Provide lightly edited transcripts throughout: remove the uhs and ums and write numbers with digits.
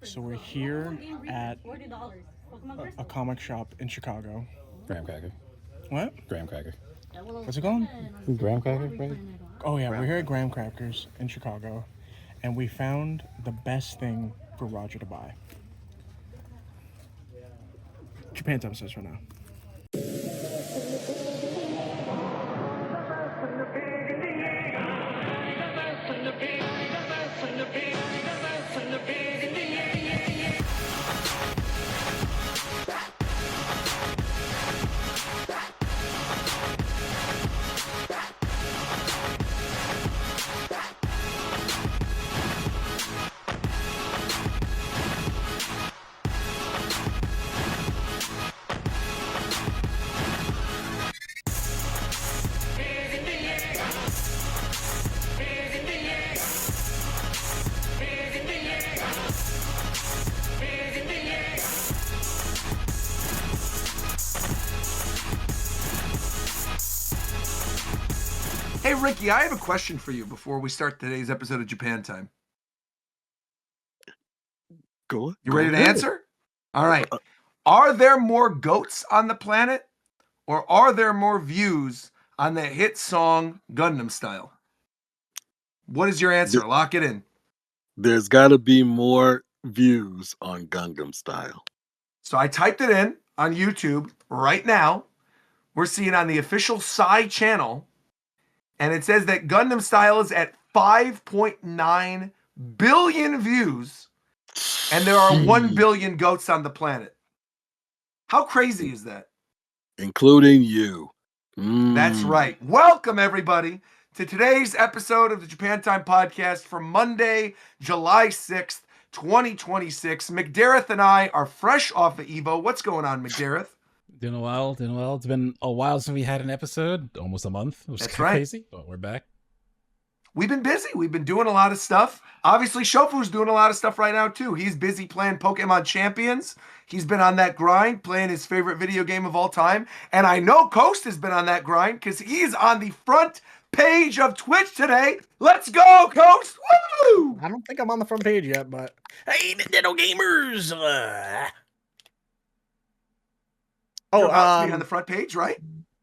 So we're here at a comic shop in Chicago. Graham cracker. What? Graham cracker. What's it called? Graham cracker, right? Oh yeah, we're here at Graham Crackers in Chicago, and we found the best thing for Roger to buy. Japan time says right now. Hey, Ricky, I have a question for you before we start today's episode of Japan Time. Go. You ready to answer? All right. Are there more goats on the planet, or are there more views on the hit song Gundam Style? What is your answer? Lock it in. There's got to be more views on Gangnam Style. So I typed it in on YouTube right now. We're seeing on the official SONY channel, and it says that Gundam Style is at 5.9 billion views, and there are 1 billion goats on the planet. How crazy is that? Including you. That's right. Welcome, everybody, to today's episode of the Japan Time Podcast for Monday, July 6th, 2026. McDareth and I are fresh off of Evo. What's going on, McDareth? Doing well. It's been a while since we had an episode, almost a month. It was That's kind of right. crazy, but we're back. We've been busy. We've been doing a lot of stuff. Obviously, Shofu's doing a lot of stuff right now, too. He's busy playing Pokemon Champions. He's been on that grind, playing his favorite video game of all time. And I know Coast has been on that grind because he's on the front page of Twitch today. Let's go, Coast! Woo! I don't think I'm on the front page yet, but hey, Nintendo gamers! You're about to be on the front page, right?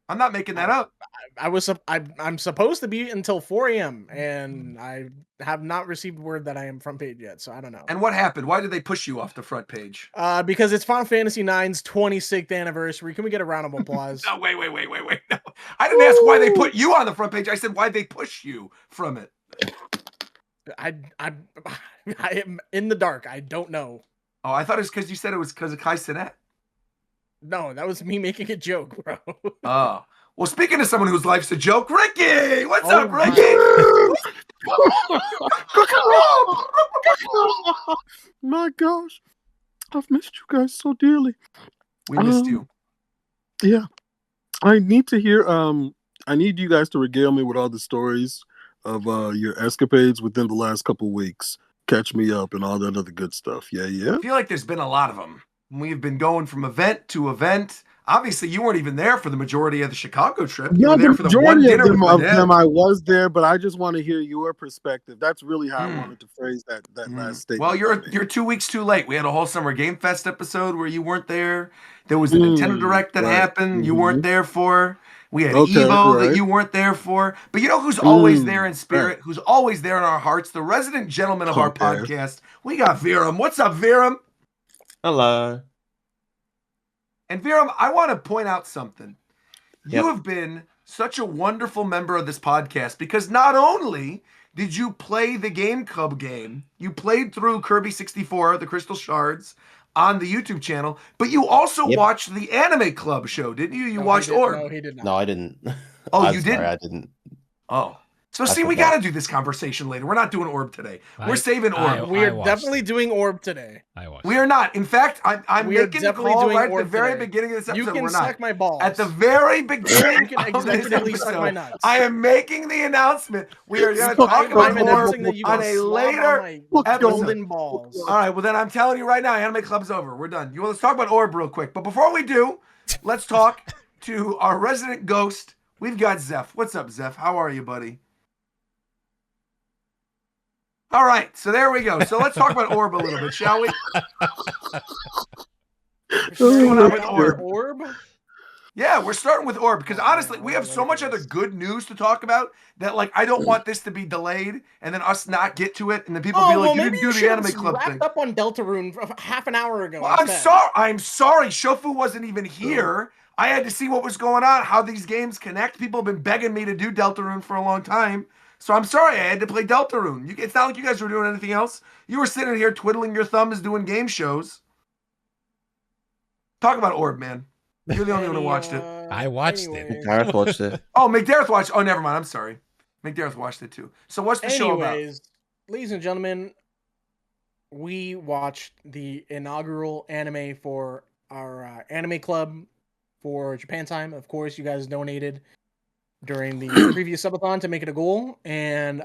I'm not making that up. I'm supposed to be until 4 a.m. and I have not received word that I am front page yet, so I don't know. And what happened? Why did they push you off the front page? Because it's Final Fantasy IX's 26th anniversary. Can we get a round of applause? No, wait. No. I didn't ask why they put you on the front page. I said why they push you from it. I am in the dark. I don't know. Oh, I thought it was because you said it was because of Kai Cenat. No, that was me making a joke, bro. Oh. Well, speaking of someone whose life's a joke, Ricky! What's up, Ricky? My gosh. I've missed you guys so dearly. We missed you. Yeah. I need to hear I need you guys to regale me with all the stories of your escapades within the last couple weeks. Catch me up and all that other good stuff. Yeah. I feel like there's been a lot of them. We've been going from event to event. Obviously, you weren't even there for the majority of the Chicago trip. You were there for the one dinner with my dad. I was there, but I just want to hear your perspective. That's really how I wanted to phrase that last statement. Well, you're 2 weeks too late. We had a whole Summer Game Fest episode where you weren't there. There was the Nintendo Direct that happened. You weren't there for. We had Evo that you weren't there for. But you know who's always there in spirit? Who's always there in our hearts? The resident gentleman of our podcast. We got Viram. What's up, Viram? Hello. And Viram, I want to point out something. You have been such a wonderful member of this podcast because not only did you play the Game Cub game, you played through Kirby 64, the Crystal Shards, on the YouTube channel, but you also watched the Anime Club show, didn't you? You watched Orb. No, he did not. No, I didn't. Oh, you didn't? I didn't. Oh. So see, we got to do this conversation later. We're not doing Orb today. We're saving Orb. We are definitely doing Orb today. We are not. In fact, I'm making a call right at the very beginning of this episode. You can suck my balls. At the very beginning of this suck my nuts. episode, I am making the annount,ment. We are going to talk about Orb on a later golden balls. All right, well then I'm telling you right now, Anime Club's over. We're done. Let's talk about Orb real quick. But before we do, let's talk to our resident ghost. We've got Zeph. What's up, Zeph? How are you, buddy? All right, so there we go. So let's talk about Orb a little bit, shall we? What's going on with Orb? Yeah, we're starting with Orb because Oh, honestly, man, we I'm have so ready much for other this. good news to talk about that, like, I don't want this to be delayed and then us not get to it, and then people be Oh, like, well, "You maybe didn't you do should the have Anime Club wrapped thing." up on Deltarune half an hour ago Well, instead. I'm sorry. Shofu wasn't even here. I had to see what was going on, how these games connect. People have been begging me to do Deltarune for a long time. So I'm sorry I had to play Deltarune. It's not like you guys were doing anything else. You were sitting here twiddling your thumbs doing game shows. Talk about Orb, man. You're the only one who watched it. I watched it. Gareth watched it. Oh, McDareth watched. Oh, never mind. I'm sorry. McDareth watched it too. So what's the show about? Anyways, ladies and gentlemen, we watched the inaugural anime for our anime club for Japan time. Of course, you guys donated during the previous subathon to make it a goal, and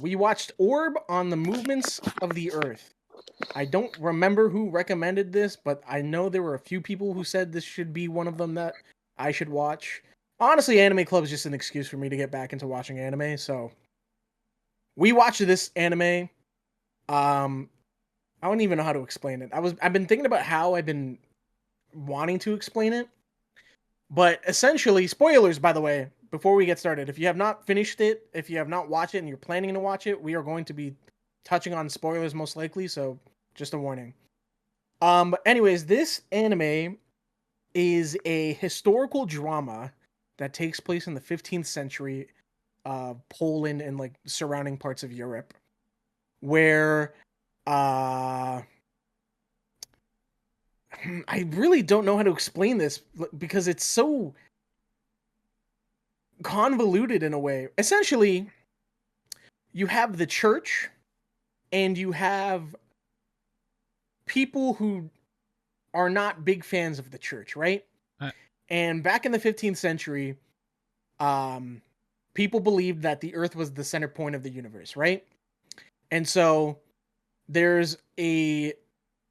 we watched Orb on the Movements of the Earth. I don't remember who recommended this, but I know there were a few people who said this should be one of them that I should watch. Honestly, Anime Club is just an excuse for me to get back into watching anime, so we watched this anime. I don't even know how to explain it. I've been thinking about how I've been wanting to explain it. But essentially, spoilers, by the way, before we get started, if you have not finished it, if you have not watched it and you're planning to watch it, we are going to be touching on spoilers most likely, so just a warning. But anyways, this anime is a historical drama that takes place in the 15th century, Poland and like surrounding parts of Europe, where I really don't know how to explain this because it's so convoluted in a way. Essentially, you have the church and you have people who are not big fans of the church, right? And back in the 15th century, people believed that the earth was the center point of the universe, right? And so there's a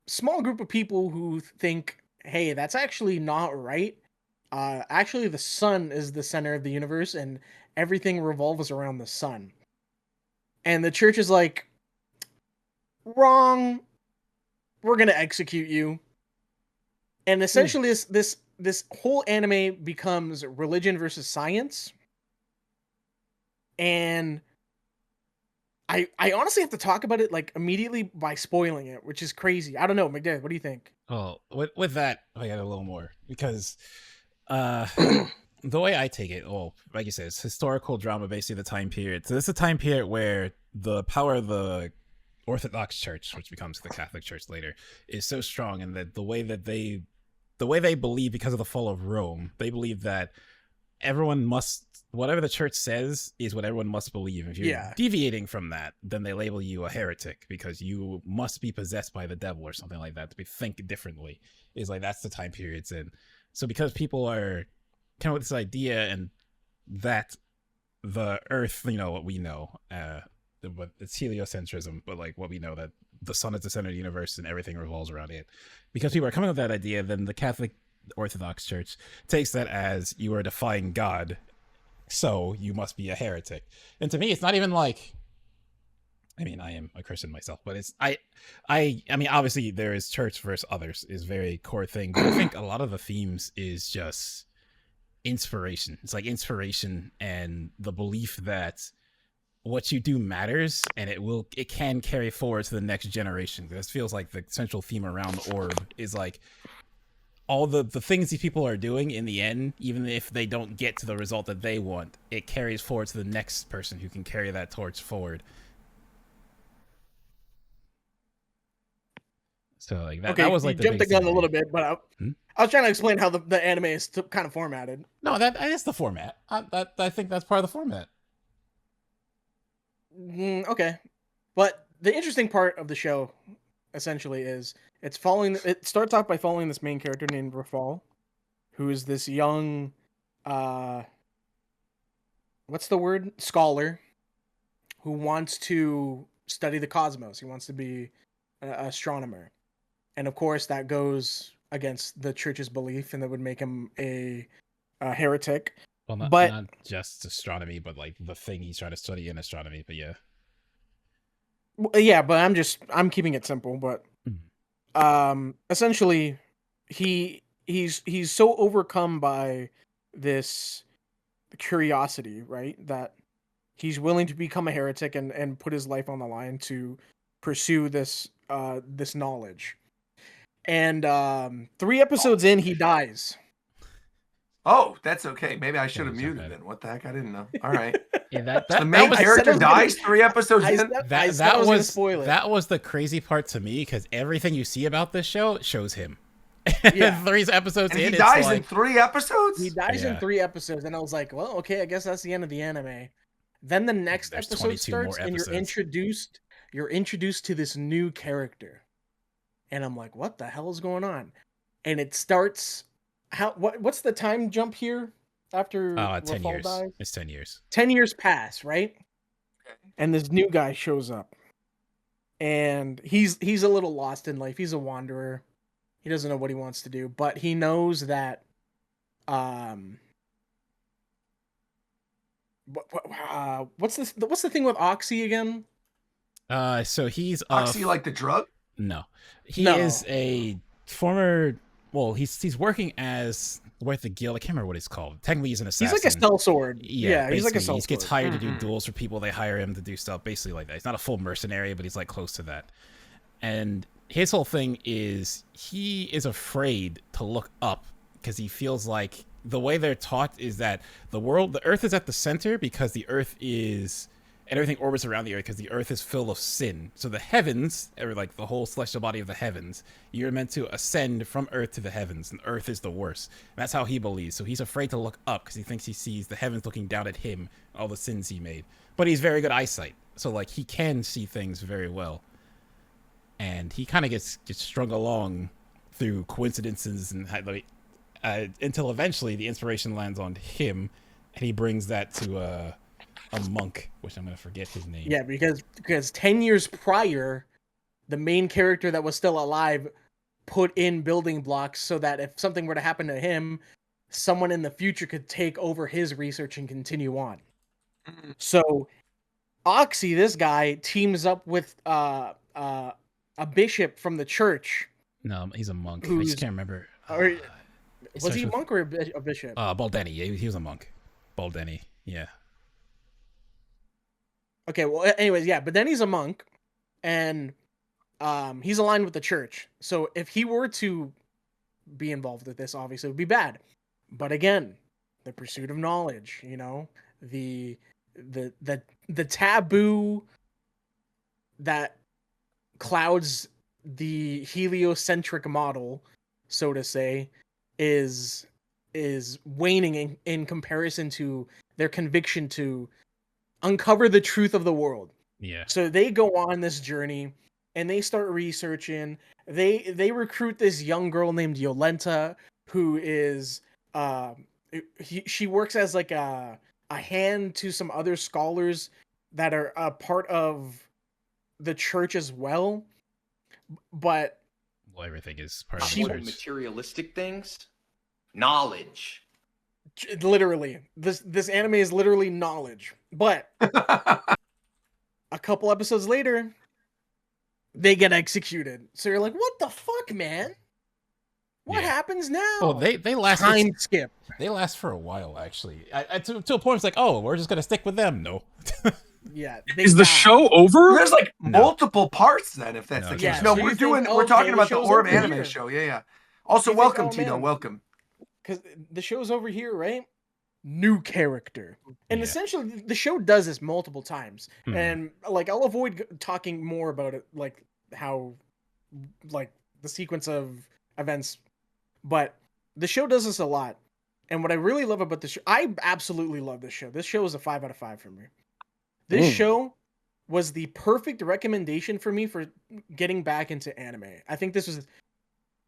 small group of people who think, hey, that's actually not right. Actually, the sun is the center of the universe and everything revolves around the sun. And the church is like, wrong. We're going to execute you. And essentially, this whole anime becomes religion versus science. And I honestly have to talk about it like immediately by spoiling it, which is crazy. I don't know, McDade, what do you think? Oh, with that, I got a little more because the way I take it, well, like you said, it's historical drama, basically the time period. So this is a time period where the power of the Orthodox Church, which becomes the Catholic Church later, is so strong, and that the way they believe, because of the fall of Rome, they believe that everyone must, whatever the church says is what everyone must believe. If you're deviating from that, then they label you a heretic because you must be possessed by the devil or something like that to think differently. Is like, that's the time period it's in. So because people are kind of with this idea, and that the earth, what we know, but it's heliocentrism, but like what we know, that the sun is the center of the universe and everything revolves around it. Because people are coming with that idea, then the Catholic Orthodox Church takes that as you are defying God, so you must be a heretic. And to me, it's not even like, I mean, I am a Christian myself, but it's I mean, obviously there is church versus others is very core thing, but I think a lot of the themes is just inspiration. It's like inspiration and the belief that what you do matters, and it can carry forward to the next generation. This feels like the central theme around Orb is like, all the things these people are doing in the end, even if they don't get to the result that they want, it carries forward to the next person who can carry that torch forward. So like that, Okay, that was like you the jumped the biggest thing gun a to little me. bit, but I was trying to explain how the anime is kind of formatted. No, that is the format. I think that's part of the format. Okay, but the interesting part of the show, essentially, is it starts off by following this main character named Rafal, who is this young, what's the word? Scholar, who wants to study the cosmos. He wants to be an astronomer. And of course, that goes against the church's belief, and that would make him a heretic. Well, not But not just astronomy, but like the thing he's trying to study in astronomy. But yeah. Yeah, but I'm keeping it simple. But essentially, he's so overcome by this curiosity, right? That he's willing to become a heretic and put his life on the line to pursue this knowledge. And 3 episodes in, he dies. Oh, that's okay. Maybe I should have you jump muted at then. What the heck? I didn't know. All right. Yeah, that So the that, main that was I said I character was gonna- dies 3 episodes I in. said, I that said I was gonna was spoil it. that was the crazy part to me because everything you see about this show shows him. Yeah. 3 episodes And in, he it's dies like, in 3 episodes? He dies in Yeah. 3 episodes, and I was like, well, okay, I guess that's the end of the anime. Then the next There's episode 22 more starts, and episodes. you're introduced to this new character. And I'm like, what the hell is going on? And it starts what's the time jump here after 10 Rafal years. dies? It's 10 years. 10 years pass, right? Okay. And this new guy shows up. And he's a little lost in life. He's a wanderer. He doesn't know what he wants to do, but he knows that what's the thing with Oxy again? So he's Oxy like the drug? No. He No. is a former. Well, he's working as with the guild. I can't remember what he's called. Technically, he's an assassin. He's like a sellsword. Yeah, he's like a basically, sellsword. he gets hired to do Mhm. duels for people. They hire him to do stuff, basically like that. He's not a full mercenary, but he's like close to that. And his whole thing is he is afraid to look up because he feels like the way they're taught is that the Earth is at the center because the Earth is, and everything orbits around the Earth because the Earth is full of sin. So the heavens, or like the whole celestial body of the heavens, you're meant to ascend from Earth to the heavens, and Earth is the worst. And that's how he believes. So he's afraid to look up because he thinks he sees the heavens looking down at him, all the sins he made. But he's very good eyesight, so like he can see things very well. And he kind of gets strung along through coincidences and until eventually the inspiration lands on him, and he brings that to a monk, which I'm gonna forget his name. Yeah, because 10 years prior, the main character that was still alive put in building blocks so that if something were to happen to him, someone in the future could take over his research and continue on. So Oxy, this guy, teams up with a bishop from the church. No, he's a monk. I Who's- just can't remember. Or, It was starts he a with- monk or a bishop? Baldeni. Yeah, he was a monk. Baldeni. Yeah. Okay, well, anyways, yeah, but then he's a monk, and he's aligned with the church. So if he were to be involved with this, obviously it would be bad. But again, the pursuit of knowledge, the taboo that clouds the heliocentric model, so to say, is waning in comparison to their conviction to uncover the truth of the world. Yeah. So they go on this journey and they start researching. They recruit this young girl named Yolenta, who is she works as like a hand to some other scholars that are a part of the church as well. But Well, everything is part of She- the What church. materialistic things? Knowledge. literally, this anime is literally knowledge. But a couple episodes later, they get executed. So you're like, what the fuck, man? What Yeah. happens now? Oh, they last. time skip. They last for a while, actually. To a point, it's like, oh, we're just gonna stick with them. No. Yeah. Is the show over? There's like No. multiple parts then, if that's No, the it's case. not. No, So we're you think, doing. We're okay, talking the about the show's Orb over anime here. show. Yeah, yeah. Also, You think, welcome, oh, Tito. man. Welcome. Because the show's over here, right? New character. And Yeah. essentially, the show does this multiple times. Mhm. And like, I'll avoid talking more about it, like how, like the sequence of events. But the show does this a lot. And what I really love about the show, I absolutely love this show. This show is a 5 out of 5 for me. This show was the perfect recommendation for me for getting back into anime. I think this was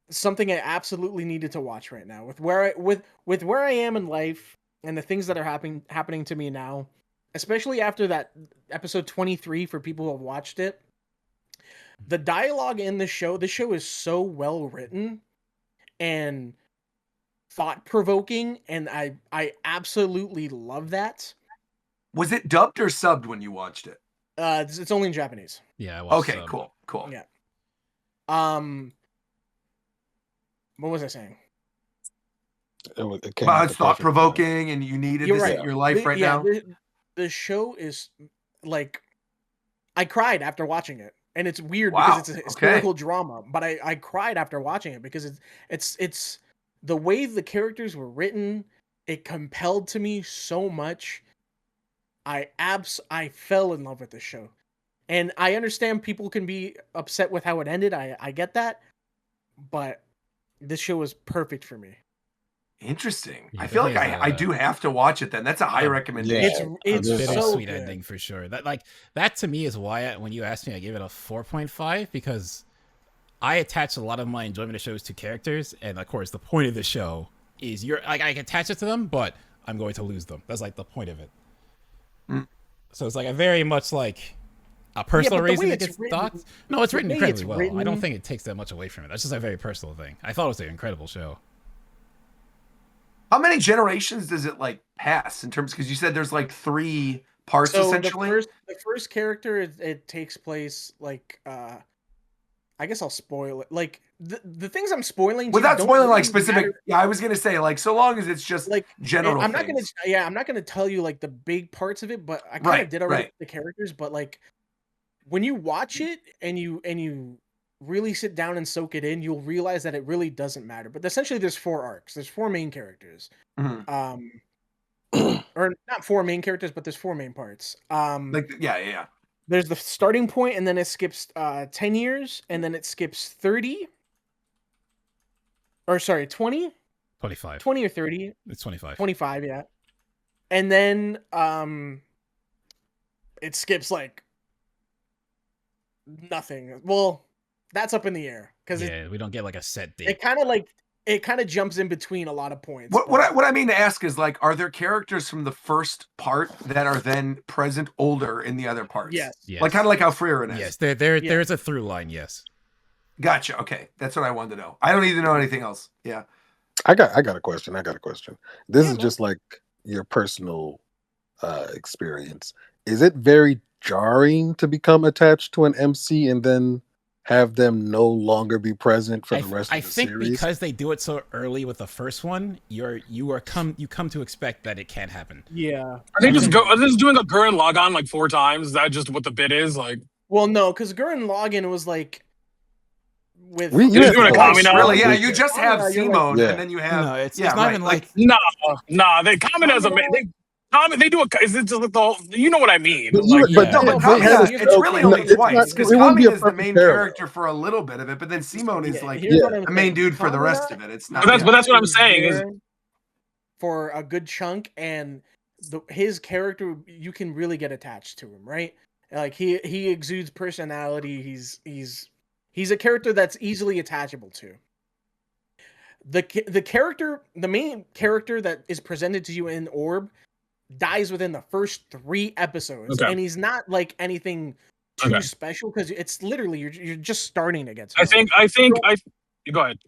something I absolutely needed to watch right now. With where I am in life and the things that are happening to me now, especially after that episode 23 for people who have watched it. The dialogue in the show is so well written and thought-provoking, and I absolutely love that. Was it dubbed or subbed when you watched it? It's only in Japanese. Yeah, I watched Okay, cool. Yeah. What was I saying? It came But at it's the thought perfect time. provoking, and you needed You're this right. in your life right now. The show is like, I cried after watching it, and it's weird Wow, because it's a historical okay. drama. But I cried after watching it because it's the way the characters were written. It compelled to me so much. I fell in love with the show, and I understand people can be upset with how it ended. I get that, but this show was perfect for me. Interesting. Yeah, I feel that like is, I do have to watch it then. That's a high recommendation. It's there's so bittersweet good. ending for sure. That to me is why when you asked me, I gave it a 4.5 because I attach a lot of my enjoyment of shows to characters, and of course, the point of the show is I can attach it to them, but I'm going to lose them. That's like the point of it. Mm. So it's like a very much like a personal reason it gets docked. No, it's written incredibly well. I don't think it takes that much away from it. That's just a very personal thing. I thought it was an incredible show. How many generations does it like pass in terms? Because you said there's like 3 parts So essentially. the first character, it takes place like I guess I'll spoil it. Like the things I'm spoiling. Without spoiling like really specific. matter. Yeah, I was gonna say like so long as it's just Like general I'm things. not gonna tell you like the big parts of it, but I kind of did already with the characters. But like when you watch it and you really sit down and soak it in, you'll realize that it really doesn't matter. But essentially, there's 4 arcs. There's 4 main characters. Mhm. Or not 4 main characters, but there's 4 main parts. Like yeah. There's the starting point, and then it skips 10 years, and then it skips 30. Or sorry, 20? 25. 20 or 30. It's 25. 25, yeah. And then it skips like nothing. Well, that's up in the air because we don't get like a set date. It kind of jumps in between a lot of points. What I mean to ask is like, are there characters from the first part that are then present older in the other parts? Yes. Like kind of like how Freerin is. Yes, there is a through line. Yes. Gotcha. Okay, that's what I wanted to know. I don't need to know anything else. Yeah. I got a question. This is just like your personal experience. Is it very jarring to become attached to an MC and then have them no longer be present for the rest of the series? I think because they do it so early with the first one, you come to expect that it can't happen. Yeah. Are they just doing a Gurren Lagann like 4 times? Is that just what the bit is? Like, well, no, because Gurren Lagann was like with you're doing a comedy now. Really? Yeah, you just have Simone, and then you have no, it's not even like nah. They comment as a they do a. Is it just the whole, you know what I mean? But it's really only twice because Kami is the main character for a little bit of it, but then Simone is like the main dude for the rest of it. It's not. But that's what I'm saying is for a good chunk, and his character, you can really get attached to him, right? Like he exudes personality. He's a character that's easily attachable to. The main character that is presented to you in Orb dies within the first 3 episodes, and he's not like anything too special because it's literally you're just starting to get to know I think go ahead.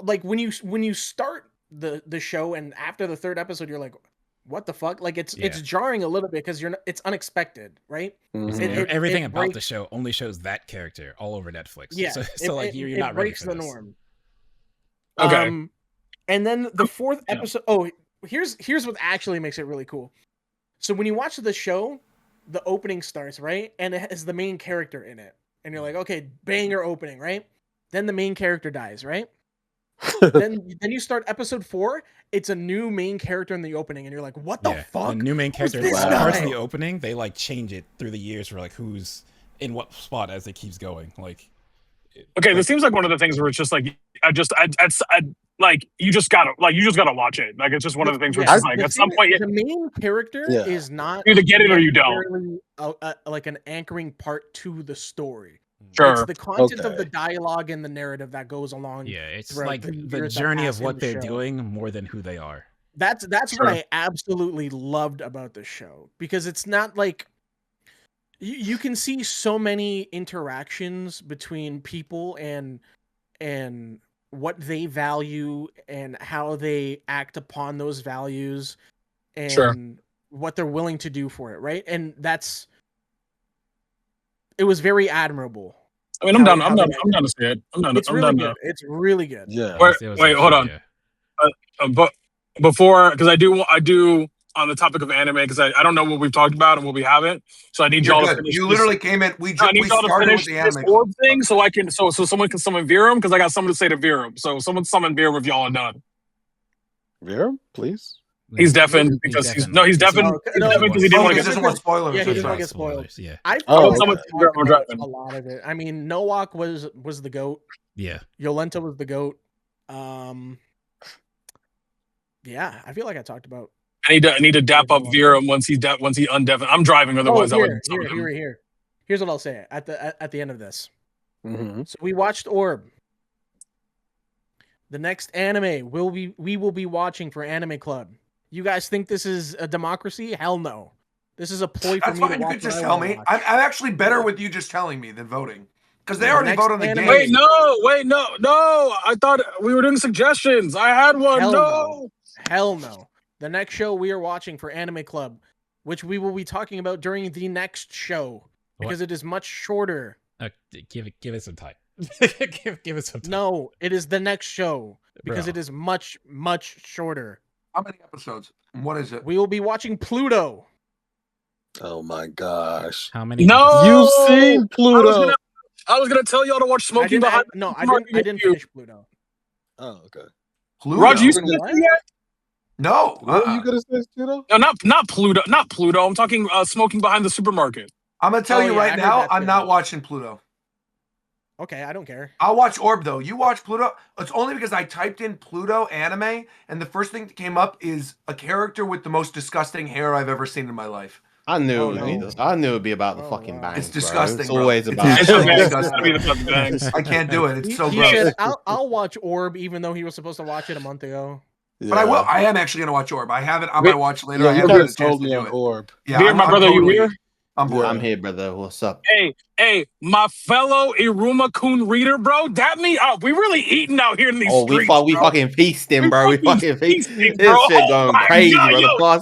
Like when you start the show and after the 3rd episode you're like, what the fuck? Like it's jarring a little bit because it's unexpected, right? Mm-hmm. Everything about the show only shows that character all over Netflix. Yeah, so like you're not ready for the this. norm. Okay. And then the 4th episode. Oh, here's what actually makes it really cool. So when you watch the show, the opening starts, right? And it has the main character in it. And you're like, okay, banger opening, right? Then the main character dies, right? then you start episode 4. It's a new main character in the opening, and you're like, what the fuck? The new main character. Parts of the opening, they like change it through the years for like who's in what spot as it keeps going. Like, okay, this seems like one of the things where it's just like I like you just gotta watch it. Like it's just one of the things where it's just like at some point the main character is not you either get it or you don't. Like an anchoring part to the story. Sure. It's the content of the dialogue and the narrative that goes along. Yeah, it's like the journey of what they're doing more than who they are. That's what I absolutely loved about the show, because it's not like you can see so many interactions between people and what they value and how they act upon those values and what they're willing to do for it, right? And that's it was very admirable. I mean, I'm down to see it. It's really good. It's really good. Yeah. Wait, hold on. But before, because I do on the topic of anime, because I don't know what we've talked about and what we haven't. So I need y'all to finish. You literally came in. We I need y'all to started finish with the this anime orb club. thing, so I can so someone can summon Virum, because I got something to say to Virum. So someone summon Virum if y'all are done. Virum, please. He's deafened because he's deafened because he didn't want to get spoilers. spoilers. Yeah, he didn't want to get spoiled. Yeah. I okay. a lot of it. I mean, Nowak was the GOAT. Yeah. Yolenta was the GOAT. Yeah, I feel like I talked about. I need to dap up Virum once he undeafened. I'm driving, otherwise I wouldn't. Here's what I'll say at the end of this. Mm-hmm. So we watched Orb. The next anime we will be watching for Anime Club. You guys think this is a democracy? Hell no. This is a ploy for me to watch. You could just tell me. I'm actually better with you just telling me than voting. Because they already voted on the game. Wait, no. I thought we were doing suggestions. I had one. Hell no. The next show we are watching for Anime Club, which we will be talking about during the next show, because it is much shorter. Give it some time. give it some time. No, it is the next show because it is much, much shorter. How many episodes? What is it? We will be watching Pluto. Oh my gosh! How many? No, you've seen Pluto. I was gonna tell y'all to watch Smoking Behind. I didn't finish Pluto. Oh, okay. Pluto. Roger, you seen this yet? No. What are you gonna say, Pluto? No, not Pluto. Not Pluto. I'm talking Smoking Behind the Supermarket. I'm gonna tell you right now, I'm not watching Pluto. Okay, I don't care. I'll watch Orb though. You watch Pluto? It's only because I typed in Pluto anime, and the first thing that came up is a character with the most disgusting hair I've ever seen in my life. I knew it'd be about the fucking bangs. It's disgusting. Bro. It's always bro. about. It's I can't do it. It's so gross. Said, I'll watch Orb, even though he was supposed to watch it a month ago. Yeah. But I will. I am actually gonna watch Orb. I haven't. I'm gonna watch it later. I you haven't had a could chance have to told me do on it. Orb. Yeah, my brother, totally, you here? I'm here, brother. What's up? Hey, my fellow Iruma-kun reader, bro. That me up. We really eating out here in these streets. We fucking feasting, bro. We fucking feasting. This shit going crazy, bro.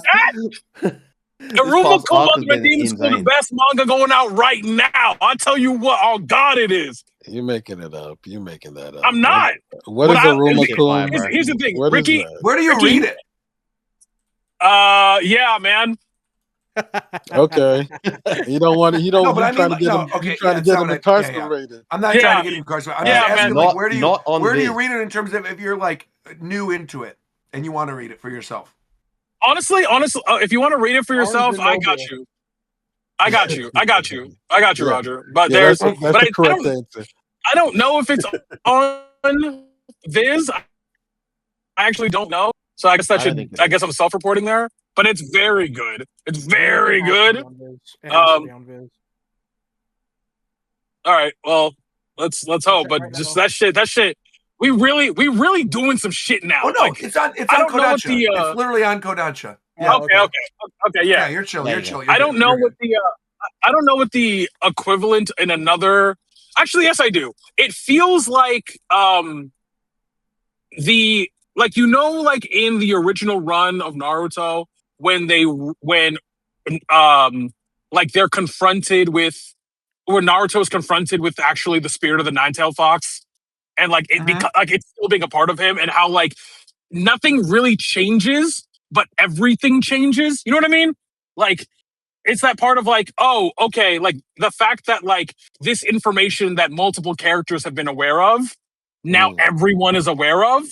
Iruma-kun Ultimate Demon School, the best manga going out right now. I tell you what, oh God, it is. You're making it up. You're making that up. I'm not. What is Iruma-kun? Here's the thing, Ricky. Where do you read it? Yeah, man. Okay. You don't want to. You don't. No, but trying to get him. Okay, trying to get him incarcerated. I'm not trying to get him incarcerated. I'm just asking, man. like, where do you read it in terms of if you're like new into it and you want to read it for yourself? Honestly, if you want to read it for yourself, I got you. I got you, Roger. But that's the correct answer. I don't know if it's on Viz. I actually don't know. So I guess I'm self-reporting there. But it's very good. It's very good. All right. Well, let's hope. But just that shit. We really doing some shit now. Oh no, like, it's on Kodansha. It's literally on Kodansha. Yeah, okay, yeah. Yeah, you're chill. I don't know what the equivalent in another. Actually, yes, I do. It feels like like in the original run of Naruto when they're confronted with, when Naruto is confronted with actually the spirit of the Nine-Tailed Fox, and like it's still being a part of him, and how like nothing really changes, but everything changes. You know what I mean? Like it's that part of like, oh, okay, like the fact that like this information that multiple characters have been aware of, now everyone is aware of.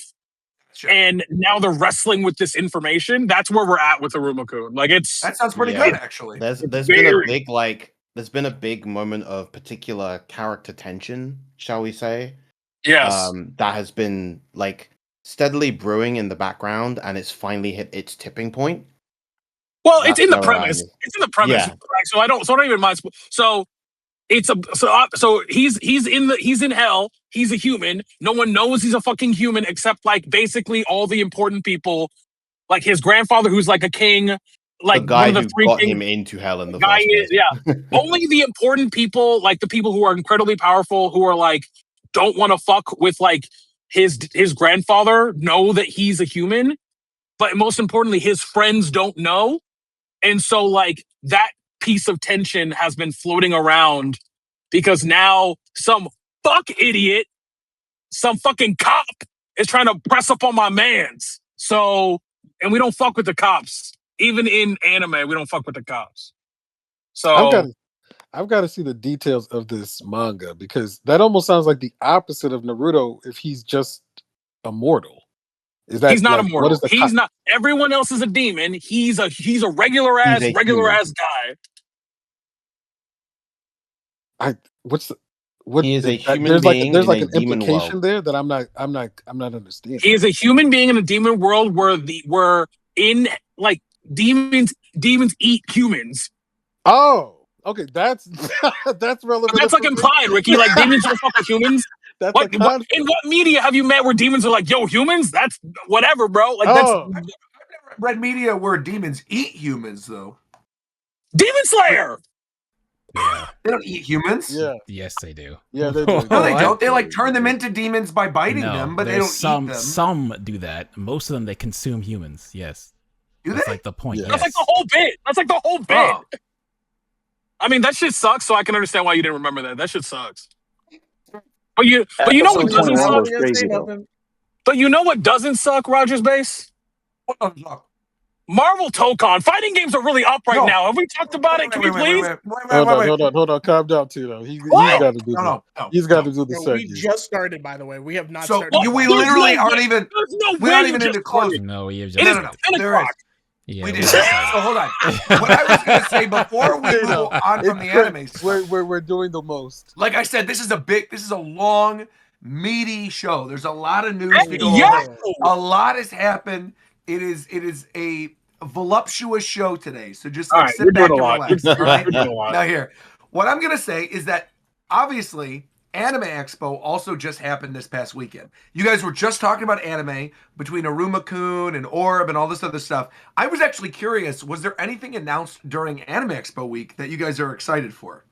Sure. And now they're wrestling with this information. That's where we're at with Iruma-kun. Like that sounds pretty good, actually. There's been a big moment of particular character tension, shall we say? Yes. That has been like steadily brewing in the background, and it's finally hit its tipping point. Well, it's in the premise. It's in the premise. Yeah. So I don't even mind. So he's in hell. He's a human. No one knows he's a fucking human except like basically all the important people, like his grandfather who's like a king, like the guy one of the who got him into hell in the guy first place. Yeah. Only the important people, like the people who are incredibly powerful, who are like don't want to fuck with like his grandfather, know that he's a human. But most importantly, his friends don't know. And so like that piece of tension has been floating around because now some idiot, some fucking cop is trying to press up on my mans. So, and we don't fuck with the cops. Even in anime, we don't fuck with the cops. So I've got to see the details of this manga because that almost sounds like the opposite of Naruto if he's just immortal. Is that he's not like what immortal. is the He's not. Everyone else is a demon. He's a regular ass human. guy. what's the what He is a human there's being there's in like a an demon implication world. there that I'm not understanding. He is a human being in a demon world where in like demons eat humans. Oh, okay, that's that's relevant. But that's like implied, Ricky. Like demons don't fuck with humans. That's What, a concept. in what media have you met where demons are like, yo, humans? That's whatever, bro. Like that's Oh, I've never read media where demons eat humans, though. Demon Slayer. Yeah. They don't eat humans. yeah, Yes, they do. yeah, they do. No, they What? don't. They like turn them into demons by biting No, them, but they there's don't eat them. Some do that. Most of them they consume humans. Yes, Do that's they? like the point. Yeah. That's Yes. like the whole bit. That's like the whole bit. Oh. I mean, that shit sucks. So I can understand why you didn't remember that. That shit sucks. But you know what Episode doesn't 21 suck. was crazy, though. But you know what doesn't suck, Rogers Base? What the fuck? Marvel Tokon. Fighting games are really up right No. now. Have we talked about it? Can we please? Hold on, calm down, Tito. He's What? got to do that. No. He's got to do the No, we segment. just started, by the way. We have not So started. we There's literally no aren't way- even. There's no We're way not you even just into close. started. No, you've It just. is No. 10 There o'clock. Yeah, We we did. just So started. hold on. What I was going to say before we go on from the anime stuff, We're doing the most. like I said, this is a long, meaty show. There's a lot of news to go Yeah. over. A lot has happened. It is a voluptuous show today. So just All like right, sit you're back doing and a lot. relax. You're All right. doing a lot. Now here, what I'm gonna say is that obviously Anime Expo also just happened this past weekend. You guys were just talking about anime between Aruma-kun and Orb and all this other stuff. I was actually curious, was there anything announced during Anime Expo week that you guys are excited for?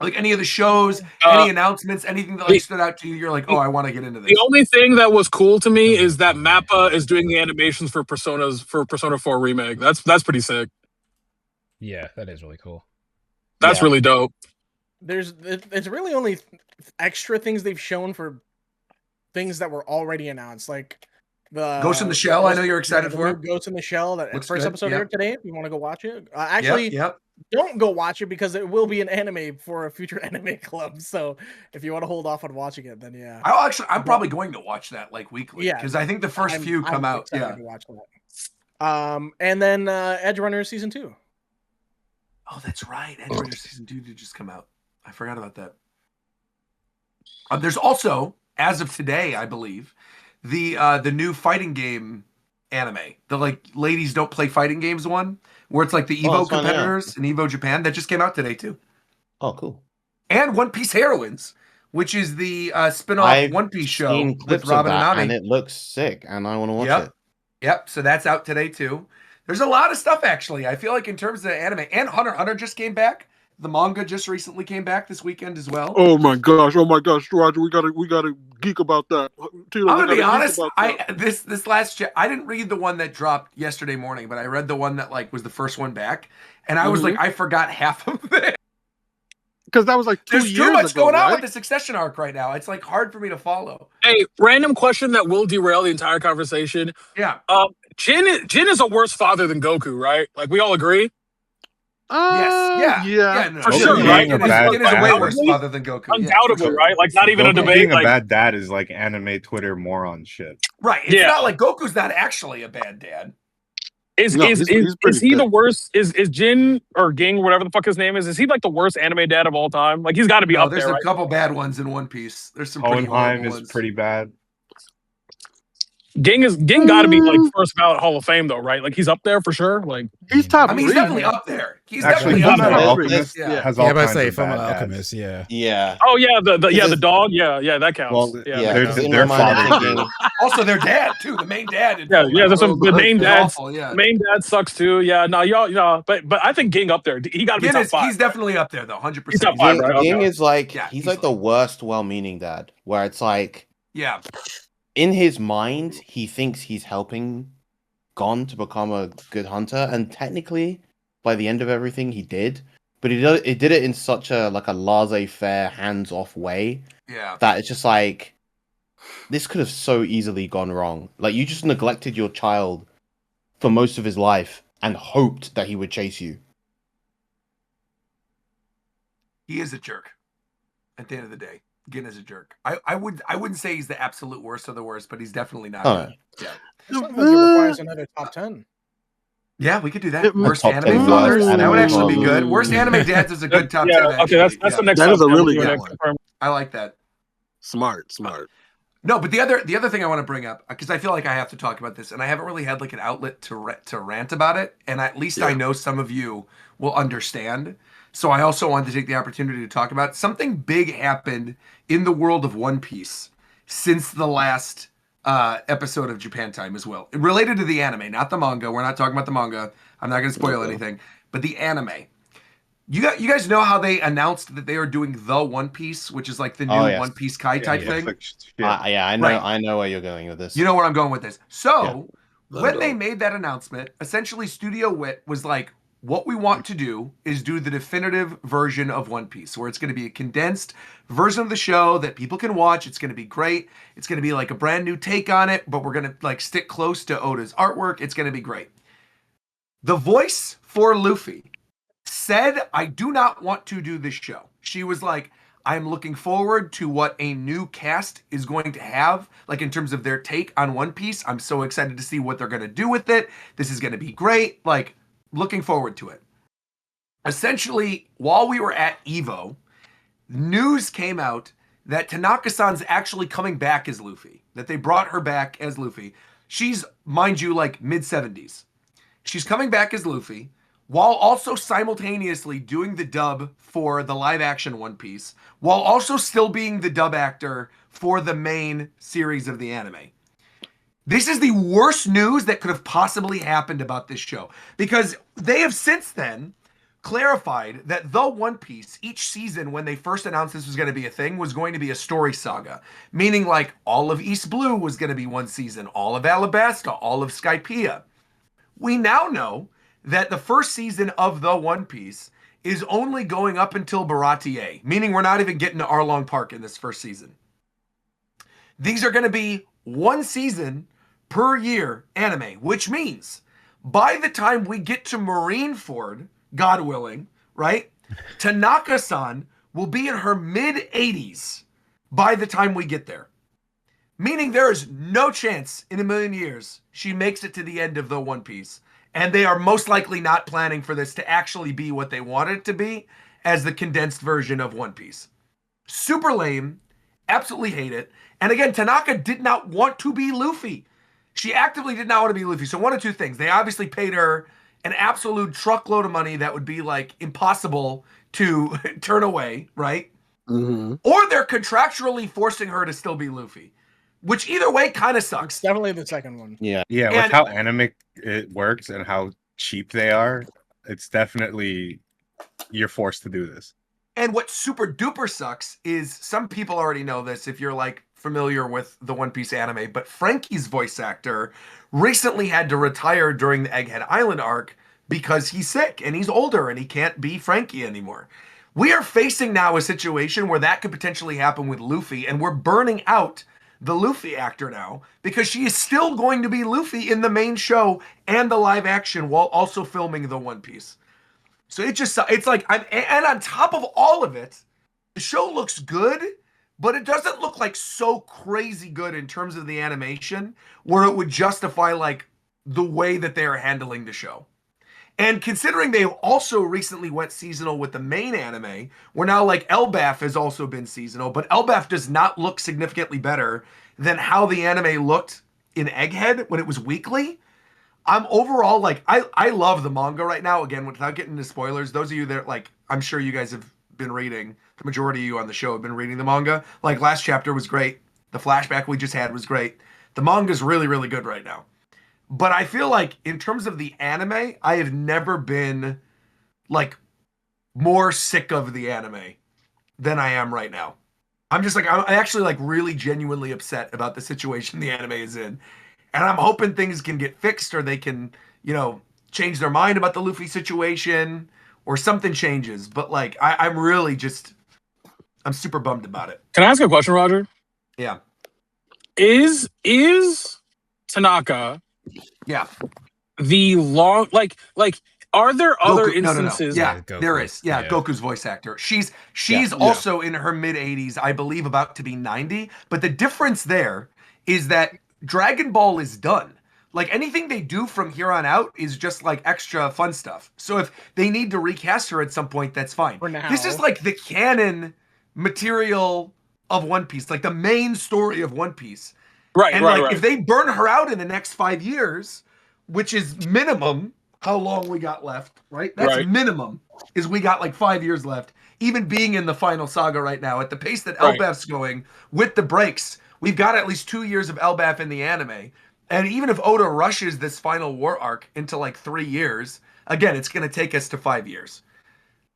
Like any of the shows, any announcements, anything that like stood out to you? You're like, oh, I want to get into this. The only thing that was cool to me is that Mappa is doing the animations for Persona 4 remake. That's pretty sick. Yeah, that is really cool. That's Yeah. really dope. It's really only extra things they've shown for things that were already announced, like the Ghost in the Shell. I know you're excited the for. new Ghost in the Shell. That Looks first good, episode yep. aired today. If you want to go watch it, actually, Yep. don't go watch it because it will be an anime for a future anime club. So if you want to hold off on watching it, then yeah. I'm probably going to watch that like weekly. Yeah, because I think the 1st few come out. excited Yeah. to watch that. And then Edge Runner season 2. Oh, that's right. Edge Runner season 2 did just come out. I forgot about that. There's also, as of today, I believe, the new fighting game anime. The like ladies don't play fighting games one, where it's like the Evo that's fun, yeah. competitors in Evo Japan. That just came out today too. Oh, cool. And One Piece Heroines, which is the spin-off I've One Piece show seen with clips of Robin that, and and Nami. it looks sick, and I want to watch Yep. it. Yep. So that's out today too. There's a lot of stuff actually. I feel like in terms of anime, and Hunter x Hunter just came back. The manga just recently came back this weekend as well. Oh my gosh, Roger, we gotta geek about that. Tito, I'm we gonna be gotta geek honest. about that. This last I didn't read the one that dropped yesterday morning, but I read the one that like was the first one back, and I was like, I forgot half of it. Because that was like 2 There's years too much ago, going on right? with the succession arc right now. It's like hard for me to follow. Hey, random question that will derail the entire conversation. Yeah. Jin is a worse father than Goku, right? Like we all agree. Yes. Yeah. No, For Goku sure, being right? a It is- bad Jin is a way undoubtedly- worse father than Goku. Yeah, for Undoubtedly, sure. right? Like not even a Goku debate. being a Like bad dad is like anime Twitter moron shit. Right. It's Yeah. not like Goku's not actually a bad dad. is No, is he's is, pretty is he good. the worst? Is Jin or Ging, whatever the fuck his name is? Is he like the worst anime dad of all time? Like he's got to be No, up there's there, a right? couple bad ones in One Piece. There's some pretty Hohenheim horrible is ones. pretty bad. Ging got to be like first ballot Hall of Fame though, right? Like he's up there for sure. Like He's top I mean, he's three. definitely up there. He's Actually, definitely he's up not there. an Alchemist Yeah. has Yeah, all I'm about to kinds say of from bad an dads. Alchemist. Yeah. Yeah. oh yeah, the Because- dog. Yeah, that counts. Well, yeah, Yeah, that they're- counts. in they're my mind, I'm fathers, thinking, Also, their dad too. The main dad. In Yeah, Full yeah. There's Metal. some the main It's dad. awful, yeah. Main dad sucks too. Yeah, no, y'all, but I think Ging up there. He got to be top 5. He's definitely up there though. 100%. He's top 5, right? Ging Okay. is like Yeah, he's like easily. the worst well-meaning dad, where it's like Yeah. in his mind he thinks he's helping Gon to become a good hunter, and technically by the end of everything he did, but it did it in such a like a laissez-faire, hands-off way Yeah. that it's just like this could have so easily gone wrong. Like you just neglected your child for most of his life and hoped that he would chase you. He is a jerk. At the end of the day, Gin is a jerk. I wouldn't say he's the absolute worst of the worst, but he's definitely not. Oh. Yeah. Sometimes it requires another top 10. Yeah, we could do that. It- Worst top anime 10 fathers. worst That would anime actually be fathers. good. Worst anime dads is a good top 10. Okay, Actually. that's Yeah. the next. That is a top 10 really we're good gonna one. confirm. I like that. Smart. No, but the other thing I want to bring up, because I feel like I have to talk about this, and I haven't really had like an outlet to rant about it, and at least I Yeah. know some of you will understand. So I also wanted to take the opportunity to talk about something big happened in the world of One Piece since the last episode of Japan Time as well, related to the anime, not the manga. We're not talking about the manga. I'm not going to spoil anything, but the anime. You guys know how they announced that they are doing the One Piece, which is like the new Yes. One Piece Kai type thing. Yeah, I know. Right. I know where you're going with this. You know where I'm going with this. So Yeah. when they made that announcement, essentially Studio Wit was like, what we want to do is do the definitive version of One Piece, where it's going to be a condensed version of the show that people can watch. It's going to be great. It's going to be like a brand new take on it, but we're going to like stick close to Oda's artwork. It's going to be great. The voice for Luffy said, I do not want to do this show. She was like, I'm looking forward to what a new cast is going to have, like in terms of their take on One Piece. I'm so excited to see what they're going to do with it. This is going to be great. Like, looking forward to it. Essentially, while we were at Evo, news came out that Tanaka-san's actually coming back as Luffy, that they brought her back as Luffy. She's, mind you, like mid-70s. She's coming back as Luffy, while also simultaneously doing the dub for the live action One Piece, while also still being the dub actor for the main series of the anime. This is the worst news that could have possibly happened about this show, because they have since then clarified that the One Piece, each season when they first announced this was going to be a thing, was going to be a story saga, meaning like all of East Blue was going to be one season, all of Alabasta, all of Skypiea. We now know that the first season of the One Piece is only going up until Baratie, meaning we're not even getting to Arlong Park in this first season. These are going to be one season per year anime, which means by the time we get to Marineford, God willing, right? Tanaka-san will be in her mid-80s by the time we get there. Meaning there is no chance in a million years she makes it to the end of the One Piece. And they are most likely not planning for this to actually be what they wanted it to be as the condensed version of One Piece. Super lame. Absolutely hate it. And again, Tanaka did not want to be Luffy. She actively did not want to be Luffy. So one of two things. They obviously paid her an absolute truckload of money that would be like impossible to turn away, right? Mm-hmm. Or they're contractually forcing her to still be Luffy. Which either way kind of sucks. It's definitely the second one. Yeah, And- with how anime it works and how cheap they are, it's definitely you're forced to do this. And what super duper sucks is some people already know this if you're like familiar with the One Piece anime, but Frankie's voice actor recently had to retire during the Egghead Island arc because he's sick and he's older and he can't be Frankie anymore. We are facing now a situation where that could potentially happen with Luffy, and we're burning out the Luffy actor now because she is still going to be Luffy in the main show and the live action while also filming the One Piece. So it's like, and on top of all of it, the show looks good, but it doesn't look like so crazy good in terms of the animation where it would justify like the way that they are handling the show. And considering they also recently went seasonal with the main anime, where now like Elbaf has also been seasonal, but Elbaf does not look significantly better than how the anime looked in Egghead when it was weekly. I'm overall like, I love the manga right now. Again, without getting into spoilers, those of you that like, I'm sure you guys have been reading, the majority of you on the show have been reading the manga. Like last chapter was great. The flashback we just had was great. The manga's really, really good right now. But I feel like in terms of the anime, I have never been like more sick of the anime than I am right now. I'm just like, I'm actually like really genuinely upset about the situation the anime is in. And I'm hoping things can get fixed or they can, you know, change their mind about the Luffy situation or something changes. But like, I'm really just, I'm super bummed about it. Can I ask a question, Roger? Yeah. Is Tanaka Yeah. the long like are there other Goku, no. instances? Yeah, Goku. there is. Yeah, Yeah. Goku's voice actor. She's Yeah. also in her mid 80s, I believe, about to be 90. But the difference there is that Dragon Ball is done. Like anything they do from here on out is just like extra fun stuff. So if they need to recast her at some point, that's fine. For now. This is like the canon material of One Piece, like the main story of One Piece. Right, And right, like right. if they burn her out in the next 5 years, which is minimum how long we got left, right? That's Right. minimum is we got like 5 years left. Even being in the final saga right now, at the pace that Right. Elbaf's going with the breaks, we've got at least 2 years of Elbaf in the anime. And even if Oda rushes this final war arc into like 3 years, again, it's going to take us to 5 years.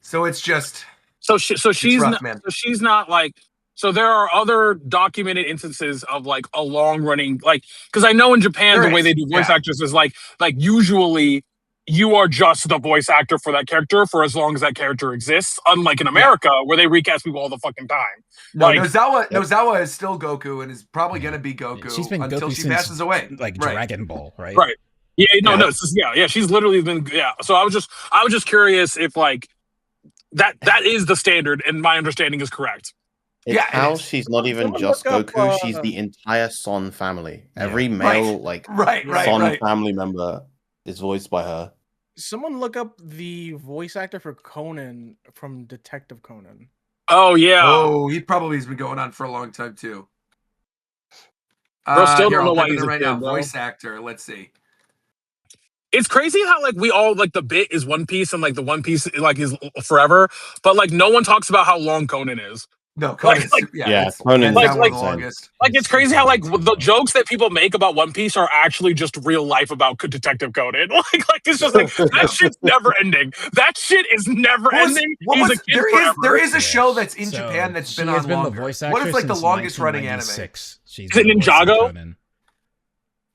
So it's just So she's rough, not, man. so she's not like, so there are other documented instances of like a long running, like, because I know in Japan There the way is, they do voice yeah. actors is like usually you are just the voice actor for that character for as long as that character exists, unlike in America where they recast people all the fucking time. No, Like- Nozawa is still Goku and is probably going to be Goku She's been until Goku she since, passes away. like Right. Dragon Ball, right? Right. Yeah, no, Yeah. no, it's just, yeah, she's literally been, yeah. So I was just curious if like that is the standard and my understanding is correct. It's Yeah, it how is. she's not even Someone just look Goku, up, she's the entire Son family. Yeah. Every male, like, Right, Son family member is voiced by her. Someone look up the voice actor for Conan from Detective Conan. Oh yeah. Oh, he probably has been going on for a long time too. Bro, still Here, don't I'll know why type it he's in a right kid, now. bro. Voice actor. Let's see. It's crazy how like we all like the bit is One Piece and like the One Piece like is forever, but like no one talks about how long Conan is. No, Conan's Like- yeah, it's Conan's hands down one of the 100%. longest. Like it's crazy how like the jokes that people make about One Piece are actually just real life about Detective Conan. Like it's just like that shit's never ending. That shit is never ending. He's a kid forever. There is a Yeah. show that's in So Japan that's she been has on been longer. the voice What actor is like the since longest running anime? 1996. She's Is it been voicing Ninjago? Conan.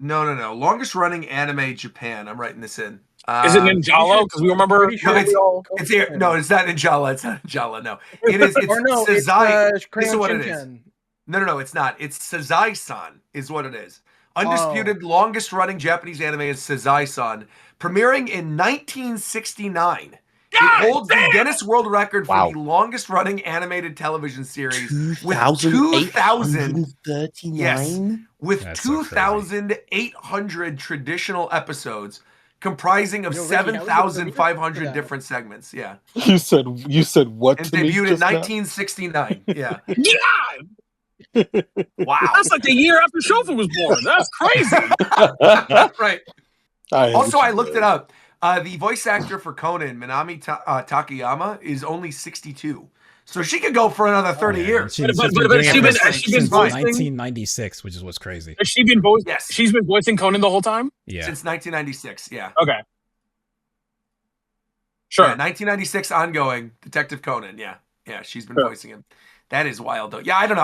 No. Longest running anime Japan. I'm writing this in. Is it Ninjalo? Because we remember. Pretty sure it's- we all It's here. No, it's not Ninjala. It's not Ninjala. No, it is. It's or no, it's Sazai. This is Crayon what it is. Shinchan. No, it's not. It's Sazai-san is what it is. Undisputed longest running Japanese anime is Sazai-san, premiering in 1969. It holds the Guinness World Record for the longest running animated television series with 2,839? Yes, with That's so 2,800 traditional episodes comprising of Yo, Ricky, how was the 7,500 premiere? different segments. Yeah. You said what And to me debuted in just now? 1969. Yeah. Yeah, Wow. that's like the year after Shofu was born. That's crazy. Right. Also, I looked it up. The voice actor for Conan, Minami Takayama, is only 62. So she could go for another 30 years. But She's has doing she it been since voicing? 1996, which is what's crazy. Has she been voicing? Yes. She's been voicing Conan the whole time. Yeah. Since 1996. Yeah. Okay. Sure. Yeah, 1996 ongoing. Detective Conan. Yeah. Yeah, she's been Sure. voicing him. That is wild, though. Yeah, I don't know.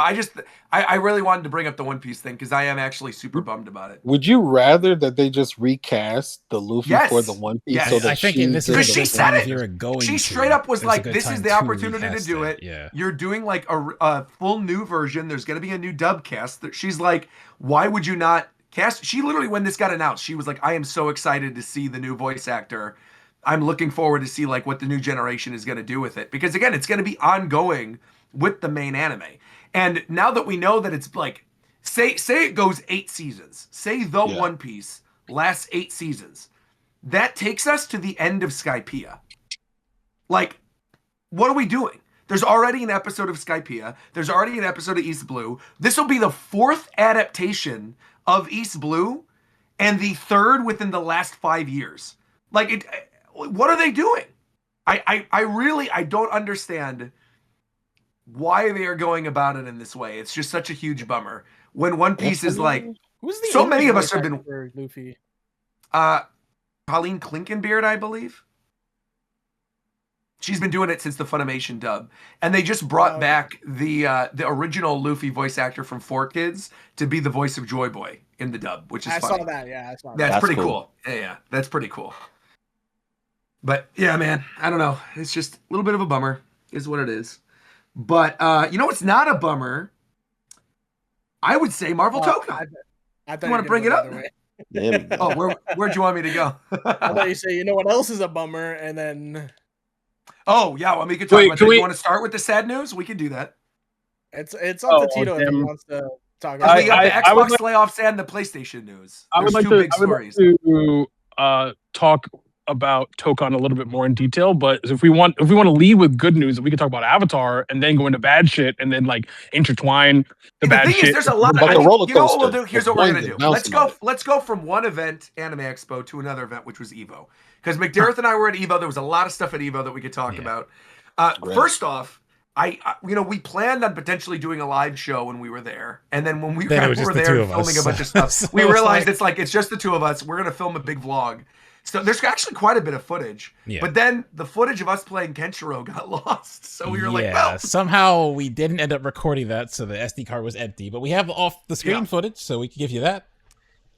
I really wanted to bring up the One Piece thing because I am actually super bummed about it. Would you rather that they just recast the Luffy Yes. for the One Piece Yes. so that I think she this did is Because she the said time it. if you're going She to, straight up was it's a like, good "This time is the to opportunity to recast do it. Yeah. You're doing like a full new version. There's going to be a new dub cast." She's like, "Why would you not cast?" She literally, when this got announced, she was like, "I am so excited to see the new voice actor. I'm looking forward to see like what the new generation is going to do with it because again, it's going to be ongoing with the main anime." And now that we know that it's like, say it goes 8 seasons. Say the One Piece lasts 8 seasons. That takes us to the end of Skypiea. Like, what are we doing? There's already an episode of Skypiea. There's already an episode of East Blue. This will be the 4th adaptation of East Blue and the 3rd within the last 5 years. Like, what are they doing? I really don't understand why they are going about it in this way. It's just such a huge bummer. When One Piece is like, Who's the so many English of us voice have been- actor for Luffy? Colleen Klinkenbeard, I believe. She's been doing it since the Funimation dub, and they just brought back the original Luffy voice actor from 4Kids to be the voice of Joy Boy in the dub, which is I funny. saw that. Yeah, I saw that. That's That's pretty cool. cool. Yeah, that's pretty cool. But yeah, man, I don't know. It's just a little bit of a bummer, is what it is. But you know what's not a bummer? I would say Marvel Tokon. I thought You you want were to bring gonna it go the up? other way. There we go. Oh, where'd you want me to go? I thought you say, you know what else is a bummer, and then Oh yeah, well, we could talk Wait, about can that. we- You want to start with the sad news? We can do that. it's up to Tito if he damn. wants to talk Because about we got the I would Xbox layoffs and the PlayStation news. I would There's like two to. big I would like stories. to talk about Tokon a little bit more in detail. But if we want to lead with good news, we can talk about Avatar and then go into bad shit and then like intertwine the The bad thing shit. is, there's a lot. Like I a mean, roller you know what we'll coaster do? Here's of what we're gonna grinding, do. Let's bouncing on go. it. Let's go from one event, Anime Expo, to another event, which was Evo. Because McDareth and I were at Evo. There was a lot of stuff at Evo that we could talk about. Right. First off, we planned on potentially doing a live show when we were there, and then when we Then it was were just the there two and of filming us. a bunch of stuff, So we it's realized like- it's just the two of us. We're gonna film a big vlog. So there's actually quite a bit of footage. Yeah. But then the footage of us playing Kenshiro got lost. So we were like, well, somehow we didn't end up recording that, so the SD card was empty. But we have off the screen footage, so we can give you that.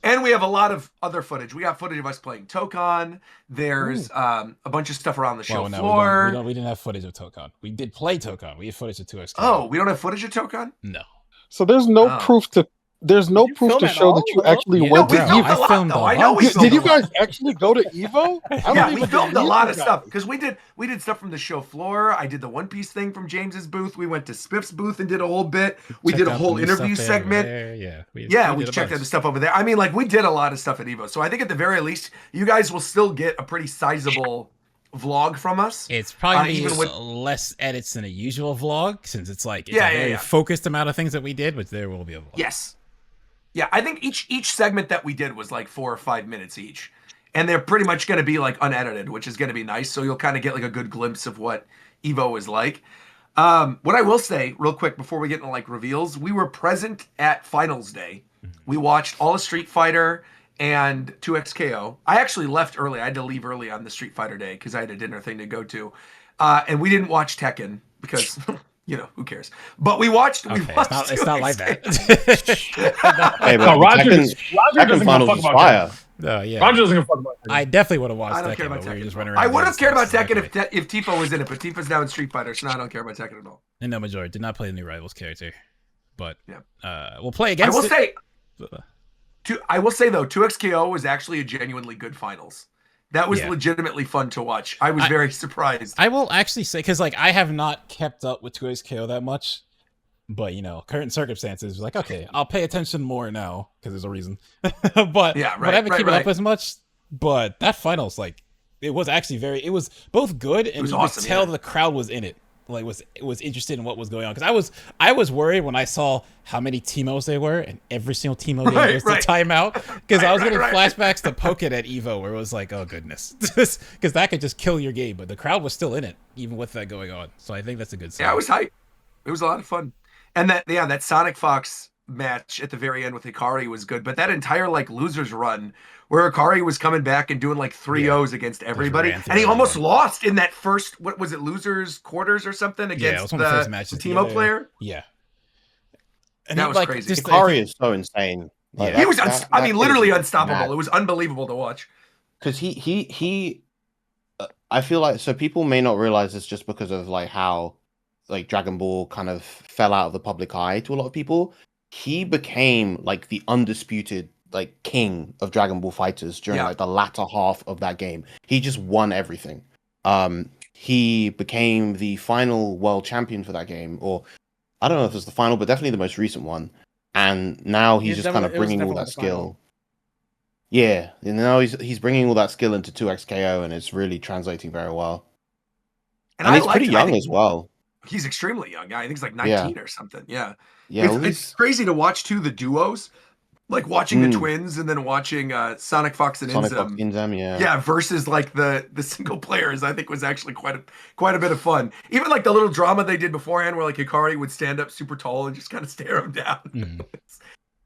and we have a lot of other footage. We got footage of us playing Tokon. There's a bunch of stuff around the show Well, no, floor. we didn't have footage of Tokon. We did play Tokon. We had footage of 2X. Oh, we don't have footage of Tokon? No. So there's no Oh. proof to. There's no you proof film to at show all? that you No? actually Yeah, went we to bro, filmed I a lot, filmed though. a I know lot. we filmed Did you a lot. guys actually go to Evo? I don't Yeah, even we filmed a believe lot you of guys. stuff because we did stuff from the show floor. I did the One Piece thing from James's booth. We went to Spiff's booth and did a whole bit. We Checked did a out whole the new interview stuff they had over segment. there. Yeah, We did a checked out bunch. the stuff over there. I mean, like we did a lot of stuff at Evo. So I think at the very least, you guys will still get a pretty sizable vlog from us. It's probably even with- less edits than a usual vlog, since it's like a Yeah, very yeah. focused amount of things that we did, which there will be a vlog. Yes. Yeah, I think each segment that we did was like 4 or 5 minutes each. And they're pretty much going to be like unedited, which is going to be nice. So you'll kind of get like a good glimpse of what Evo is like. What I will say real quick before we get into like reveals, we were present at finals day. We watched all of Street Fighter and 2XKO. I actually left early. I had to leave early on the Street Fighter day because I had a dinner thing to go to. And we didn't watch Tekken because you know, who cares? But we watched. Okay, it's not like that. Hey, No, but Roger Tekken doesn't give a finals fuck was about fire. No, yeah. Roger doesn't give a fuck about I definitely would have watched I don't Tekken, care about but we were Tekken. just running I around. would have doing cared about stuff, so Tekken okay. if Tifa was in it, but Tifa's now in Street Fighter, so now I don't care about Tekken at all. And no, majority did not play the new Rivals character, but Yeah. we'll play I against will it. say, I will say though, 2XKO was actually a genuinely good finals. That was Yeah. legitimately fun to watch. I was very surprised. I will actually say, because like I have not kept up with 2XKO that much, but you know, current circumstances, like okay, I'll pay attention more now because there's a reason. but Yeah, but I haven't keeping right. up as much. But that finals, like, it was actually it was both good and was you awesome, could tell yeah. the crowd was in it. Like was interested in what was going on, because I was worried when I saw how many Teemos they were, and every single Teemo game Right, goes right. to timeout, because I was getting right. flashbacks to Pokken at Evo where it was like, oh goodness, because that could just kill your game, but the crowd was still in it even with that going on. So I think that's a good sign. Yeah, I was hyped. It was a lot of fun. And that Sonic Fox match at the very end with Hikari was good, but that entire like losers run where Hikari was coming back and doing like 3-0s against everybody, ran through and he almost everyone. lost in that first, what was it, losers quarters or something Yeah, it against was one of the first matches. Teemo Yeah. player. Yeah. And That he, was like, crazy. just, Hikari is so insane. Like, Yeah. He was, that kid literally is unstoppable. mad. It was unbelievable to watch. Because he I feel like, so people may not realize this just because of like how like Dragon Ball kind of fell out of the public eye to a lot of people. He became like the undisputed like king of Dragon Ball Fighters during Yeah. like the latter half of that game. He just won everything. He became the final world champion for that game, or I don't know if it's the final, but definitely the most recent one. And now he's He's just kind of definitely- it was bringing all definitely that the final. skill. Yeah, and now he's bringing all that skill into 2XKO, and it's really translating very well. And I he's liked pretty it. I young think as well. He's extremely young. I think he's like 19 or something. Yeah. Yeah, it's, well, it's crazy to watch too the duos, like watching the Mm. twins and then watching Sonic Fox and Sonic Fox Inzam. Inzam, yeah. Yeah, versus like the single players, I think was actually quite a bit of fun. Even like the little drama they did beforehand, where like Hikari would stand up super tall and just kind of stare him down. Mhm.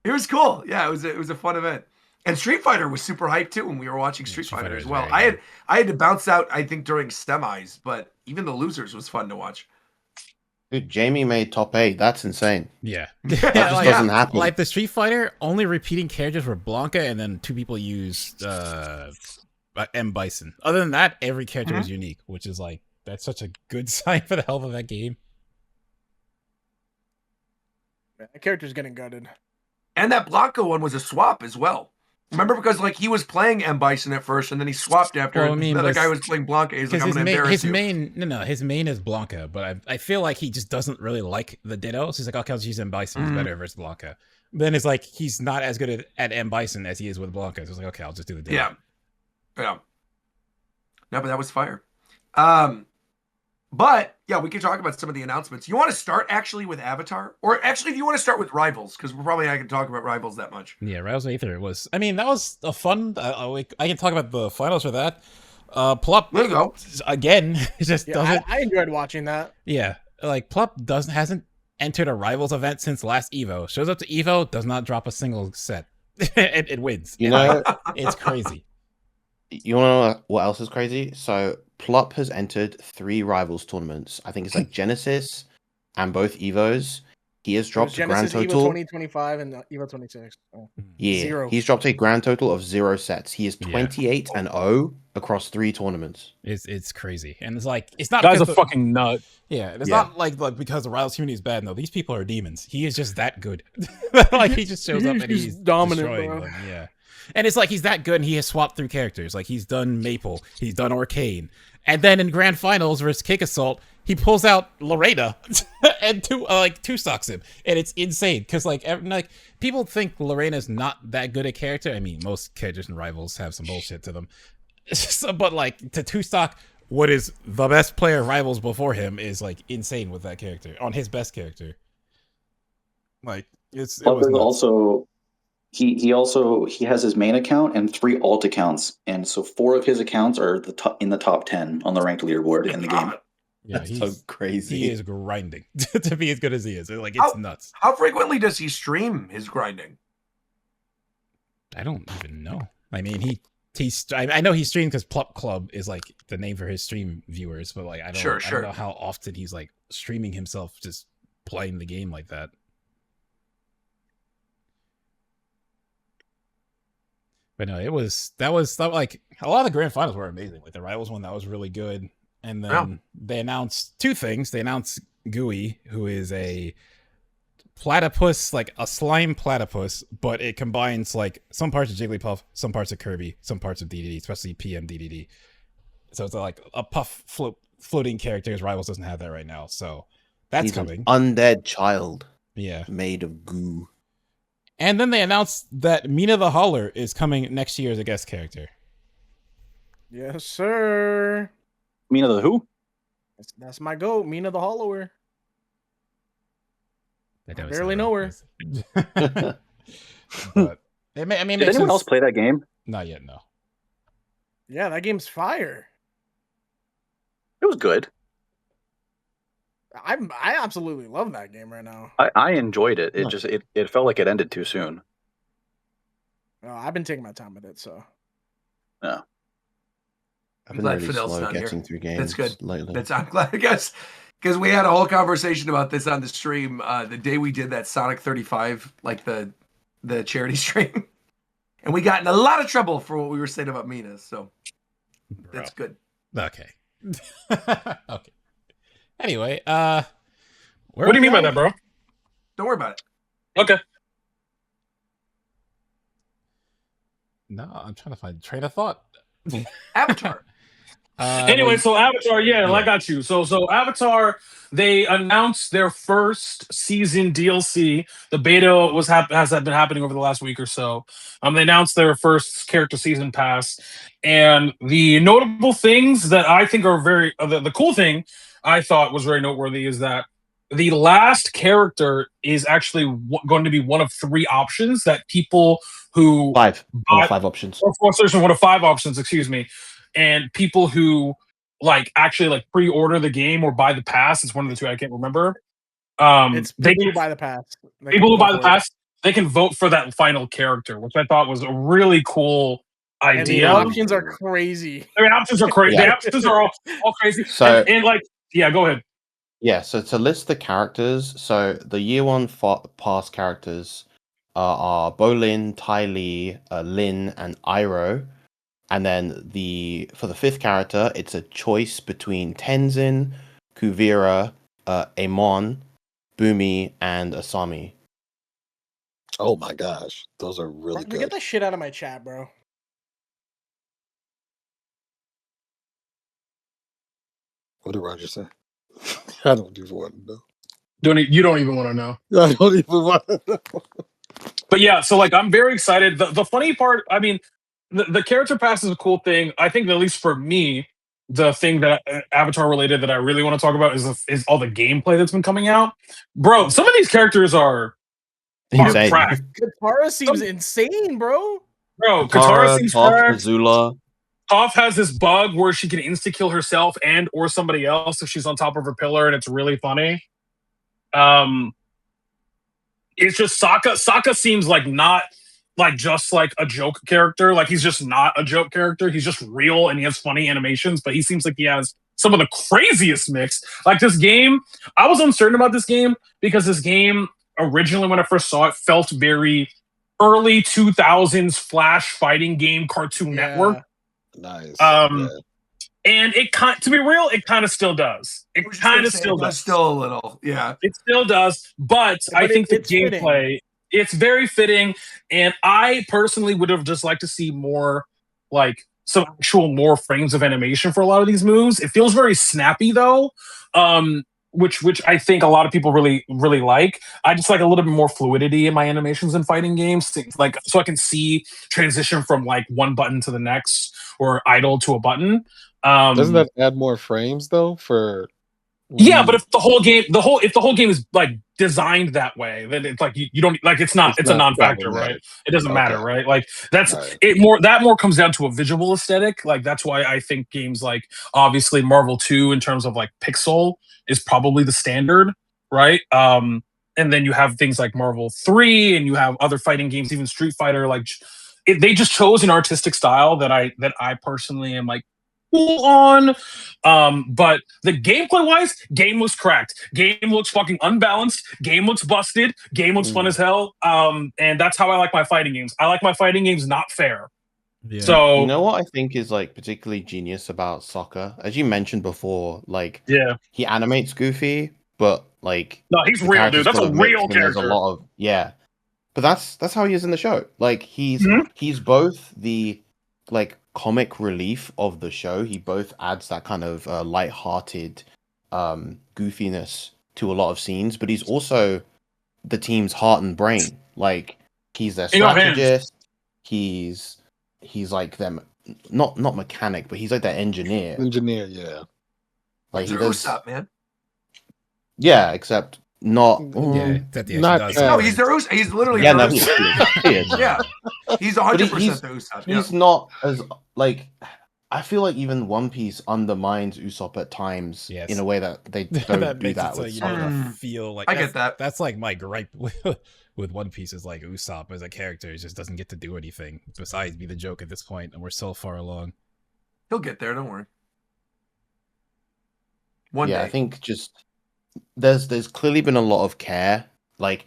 It was cool. Yeah, it was a fun event. And Street Fighter was super hyped too when we were watching Street Street Fighter Fighter as is well. very I had to bounce out, I think, during semis, but even the losers was fun to watch. Dude, Jamie made top 8. That's insane. Yeah. That That just like, doesn't happen. like the Street Fighter, only repeating characters were Blanca, and then two people used M Bison. Other than that, every character Mm-hmm. was unique, which is like that's such a good sign for the health of that game. That character's getting gutted. And that Blanco one was a swap as well. Remember, because like he was playing M Bison at first, and then he swapped after. Well, I mean, the other but guy was playing Blanca. He's like, I'm his going to main, embarrass his you. his main is Blanca, but I feel like he just doesn't really like the Dittos. He's like, okay, I'll just use M Bison. He's better versus Blanca. Then it's like he's not as good at M Bison as he is with Blanca. So it's like, okay, I'll just do the Ditto. Yeah. No, but that was fire. But yeah, we can talk about some of the announcements. You want to start actually with Avatar, or actually, if you want to start with Rivals, because we're probably not going to talk about Rivals that much. Yeah, Rivals Aether was. I mean, that was a fun. I can talk about the finals for that. Plup. There you go. Again, it just Yeah, doesn't. I enjoyed hasn't that. Yeah, like Plup hasn't entered a Rivals event since last Evo. Shows up to Evo, does not drop a single set. it wins. You know, It's crazy. you want to know what else is crazy? So Plop has entered 3 Rivals tournaments. I think it's like Genesis and both Evos. He has dropped a grand Genesis, total. Evo 2025 and Evo 26. Oh. Yeah, 0. he's dropped a grand total of 0 sets. He is Yeah. 28-0 across 3 tournaments. It's crazy, and it's like it's not. Guy's a because fucking nut. Yeah, it's Yeah. not like because the Rivals community is bad. No, these people are demons. He is just that good. Like he just shows up and He's he's dominant, destroying bro. them. Yeah, and it's like he's that good, and he has swapped through characters. Like he's done Maple, he's done Arcane, and then in Grand Finals versus Kick Assault, he pulls out Lorena and two stocks him, and it's insane because like people think Lorena's not that good a character. I mean, most characters in Rivals have some bullshit to them. But like to 2-stock what is the best player Rivals before him is like insane with that character on his best character. Like it was nuts. Also he has his main account and 3 alt accounts, and so 4 of his accounts are in the top 10 on the ranked leaderboard in the game. Yeah, That's so crazy. He is grinding to be as good as he is. Like it's nuts. How frequently does he stream his grinding? I don't even know. I mean, I know he streamed because Plup Club is like the name for his stream viewers, but like I don't know how often he's like streaming himself just playing the game like that. But no, that was like a lot of the grand finals were amazing. Like the Rivals one, that was really good. And then they announced 2 things. They announced Gooey, who is a platypus, like a slime platypus, but it combines like some parts of Jigglypuff, some parts of Kirby, some parts of DDD, especially PM DDD. So it's like a puff floating character. His Rivals doesn't have that right now, so that's He's coming. An undead child. Yeah, made of goo. And then they announced that Mina the Hauler is coming next year as a guest character. Yes, sir. Mina the who? That's my goat, Mina the Hollower. I barely know her. But Did anyone else play that game? Not yet, no. Yeah, that game's fire. It was good. I absolutely love that game right now. I enjoyed it. It just it felt like it ended too soon. I've been taking my time with it, so. Yeah. I've been really slow getting through games. That's good. Lately. I'm glad, I guess, because we had a whole conversation about this on the stream the day we did that Sonic 35, like the charity stream, and we got in a lot of trouble for what we were saying about Mina. So that's good. Okay. Okay. Anyway, what do you mean by that, bro? Don't worry about it. Okay. No, I'm trying to find a train of thought. Avatar. Anyway, so Avatar, I got you. So Avatar, they announced their first season DLC. The beta has been happening over the last week or so. They announced their first character season pass, and the notable things that I think are the cool thing I thought was very noteworthy is that the last character is actually going to be one of 3 options that people who 5 options. One of 5 options, excuse me. And people who actually pre-order the game or buy the pass, it's one of the 2, I can't remember. It's people who buy the pass. People who buy the pass, they can vote for that final character, which I thought was a really cool idea. And the options are crazy. I mean, options are crazy. Yeah. The options are all crazy. So go ahead. Yeah, so to list the characters, so the year 1 pass characters are Bolin, Ty Lee, Lin, and Iroh. And then for the fifth character, it's a choice between Tenzin, Kuvira, Amon, Bumi, and Asami. Oh my gosh, those are really Roger, good. get that shit out of my chat, bro. What did Roger say? I don't even want to know. You don't even want to know. I don't even want to know. But yeah, so like I'm very excited. The funny part, I mean, the character pass is a cool thing. I think that at least for me, the thing that Avatar related that I really want to talk about is all the gameplay that's been coming out. Bro, some of these characters are Insane. cracked. Katara seems insane, bro. Bro, Katara seems Toph, cracked. Azula. Toph has this bug where she can insta-kill herself and or somebody else if she's on top of her pillar, and it's really funny. It's just Sokka. Sokka seems like not like just like a joke character. Like he's just not a joke character. He's just real and he has funny animations, but he seems like he has some of the craziest mix. Like this game, I was uncertain about this game because this game originally when I first saw it felt very early 2000s Flash fighting game Cartoon Network. Nice. And to be real, it kind of still does. It kind of still does. Still a little, yeah. It still does, but I think the gameplay, it's very fitting. And I personally would have just liked to see more, like some actual more frames of animation for a lot of these moves. It feels very snappy though, which I think a lot of people really really like. I just like a little bit more fluidity in my animations in fighting games, like so I can see transition from like one button to the next or idle to a button. Doesn't that add more frames though? Yeah, but if the whole game is like designed that way, then it's like you don't like it's a non-factor, right? It doesn't matter, right? Like that's it more that more comes down to a visual aesthetic. Like that's why I think games like obviously Marvel 2 in terms of like pixel is probably the standard, right? And then you have things like Marvel 3 and you have other fighting games, even Street Fighter, like they just chose an artistic style that I personally am like cool on. But the gameplay wise, game looks cracked. Game looks fucking unbalanced. Game looks busted. Game looks fun as hell. And that's how I like my fighting games. I like my fighting games not fair. Yeah. So you know what I think is like particularly genius about Sokka, as you mentioned before, like he animates goofy, but like no, he's real, dude. That's a real character. There's a lot of but that's how he is in the show. Like he's both the like comic relief of the show. He both adds that kind of light-hearted goofiness to a lot of scenes, but he's also the team's heart and brain. Like he's their strategist. He's like them, not mechanic, but he's like their engineer. Yeah. Like he does. Usopp, man. Yeah, except not. No, he's their Usopp. He's literally their Usopp. He is. Yeah, he's 100% the Usopp. He's not as like. I feel like even One Piece undermines Usopp at times in a way that they don't that do makes that. it so you don't feel like I get that. That's like my gripe with One Piece is like Usopp as a character he just doesn't get to do anything besides be the joke at this point, and we're so far along. He'll get there. Don't worry. One day. I think just there's clearly been a lot of care. Like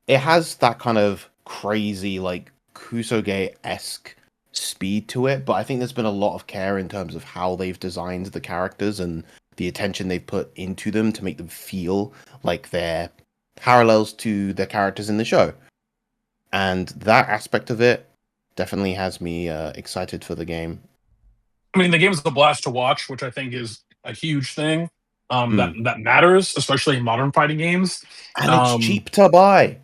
it has that kind of crazy like Kusoge-esque speed to it, but I think there's been a lot of care in terms of how they've designed the characters and the attention they've put into them to make them feel like they're parallels to the characters in the show. And that aspect of it definitely has me excited for the game. I mean, the game is a blast to watch, which I think is a huge thing that matters, especially in modern fighting games. And it's cheap to buy.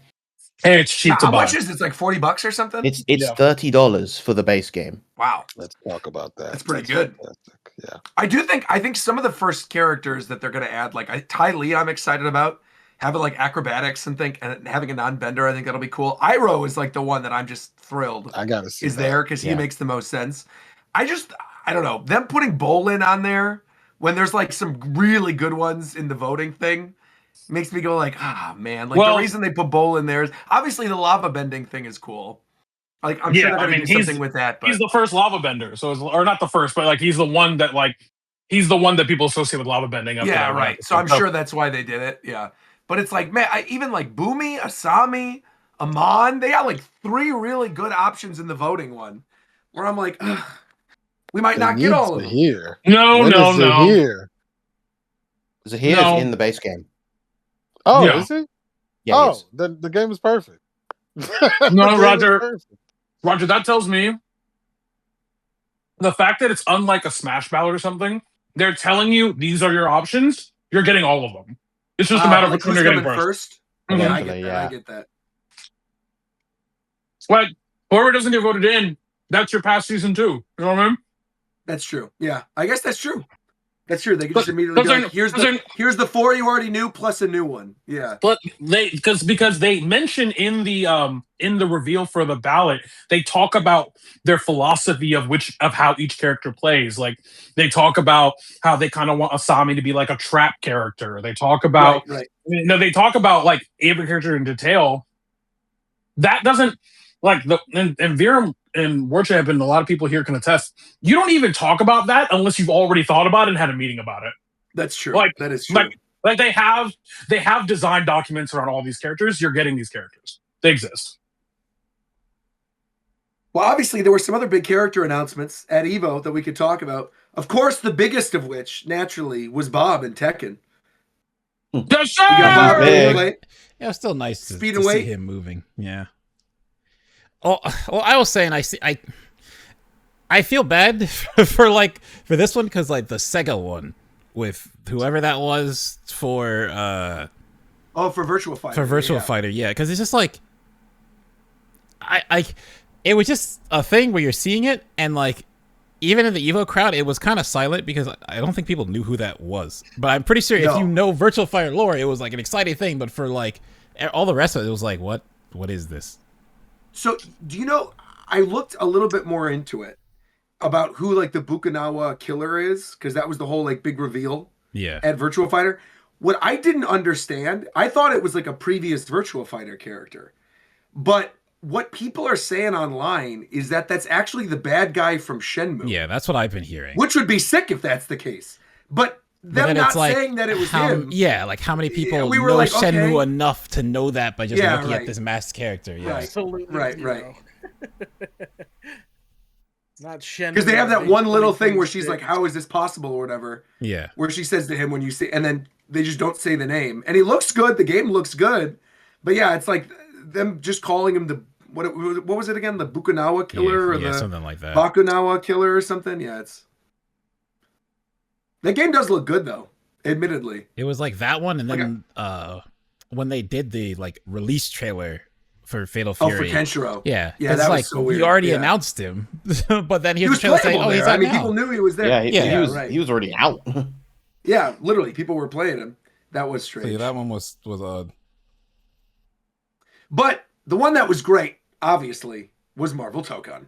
And it's cheap to buy. How much is it? It's like $40 or something? It's $30 for the base game. Wow. Let's talk about that. That's pretty good. Fantastic. Yeah. I think some of the first characters that they're going to add, like Ty Lee, I'm excited about. Having like acrobatics and having a non-bender, I think that'll be cool. Iroh is like the one that I'm just thrilled. I gotta see is there because he makes the most sense. I don't know, them putting Bolin on there when there's like some really good ones in the voting thing makes me go like, man. Like the reason they put Bolin there is obviously the lava bending thing is cool. Like I'm sure they're gonna do something with that. But he's the first lava bender, or not the first, but like he's the one that people associate with lava bending. Yeah, right. So I'm sure that's why they did it. Yeah. But it's like, man, even like Bumi, Asami, Amon, they got like 3 really good options in the voting one. Where I'm like, We might not get all of them. Here. No, When no, is no. Zahir? Zahir's No. in the base game. Oh, Yeah. is he? Yeah, he is. then the game is perfect. No, The game is Roger. perfect. Roger, that tells me the fact that it's unlike a Smash Ballad or something. They're telling you these are your options. You're getting all of them. It's just a matter of Like which one who's you're getting coming first. first? Yeah, I Eventually, get that. yeah. I get that. Like whoever doesn't get voted in, that's your past season 2. You know what I mean? That's true. Yeah, I guess that's true. That's true. They can But- just immediately be but like, then- here's the 4 you already knew plus a new one. Yeah. But because they mention in the reveal for the ballot, they talk about their philosophy of how each character plays. Like they talk about how they kind of want Asami to be like a trap character. They talk about Right. they talk about like every character in detail. That doesn't like and Viram and Worship and a lot of people here can attest. You don't even talk about that unless you've already thought about it and had a meeting about it. That's true. Like, that is true. Like they have design documents around all these characters. You're getting these characters. They exist. Well, obviously, there were some other big character announcements at EVO that we could talk about. Of course, the biggest of which, naturally, was Bob and Tekken. Yes, You got Bob Big. and Blade. Yeah, it's still nice to Speed and see weight. him moving. Yeah. Oh, well, I was saying I feel bad for this one because like the Sega one with whoever that was for for Virtua Fighter. for Virtua yeah. Fighter, yeah, because it's just like it was just a thing where you're seeing it and like even in the Evo crowd it was kind of silent because I don't think people knew who that was, but I'm pretty sure if you know Virtua Fighter lore it was like an exciting thing, but for like all the rest of it was like what is this? So, do you know, I looked a little bit more into it about who like the Bukanawa killer is, because that was the whole like big reveal at Virtua Fighter. What I didn't understand, I thought it was like a previous Virtua Fighter character. But what people are saying online is that that's actually the bad guy from Shenmue. Yeah, that's what I've been hearing. Which would be sick if that's the case. But them not saying that it was him. Yeah, like how many people we were know like, Shenmue okay. enough to know that by just looking right. at this masked character? Yeah. Right. Absolutely Right. zero. Not Shen. Because they have that one little thing where she's like, how is this possible or whatever. Yeah. Where she says to him when you see, and then they just don't say the name. And he looks good. The game looks good. But yeah, it's like them just calling him the, what was it again? The Bukanawa killer or the something like that. Bakunawa killer or something? Yeah, that game does look good though, admittedly. It was like that one, and then when they did the like release trailer for Fatal Fury. Oh, for Kenshiro. Yeah. Yeah, that like, was so weird. You already Yeah. announced him, but then He here's was the trailer saying, playable "Oh, he's there. out I mean, now." people knew he was there. He was already out. Yeah, literally, people were playing him. That was strange. So, yeah, that one was odd. But the one that was great, obviously, was Marvel Tokon.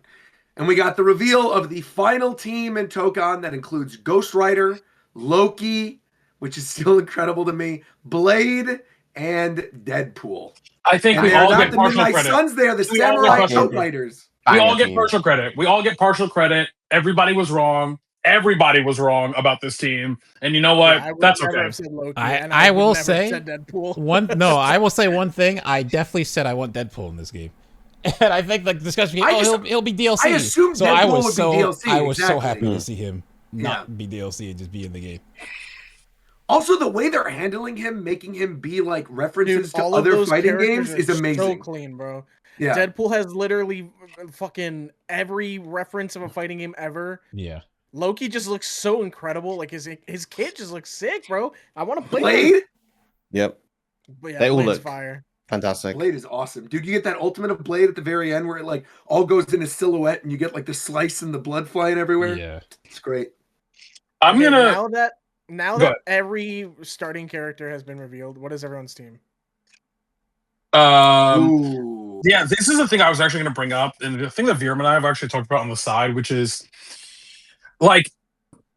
And we got the reveal of the final team in Tokon that includes Ghost Rider, Loki, which is still incredible to me, Blade, and Deadpool. I think And we they're all not get the partial Midnight credit. Suns, they are the We all get Samurai partial Outriders. We all get partial credit. We all get partial credit. Everybody was wrong. Everybody was wrong about this team. And you know what? Yeah, I would That's never okay. have said Loki, and I would will never say said Deadpool. I will say one thing. I definitely said I want Deadpool in this game. And I think like the discussion became, he'll be DLC. I assumed so Deadpool I was would so be DLC. I was so exactly. happy to see him not be DLC and just be in the game. Also, the way they're handling him, making him be like references to all of other those fighting characters games are is amazing. So clean, bro. Yeah. Deadpool has literally fucking every reference of a fighting game ever. Yeah. Loki just looks so incredible. Like his kid just looks sick, bro. I want to play Blade? him. Yep. But yeah, They all Blade's look fire. fantastic. Blade is awesome. Dude, you get that ultimate of Blade at the very end where it like all goes in a silhouette and you get like the slice and the blood flying everywhere. Yeah. It's great. I'm Okay, gonna now Go that ahead. every starting character has been revealed, what is everyone's team? Ooh. Yeah, this is the thing I was actually going to bring up, and the thing that Viram and I have actually talked about on the side, which is like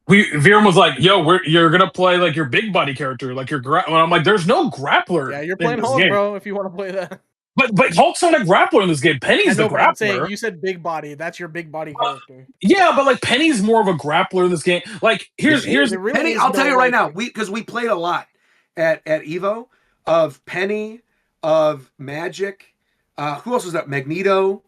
Viram was like, "Yo, you're gonna play like your big buddy character, like your and I'm like, "There's no grappler." Yeah, you're in playing this Hulk, game. bro. If you want to play that, But Hulk's not a grappler in this game. I Penny's know, the but I'm saying grappler. you said big body. That's your big body character. Yeah, but like Penny's more of a grappler in this game. Like here's It really Penny, is I'll tell no, you right like- now, because we played a lot at Evo of Penny, of Magic, who else was that? Magneto,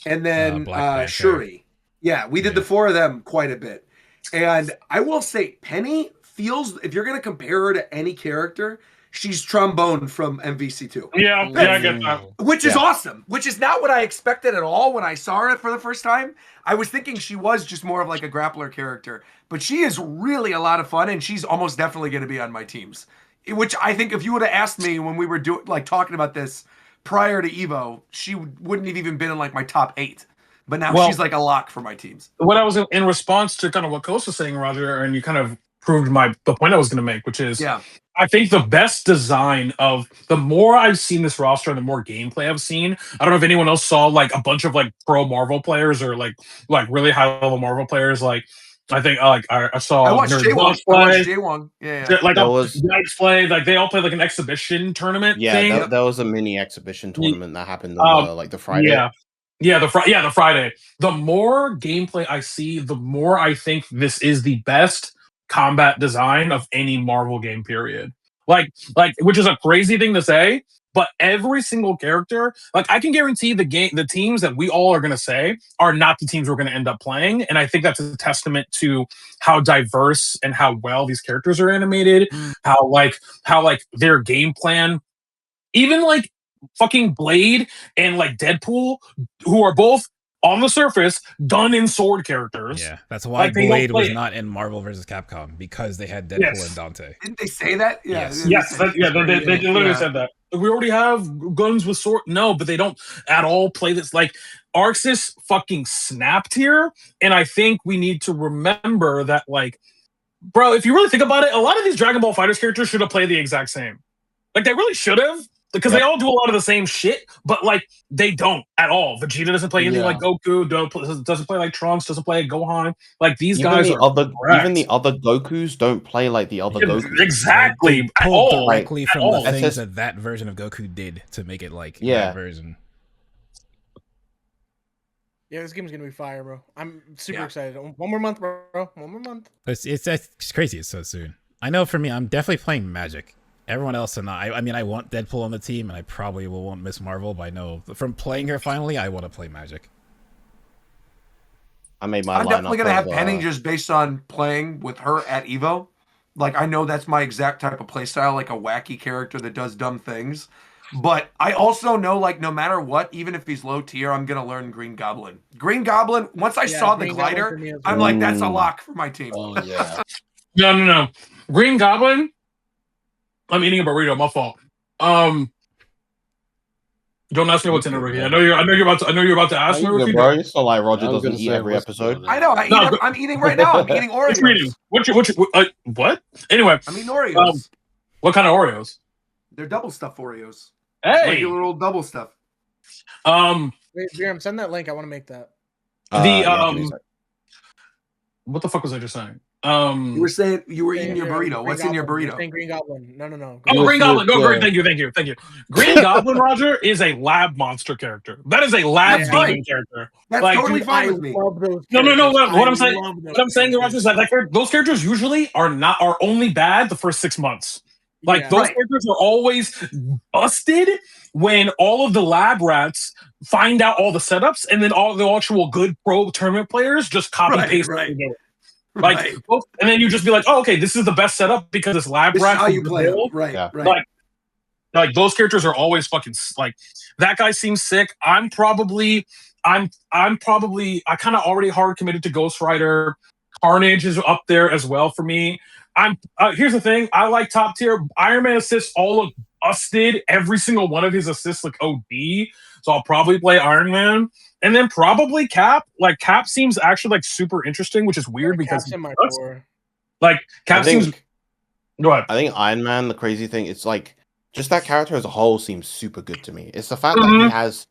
and then Black Panther. Shuri. Yeah, we did the 4 of them quite a bit. And I will say, Penny feels, if you're going to compare her to any character, she's Trombone from MVC2. Yeah, I get that. Which is awesome, which is not what I expected at all when I saw her for the first time. I was thinking she was just more of like a grappler character, but she is really a lot of fun, and she's almost definitely going to be on my teams. Which I think if you would have asked me when we were talking about this prior to Evo, she wouldn't have even been in like my top 8. But now she's like a lock for my teams. What I was in response to kind of what Coast was saying, Roger, and you kind of proved the point I was going to make, which is, I think the best design of the more I've seen this roster and the more gameplay I've seen. I don't know if anyone else saw like a bunch of like pro Marvel players or like really high level Marvel players. Like I think I saw. I watched J1. Yeah. Like guys play, like they all play like an exhibition tournament. Yeah, that was a mini exhibition tournament that happened on like the Friday. Yeah, the Friday. The more gameplay I see, the more I think this is the best combat design of any Marvel game, period. Like, which is a crazy thing to say, but every single character, like I can guarantee the teams that we all are gonna say are not the teams we're gonna end up playing. And I think that's a testament to how diverse and how well these characters are animated, how their game plan, even like fucking Blade and like Deadpool, who are both on the surface gun and sword characters. Yeah, that's why Blade was not in Marvel vs. Capcom, because they had Deadpool and Dante. Didn't they say that? Yeah. They literally said that. We already have guns with sword. No, but they don't at all play this. Like Arxis fucking snapped here, and I think we need to remember that, like, bro, if you really think about it, a lot of these Dragon Ball FighterZ characters should have played the exact same. Like they really should have. Because they all do a lot of the same shit, but like they don't at all. Vegeta doesn't play anything like Goku. Doesn't play like Trunks. Doesn't play like Gohan. Like these guys even the other Gokus don't play like the other Gokus. Exactly. They pulled directly from the things that version of Goku did to make it like that version. Yeah, this game's gonna be fire, bro. I'm super excited. One more month, bro. One more month. It's crazy. It's so soon. I know for me, I'm definitely playing Magic. Everyone else and I mean, I want Deadpool on the team, and I probably will want Miss Marvel, but I know from playing her finally, I want to play Magic. I'm definitely going to have Penny just based on playing with her at Evo. Like, I know that's my exact type of play style, like a wacky character that does dumb things. But I also know, like, no matter what, even if he's low tier, I'm going to learn Green Goblin. Green Goblin, once I saw the glider, I'm like, that's a lock for my team. Oh, yeah. No. Green Goblin... I'm eating a burrito. My fault. Don't ask me what's in it, Ricky. I know you're about to ask me, Ricky. Bro, it's not like Roger doesn't eat every episode. I know. I'm eating right now. I'm eating Oreos. What? Anyway, I'm eating Oreos. What kind of Oreos? They're double stuff Oreos. Hey, regular old double stuff. Wait, Jerem, send that link. I want to make that. What the fuck was I just saying? You were saying you were eating your burrito. What's in your burrito? Green Goblin. No. Green Goblin. Go, great. Thank you. Green Goblin, Roger, is a lab monster character. That is a lab demon character. That's like, totally fine with me. No. What I'm saying, Roger, is that those characters usually are only bad the first 6 months. Like those characters are always busted when all of the lab rats find out all the setups, and then all the actual good pro tournament players just copy paste it. Like, and then you just be like, "Oh, okay, this is the best setup because this lab rat." How you play, right? Like those characters are always fucking like that guy seems sick. I'm probably I kind of already hard committed to Ghost Rider. Carnage is up there as well for me. Here's the thing: I like top tier. Iron Man assists all look busted. Every single one of his assists look OD. So I'll probably play Iron Man. And then probably Cap. Like Cap seems actually like super interesting, which is weird because Cap seems. Go ahead. I think Iron Man, the crazy thing, it's like just that character as a whole seems super good to me. It's the fact that he has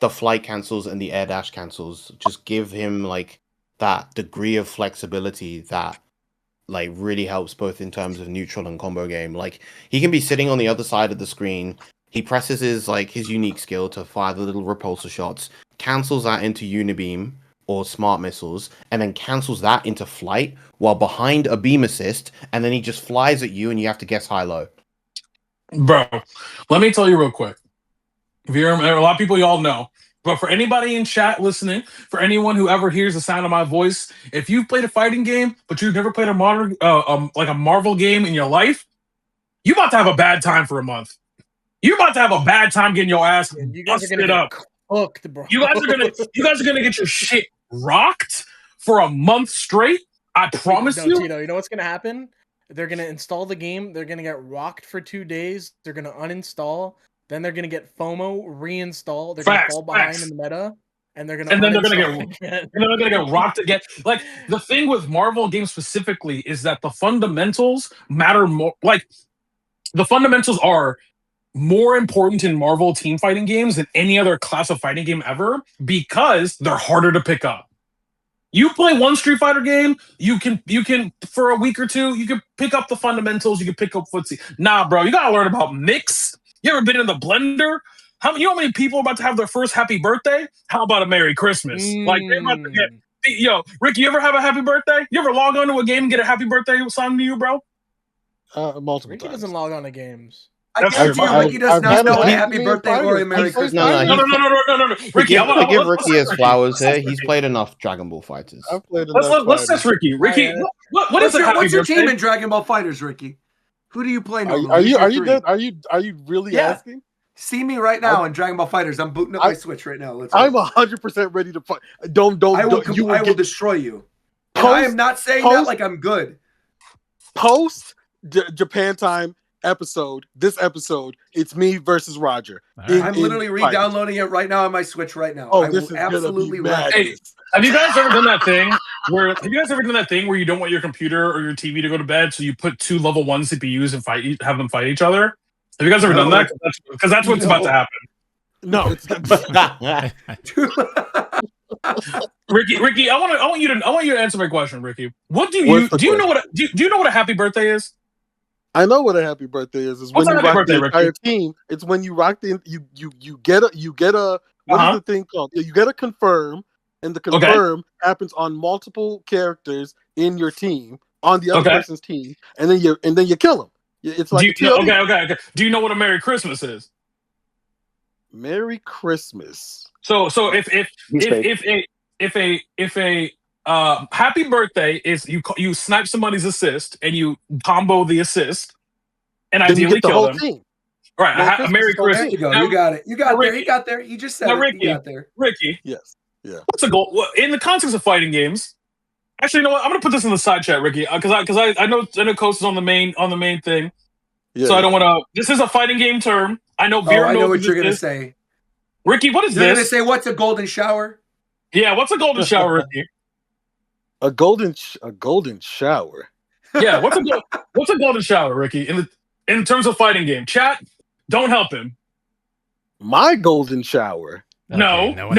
the flight cancels and the air dash cancels just give him like that degree of flexibility that like really helps both in terms of neutral and combo game. Like he can be sitting on the other side of the screen. He presses his unique skill to fire the little repulsor shots, cancels that into Unibeam or smart missiles, and then cancels that into flight while behind a beam assist, and then he just flies at you and you have to guess high-low. Bro, let me tell you real quick. A lot of people y'all know But for anybody in chat listening, for anyone who ever hears the sound of my voice, if you've played a fighting game but you've never played a modern, like a Marvel game in your life, you about to have a bad time for a month. You're about to have a bad time getting your ass You guys are busted gonna up. get cooked, bro. You guys are gonna get your shit rocked for a month straight. I promise you. Tito, you know what's gonna happen? They're gonna install the game. They're gonna get rocked for 2 days. They're gonna uninstall. Then they're gonna get FOMO, reinstall. They're gonna fall behind in the meta, and they're gonna and then they're gonna get rocked again. Like the thing with Marvel games specifically is that the fundamentals matter more. Like the fundamentals are more important in Marvel team fighting games than any other class of fighting game ever because they're harder to pick up. You play one Street Fighter game, you can for a week or two, you can pick up the fundamentals, you can pick up footsie. Nah, bro, you gotta learn about mix. You ever been in the blender? You know how many people are about to have their first happy birthday? How about a Merry Christmas? Like they're about to get. Yo, Ricky, you ever have a happy birthday? You ever log on to a game and get a happy birthday song to you, bro? Multiple Ricky times. doesn't log on to games. I guarantee you, Ricky does not know a happy birthday or a Merry Christmas. No. Ricky, to give Ricky his flowers here, he's played enough Dragon Ball Fighters. I've played enough. Let's test Ricky. Ricky, what is a happy what's your birthday? team in Dragon Ball Fighters, Ricky? Who do you play normally? Are you good? Are you really asking? See me right now in Dragon Ball Fighters. I'm booting up my Switch right now. Let's go. I'm 100% ready to fight. I will destroy you. I am not saying that like I'm good. Post Japan time episode, this episode, it's me versus Roger. I'm literally re-downloading it right now on my Switch right now. Oh, this is absolutely mad. Hey, have you guys ever done that thing where you don't want your computer or your TV to go to bed, so you put 2 level 1 CPUs and have them fight each other? Have you guys ever done that? Because that's what's about to happen. No, it's not. Ricky, I want you to answer my question, Ricky. What do you know what a happy birthday is? I know what a happy birthday is. It's when you rock the entire team. It's when you rock the you get a what is the thing called? You get a confirm, and the confirm happens on multiple characters in your team on the other person's team, and then you kill them. It's like okay. Do you know what a Merry Christmas is? Merry Christmas. So if a happy birthday is you snipe somebody's assist and you combo the assist and then ideally kill them. Team. Right, a Merry Christmas. There you go. You got it. You got there. He got there. He just said it. Ricky, he got there. Ricky. Yes. Yeah. What's a goal? Well, in the context of fighting games, actually, you know what? I'm gonna put this in the side chat, Ricky, because I know Coast is on the main thing. Yeah, so I don't want to. This is a fighting game term. I know. I know what you're gonna say. Ricky, what is this? You're gonna say what's a golden shower? Yeah, what's a golden shower, Ricky? A golden shower. Yeah, what's a golden shower, Ricky? In terms of fighting game, chat, don't help him. My golden shower. No. We were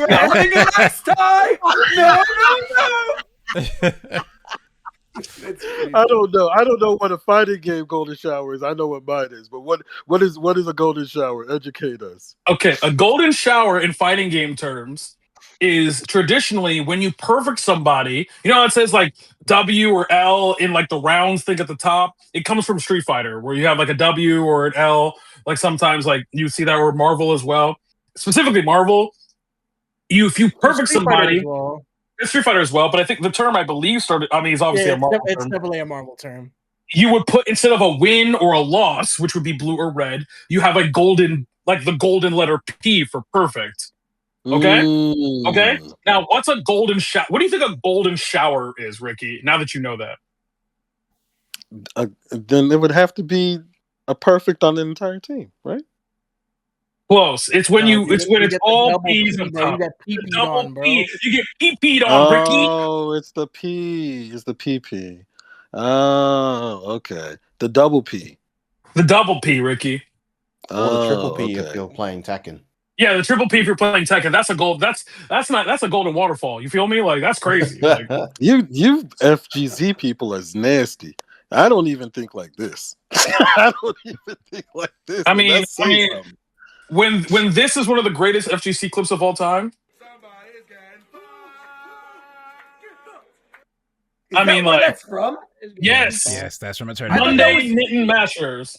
having a nice time. No. I don't know what a fighting game golden shower is. I know what mine is, but what is a golden shower? Educate us. Okay, a golden shower in fighting game terms is traditionally when you perfect somebody. You know how it says like W or L in like the rounds thing at the top? It comes from Street Fighter where you have like a W or an L. Like sometimes like you see that or Marvel as well. Specifically Marvel, if you perfect somebody. It's Street Fighter as well, but I think the term I believe started. I mean, it's obviously a Marvel term. It's definitely a Marvel term. You would put instead of a win or a loss, which would be blue or red, you have a golden, like the golden letter P for perfect. Okay. Okay. Now, what's a golden shower? What do you think a golden shower is, Ricky? Now that you know that, then it would have to be a perfect on the entire team, right? Close. It's when it's all P's on top. You get PP'd on, bro. You get PP'd on, Ricky. Oh, it's the P. It's the PP. Oh, okay. The double P. The double P, Ricky. Or the triple P if you're playing Tekken. Yeah, the triple P if you're playing Tekken. That's a gold. That's a golden waterfall. You feel me? Like that's crazy. Like, you FGZ people is nasty. I don't even think like this. I don't even think like this. I mean, when this is one of the greatest FGC clips of all time. I mean, like that's from? Yes, that's from Eternity. Monday Mitten Mashers.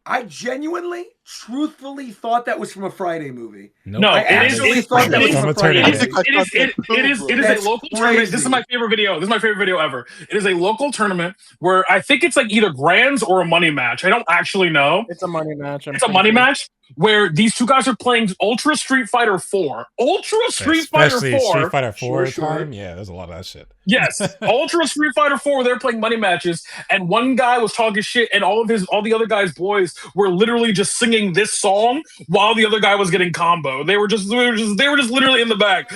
I genuinely truthfully thought that was from a Friday movie. Nope. No, I it is. actually It thought that was is. from a From a Friday It is. tournament. movie. It is That's a local tournament. This is my crazy. favorite video. This is my favorite video ever. It is a local tournament where I think it's like either grands or a money match. I don't actually know. It's a money match. It's a money match where these two guys are playing Ultra Street Fighter 4. Ultra Street Fighter 4. Especially Street Fighter 4 Sure. time. Yeah, there's a lot of that shit. Yes, Ultra Street Fighter 4. They're playing money matches, and one guy was talking shit, and all the other guys' boys were literally just singing this song while the other guy was getting combo. They were just literally in the back.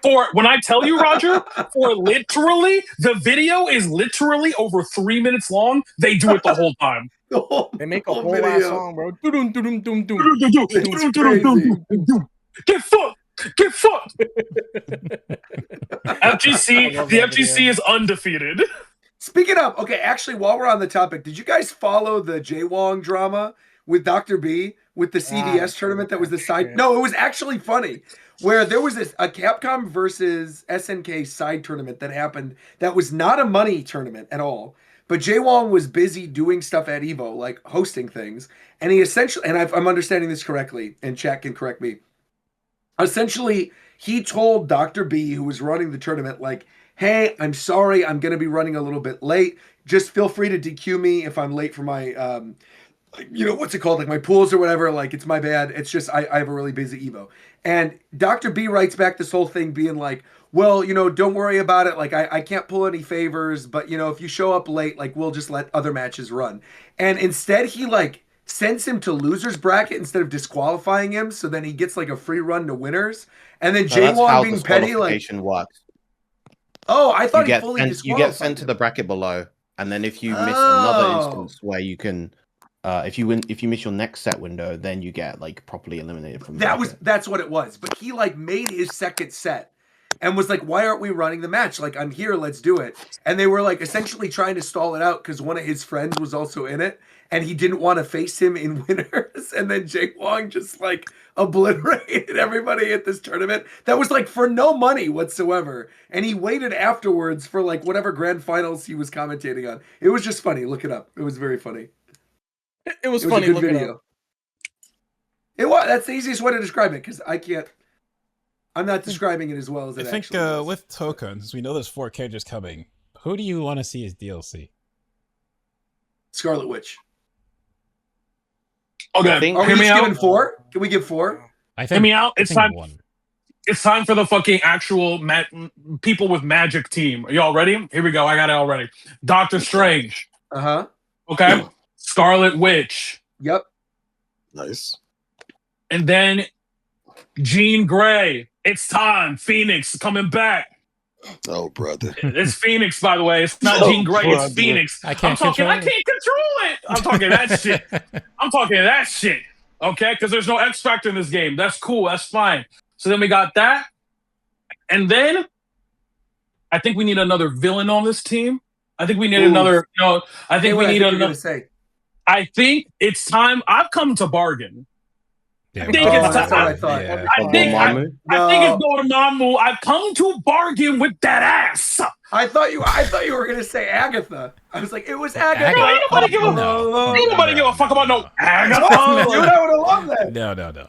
For when I tell you, Roger, for literally the video is literally over 3 minutes long. They do it the whole time. They make a whole video. ass song, bro. Doo-dum, doo-dum, doom, doom. Get fucked. Get fucked. FGC, I love the that FGC video. is undefeated. Speaking of, okay, actually, while we're on the topic, did you guys follow the Jaywong drama with Dr. B with the CVS tournament that was the side? shit. No, it was actually funny. Where there was a Capcom versus SNK side tournament that happened that was not a money tournament at all. But Jaywong was busy doing stuff at Evo, like hosting things. And he essentially, and I'm understanding this correctly, and chat can correct me. Essentially, he told Dr. B, who was running the tournament, like, hey, I'm sorry, I'm going to be running a little bit late. Just feel free to DQ me if I'm late for my, what's it called? Like my pools or whatever. Like, it's my bad. It's just, I have a really busy Evo. And Dr. B writes back this whole thing being like, well, don't worry about it. Like, I can't pull any favors, but, if you show up late, like, we'll just let other matches run. And instead, he, like, sends him to loser's bracket instead of disqualifying him, so then he gets, like, a free run to winners. And then Jaywong being petty, like, works. oh, I thought You he fully you disqualified get sent to him. the bracket below, and then if you miss another Oh. instance where you can, if you miss your next set window, then you get like properly eliminated from the bracket. That's what it was. But he like made his second set and was like, why aren't we running the match? Like, I'm here, let's do it. And they were like essentially trying to stall it out because one of his friends was also in it and he didn't want to face him in winners. And then Jaywong just like obliterated everybody at this tournament that was like for no money whatsoever. And he waited afterwards for like whatever grand finals he was commentating on. It was just funny. Look it up. It was very funny. It was It was funny. a good Look it video. up. It was. That's the easiest way to describe it because I can't. I'm not describing it as well as I it think actually was. with Tokon, since we know there's 4 characters coming, who do you want to see as DLC? Scarlet Witch. Okay, I think- Are we hear me just out. giving 4? Can we give 4? I Hear think. me out. I It's think time. 1. It's time for the fucking actual people with magic team. Are y'all ready? Here we go. I got it already. Doctor Strange. Uh huh. Okay. Scarlet Witch. Yep. Nice. And then Jean Grey. It's time. Phoenix coming back. Oh, brother. It's Phoenix, by the way. It's not Oh, Jean Grey. brother. It's Phoenix. I can't I control it. can't control it. I'm talking that shit. I'm talking that shit. Okay, because there's no X Factor in this game. That's cool. That's fine. So then we got that, and then I think we need another villain on this team. I think we need Ooh. another. I think we need you're gonna another. say. I think it's time. I've come to bargain. Yeah, I think Oh, it's that's time. what I thought. Yeah. I think I think it's Dormammu. I've come to bargain with that ass. I thought you were gonna say Agatha. I was like, it was Agatha. Agatha? Ain't nobody give a No. Ain't nobody give a fuck about no Agatha. Oh, you would have loved that. No.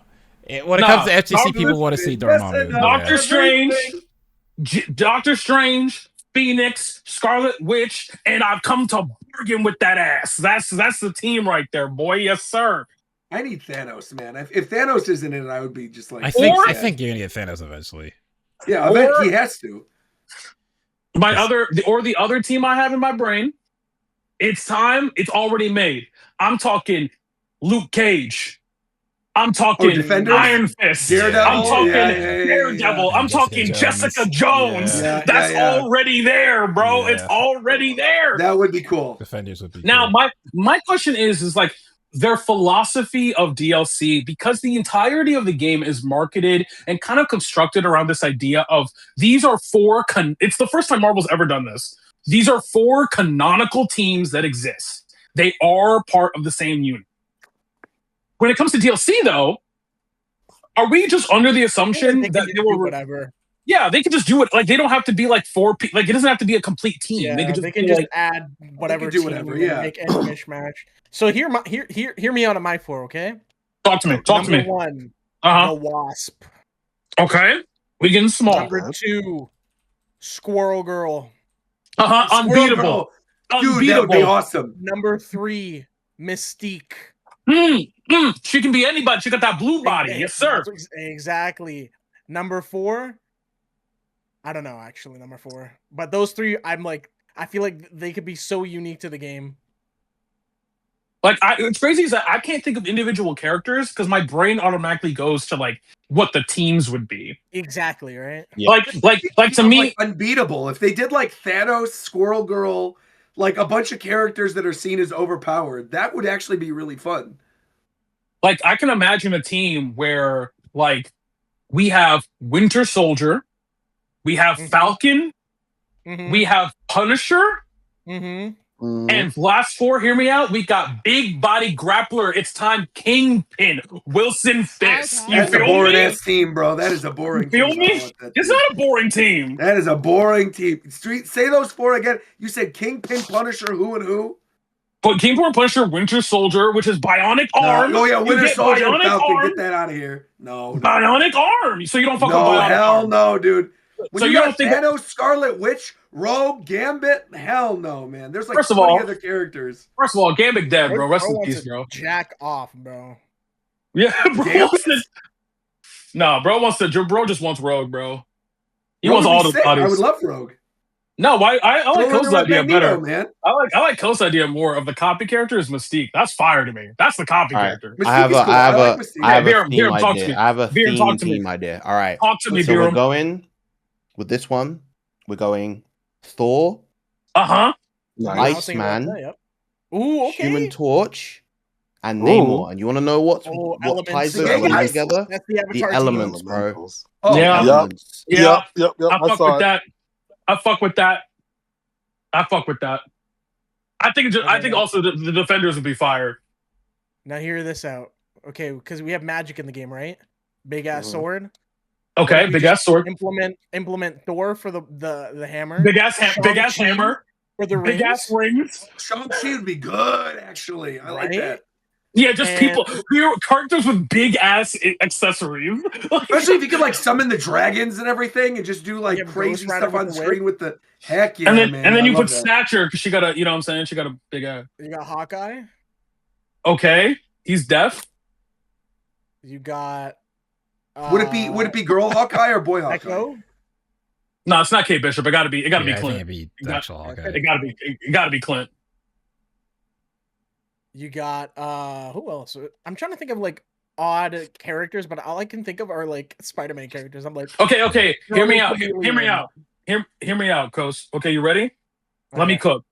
When it comes to FGC, people want to see Dormammu. Listen, Doctor Strange, Everything. Doctor Strange, Phoenix, Scarlet Witch, and I've come to bargain with that ass. That's the team right there, boy. Yes, sir. I need Thanos, man. If Thanos isn't in it, I would be just like. I think Or- I think you're gonna get Thanos eventually. Yeah, I bet or- he has to. The other team I have in my brain. It's time. It's already made. I'm talking Luke Cage. I'm talking Defenders? Iron Fist. Daredevil? I'm talking Yeah, yeah. Daredevil. I'm Jessica talking Jones. Jessica Jones. Yeah. That's Yeah. already there, bro. Yeah. It's already there. That would be cool. Defenders would be Now, cool. my question is like their philosophy of DLC, because the entirety of the game is marketed and kind of constructed around this idea of these are 4 it's the first time Marvel's ever done this. These are 4 canonical teams that exist. They are part of the same unit. When it comes to DLC, though, are we just under the assumption They that can they do were whatever. Yeah, they could just do it. Like they don't have to be like four people. Like it doesn't have to be a complete team. Yeah, they could just they can be just like, add whatever do team whatever, and yeah. make any mishmash. So hear me out on my 4, okay? talk to me. Talk to Number me. 1, Uh the Wasp. huh. Okay, we getting small. Number 2, Squirrel Girl. Uh huh. Squirrel Unbeatable. Girl. Dude, that would Unbeatable. be awesome. Number 3, Mystique. She can be anybody. She got that blue body. Yes, sir. Exactly. Number 4, I don't know actually. Number 4, but those 3, I feel like they could be so unique to the game. Like, it's crazy is that I can't think of individual characters because my brain automatically goes to like what the teams would be. Exactly, right? Yeah. Like to me, like unbeatable. If they did like Thanos, Squirrel Girl, like a bunch of characters that are seen as overpowered, that would actually be really fun. like I can imagine a team where like we have Winter Soldier, we have Falcon, we have Punisher, and last 4, hear me out. We got big body grappler. It's time, Kingpin, Wilson Fisk. You That's a feel boring me? ass team, bro. That is a boring You feel team. I don't me? want that It's team. not a boring team. That is a boring team. Street, say those 4 again. You said Kingpin, Punisher, who and who? But Kingpin, Punisher, Winter Soldier, which is bionic arm. Oh yeah, You Winter get Soldier and bionic Falcon. arm. Get that out of here. No. Bionic arm. So you don't fuck with No, bionic hell arm. no, dude. When So you you got don't think Thanos, Scarlet Witch, Rogue, Gambit, hell no, man. There's like First of 20 all- other characters. First of all, Gambit dead, bro. Rest in wants peace, to bro. Jack off, bro. Yeah, bro. Gambit? No, bro just wants Rogue, bro. He Rogue wants would be all the sick. bodies. I would love Rogue. No, I like Throw her in Coast's there with idea Magneto, better. man. I like Coast's idea more of the copy character is Mystique. That's fire to me. That's the copy All right. character. Mystique I have is a, cool. I have I like a, Mystique. I have a Viram, theme talk to idea. me. I have a Viram, talk to me. theme idea. All right. Talk to me, So we're Viram. going with this one. We're going Thor, Uh-huh. Iceman, Yep. Ooh, okay. Human Torch, and Ooh. Namor. And you want to know what Elements. ties those Yeah, three guys. together? That's the The Avatar elements, team. bro. Oh, Yeah. Yep. Elements. Yeah. Yep. I I fuck saw with it. that. I fuck with that. I think also the defenders would be fire. Now hear this out. Okay, because we have magic in the game, right? Big ass sword. Okay, We big just ass sword. Implement Thor for the hammer. Big ass Shang-Chi hammer. for the Big rings. ass rings. Shang-Chi would be good, actually. I like Right? that. Yeah, just And- people, characters with big ass accessories. Especially if you could like summon the dragons and everything and just do like Yeah, crazy Ghost Rider stuff with on the screen with the heck yeah, and then man. and then I you love put that. Snatcher because she got a, you know what I'm saying? She got a big ass. You got Hawkeye. Okay, he's deaf. You got. Would it be girl Hawkeye or boy Hawkeye? Echo? No, it's not Kate Bishop. It gotta be I think Clint. it'd be You the got- actual Hawkeye. It gotta be Clint. You got who else? I'm trying to think of like odd characters, but all I can think of are like Spider-Man characters. I'm like, Okay. Hear me out. Chameleon. Hear me out. Hear me out, Coast. Okay, you ready? Let me cook.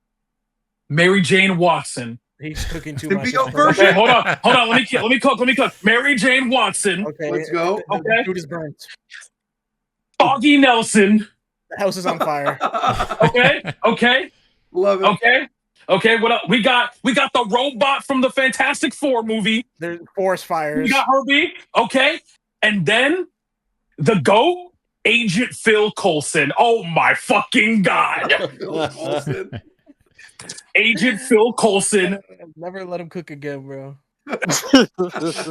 Mary Jane Watson. He's cooking too The much. VO at version. Okay, hold on. Let me cook. Mary Jane Watson. Okay, Let's go. The dude is burnt. Foggy Nelson. The house is on fire. Okay. Love it. Okay. What else? We got the robot from the Fantastic Four movie. There's forest fires. We got Herbie. Okay, and then the GOAT, Agent Phil Coulson. Oh my fucking god, Phil Coulson. Agent Phil Coulson. Never let him cook again, bro.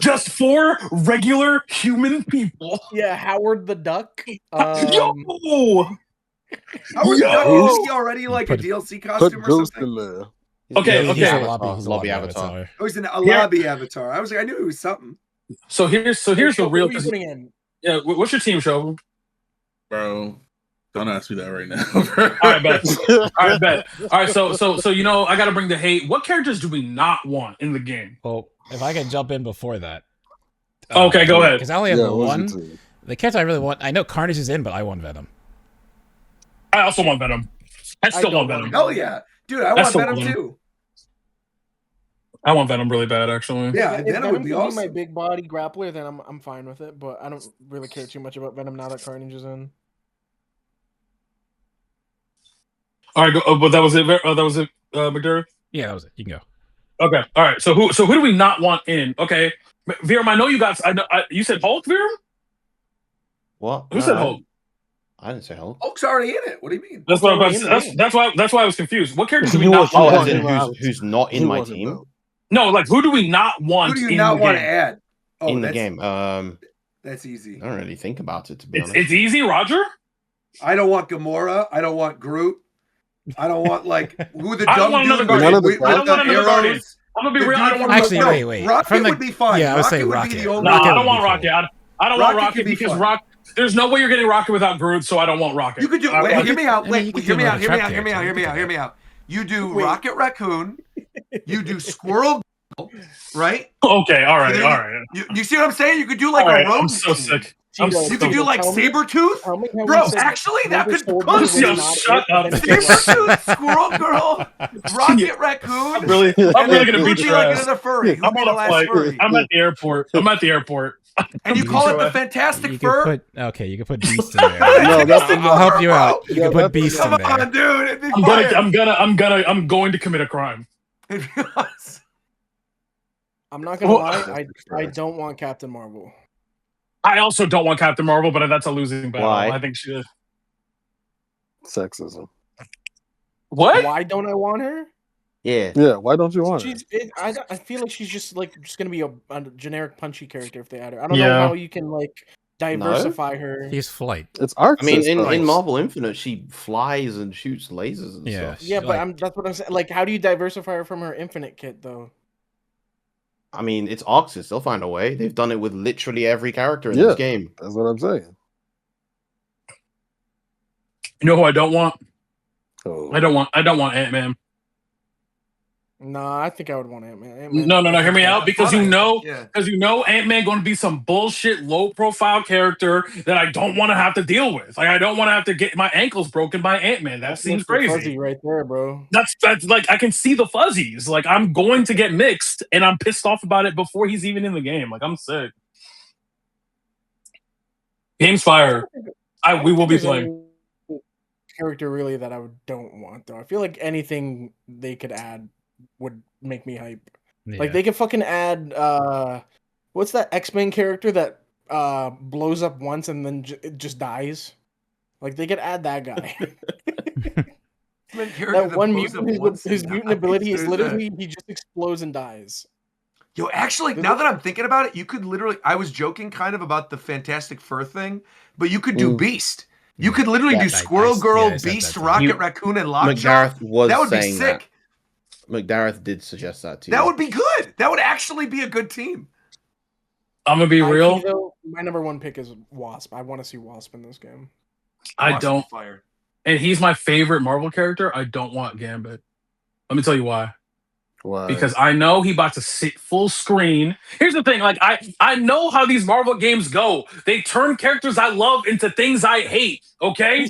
Just 4 regular human people. Yeah, Howard the Duck. Yo. How is Yo. is he already like a Put- DLC Put costume or Ghost something? in there. Okay, He's okay. a lobby avatar. Oh, he's a lobby avatar. I was like, I knew he was something. So here's the real. What are you putting in? Yeah, what's your team, Shovel? Bro, don't ask me that right now. Bro. All right, bet. All right. So you know, I got to bring the hate. What characters do we not want in the game? Well, if I can jump in before that. Okay, go ahead. Because I only have Yeah, what's your one. team? The character I really want, I know Carnage is in, but I want Venom. I also want Venom. I still don't want Venom. Hell yeah. Dude, I That's want the Venom one. too. I want Venom really bad, actually. Yeah, If Venom would be can awesome. my big body grappler, then I'm fine with it. But I don't really care too much about Venom now that Carnage is in. All right, go, but that was it. McDermott. Yeah, that was it. You can go. Okay. All right. So who do we not want in? Okay, Viram. I know you got. You said Hulk, Viram. What? Who said Hulk? I didn't say Hulk. Hulk's already in it. What do you mean? That's what I'm about to say. That's why I was confused. What character do we not Oh, want? as in who's not in my team? No, like who do we not want? Who do you in not the want to game? add? Oh, In the game. That's easy. I don't really think about it, to be honest. It's easy, Roger. I don't want Gamora. I don't want Groot. I don't want like who the I don't dumb want another dude Guardian. with I don't want the another Guardian. arrows. I'm gonna be real. I don't want Actually, wait. Rocket would be fine. Yeah, I would say Rocket would Rocket. be the only. No, Rocket I don't would want be Rocket. cool. I don't Rocket want Rocket could be because fun. there's no way you're getting Rocket without Groot, so I don't want Rocket. You could do. Wait, hear me out. I mean, you could Hear do me out. another Hear me out. trap Hear me out. Hear me out. Hear me out. You do Wait. Rocket Raccoon. You do Squirrel. Right. Okay. All right. So All right. You see what I'm saying? You could do like All a right. road. I'm so sick. You could do like Sabretooth. Bro, actually, that could become shut up. Sabretooth, Squirrel Girl, Rocket Raccoon. I'm really gonna Who be would be like trash. another furry? Who'd I'm be on the a last flight. furry? I'm at the airport. And you call it the Fantastic You Fur? could put you could put Beast in there. No, that's I'll help you out. You can put Beast in Come there. on, dude. It'd be I'm going to commit a crime. I'm not gonna lie. I don't want Captain Marvel. I also don't want Captain Marvel, but that's a losing battle. Why? I think she. Sexism. What? Why don't I want her? Yeah. Yeah, why don't you want her? I feel like she's just gonna be a generic punchy character if they add her. I don't know how you can diversify her. He's flight. It's Arc. I mean, in Marvel Infinite, she flies and shoots lasers and stuff. Yeah, but that's what I'm saying. Like, how do you diversify her from her Infinite kit though? I mean, it's Arxis. They'll find a way. They've done it with literally every character in this game. That's what I'm saying. You know who I don't want? Oh. I don't want Ant-Man. No, I think I would want Ant-Man. No. Hear me out, because you know Ant-Man going to be some bullshit, low-profile character that I don't want to have to deal with. Like, I don't want to have to get my ankles broken by Ant-Man. That seems crazy. Fuzzy right there, bro. That's like I can see the fuzzies. Like, I'm going to get mixed, and I'm pissed off about it before he's even in the game. Like, I'm sick. Game's fire. We will be playing. Character really that I don't want though. I feel like anything they could add would make me hype. Yeah. Like they could fucking add what's that X-Men character that blows up once and then it just dies? Like they could add that guy. That one mutant, his mutant ability is literally he just explodes and dies. Yo, actually, now that I'm thinking about it, you could literally. I was joking kind of about the Fantastic Fur thing, but you could do Beast. You could literally do Squirrel Girl, Beast, Rocket Raccoon, and Lockjaw. McDareth was that would be saying sick. That. McDareth did suggest that too. That would be good. That would actually be a good team. I'm gonna be real. Though, my number one pick is Wasp. I want to see Wasp in this game. I don't. And he's my favorite Marvel character. I don't want Gambit. Let me tell you why. Why? Because I know he about to sit full screen. Here's the thing, like I know how these Marvel games go. They turn characters I love into things I hate. Okay,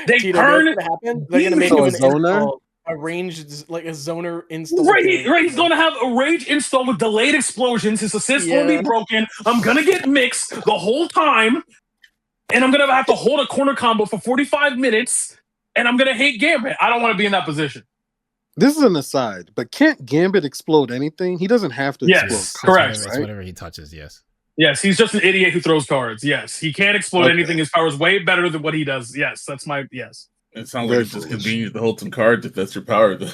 they turn. They're gonna make him an install, a ranged like a zoner install. Right, he's gonna have a rage install with delayed explosions. His assist will be broken. I'm gonna get mixed the whole time, and I'm gonna have to hold a corner combo for 45 minutes, and I'm gonna hate Gambit. I don't want to be in that position. This is an aside, but can't Gambit explode anything? He doesn't have to explode. Correct. It's whatever he touches, yes. Yes, he's just an idiot who throws cards. Yes, he can't explode anything. His power is way better than what he does. Yes, that's my yes. It sounds like it's just convenient to hold some cards if that's your power, though.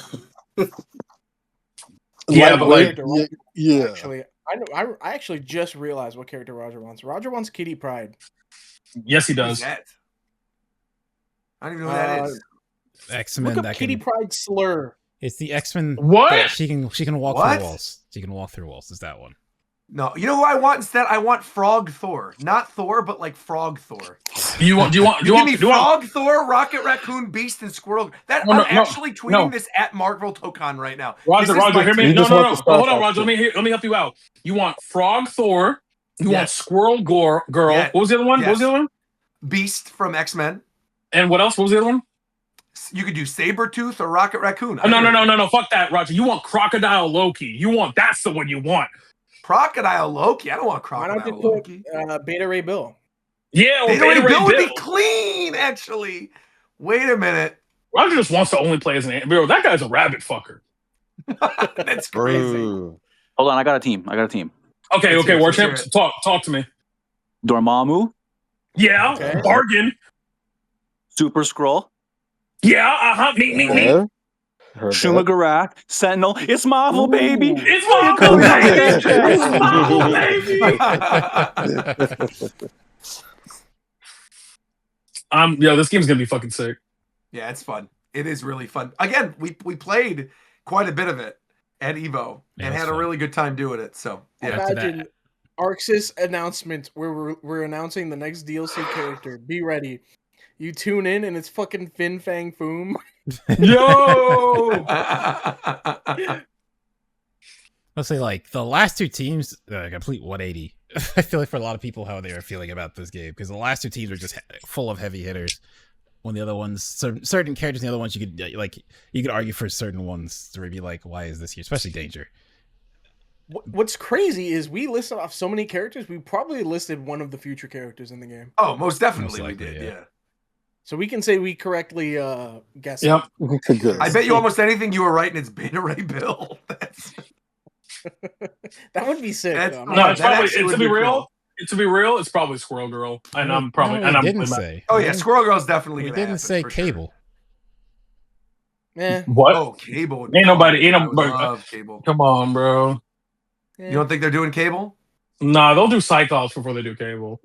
Yeah. Actually, I actually just realized what character Roger wants. Roger wants Kitty Pryde. Yes, he does. I don't even know who that is. X-Men. Look up Kitty Pryde slur. It's the X-Men. What? She can walk through walls. She can walk through walls. Is that one? No, you know who I want instead? I want Frog Thor, not Thor, but like Frog Thor. Do you want Frog Thor, Rocket Raccoon, Beast, and Squirrel? I'm actually tweeting this at Marvel Tokon right now. Roger, hear me. No. Hold on, Roger. Team. Let me help you out. You want Frog Thor. You want Squirrel Girl. What was the other one? Yes. What was the other one? Beast from X-Men. And what else? What was the other one? You could do Sabretooth or Rocket Raccoon. No. Fuck that, Roger. You want Crocodile Loki. That's the one you want. Crocodile Loki. I don't want Crocodile Loki. Beta Ray Bill. Yeah, Beta Ray Bill would be clean, actually. Wait a minute. Roger just wants to only play as an ant. Bro, that guy's a rabbit fucker. That's crazy. Hold on, I got a team. Okay, War Champ. Talk to me. Dormammu. Yeah, bargain. Super Scroll. Yeah, meet me. Yeah. Heard Shuma that. Garak, Sentinel. It's Marvel, baby. Ooh. It's Where you Marvel, coming out with baby. that shit? It's Marvel, baby. This game's gonna be fucking sick. Yeah, it's fun. It is really fun. Again, we played quite a bit of it at Evo and had a really good time doing it. So yeah. Imagine Arxis announcement where we're announcing the next DLC character. Be ready. You tune in and it's fucking Fin Fang Foom. Yo! I'll say like the last two teams, complete 180. I feel like for a lot of people how they are feeling about this game because the last two teams are just full of heavy hitters. When the other ones, certain characters, and the other ones, you could argue for certain ones to be like, why is this here? Especially Danger. What's crazy is we listed off so many characters. We probably listed one of the future characters in the game. Oh, most definitely we did. Yeah. So we can say we correctly guessed. Yep. I bet you almost anything you were right, and it's Beta Ray Bill. That would be sick. No, it's probably to be real. To be real, it's probably Squirrel Girl, and I'm probably. No, and I'm didn't say. Oh yeah, Squirrel Girl's definitely. We gonna didn't happen, say for Cable. Yeah. What? Oh, Cable. Ain't nobody. I love Cable. Come on, bro. You don't think they're doing Cable? Nah, they'll do Cyclops before they do Cable.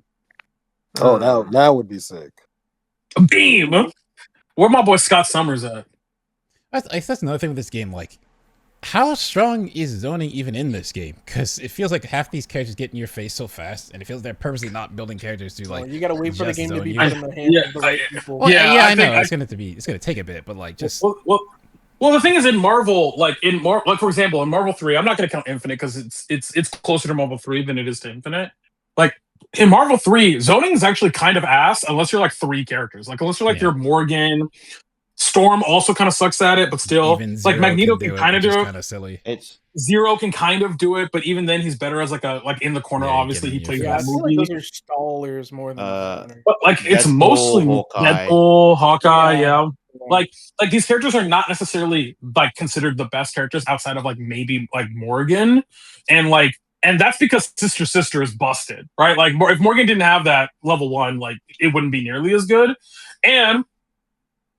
Oh, that would be sick. Beam. Where my boy Scott Summers at? That's another thing with this game. Like, how strong is zoning even in this game? Because it feels like half these characters get in your face so fast, and it feels they're purposely not building characters to like. You gotta wait for the game to be you. put in the hands of the right people. Well, yeah, I know it's gonna take a bit, but like just. Well, the thing is, in Marvel, like for example, in Marvel 3, I'm not gonna count Infinite because it's closer to Marvel 3 than it is to Infinite. Like in Marvel 3, zoning is actually kind of ass unless you're like 3 characters. Like unless you're like your Morgan. Storm also kind of sucks at it, but still, like Magneto can kind of do it. Kind of silly. Zero can kind of do it, but even then, he's better as like in the corner. Obviously, he plays that movie. Like those are stallers more than. But like it's mostly Deadpool, Hawkeye, yeah. Like these characters are not necessarily like considered the best characters outside of like maybe like Morgan, and that's because Sister is busted, right? Like if Morgan didn't have that level 1, like it wouldn't be nearly as good, and.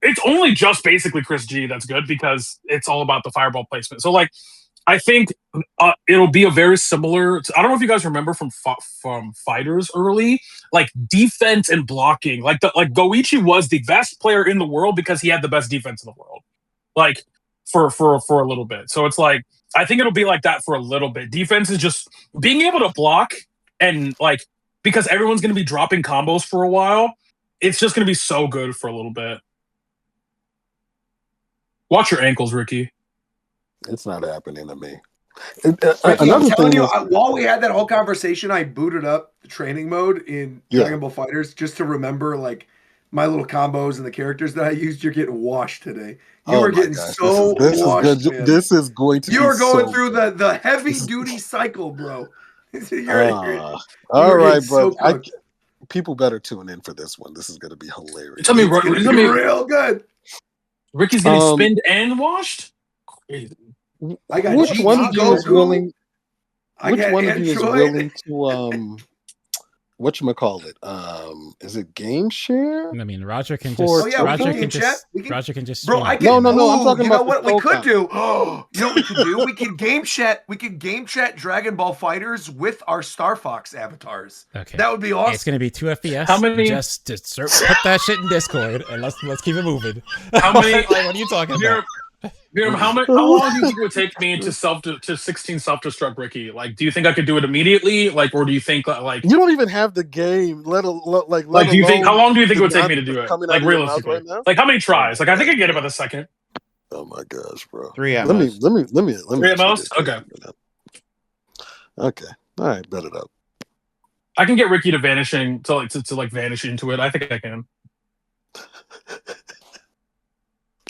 It's only just basically Chris G that's good because it's all about the fireball placement. So, like, I think it'll be a very similar. I don't know if you guys remember from Fighters early, like defense and blocking. Like Goichi was the best player in the world because he had the best defense in the world. Like for a little bit. So it's like I think it'll be like that for a little bit. Defense is just being able to block and like because everyone's going to be dropping combos for a while. It's just going to be so good for a little bit. Watch your ankles, Ricky. It's not happening to me. Ricky, I'm telling you, while we had that whole conversation, I booted up the training mode in Dragon Ball FighterZ just to remember like my little combos and the characters that I used. You're getting washed today. You are getting so washed. This is going to. You are going through the heavy duty cycle, bro. All right, bro. People better tune in for this one. This is going to be hilarious. Tell me, real good. Ricky's getting spinned and washed? Crazy. I got which one of you is willing? Which one of you is willing to whatchamacallit? Is it game share? I mean, Roger can just Roger can just bro. stream. No. I'm talking about what we could do. You know what we could do? We could game chat. We could game chat Dragon Ball FighterZ with our StarFox avatars. Okay, that would be awesome. It's gonna be 2 FPS. How many? Just put that shit in Discord and let's keep it moving. How many? Like, what are you talking about? How long do you think it would take me to 16 self-destruct Ricky? Like, do you think I could do it immediately? Like, or do you think like you don't even have the game? Do you think how long do you think it would take me to do it? Like realistically, like how many tries? Like I think I get it by the second. Oh my gosh, bro! 3 at let most. me. 3 at most. Okay. Okay. All right. Bet it up. I can get Ricky to vanishing to vanish into it. I think I can.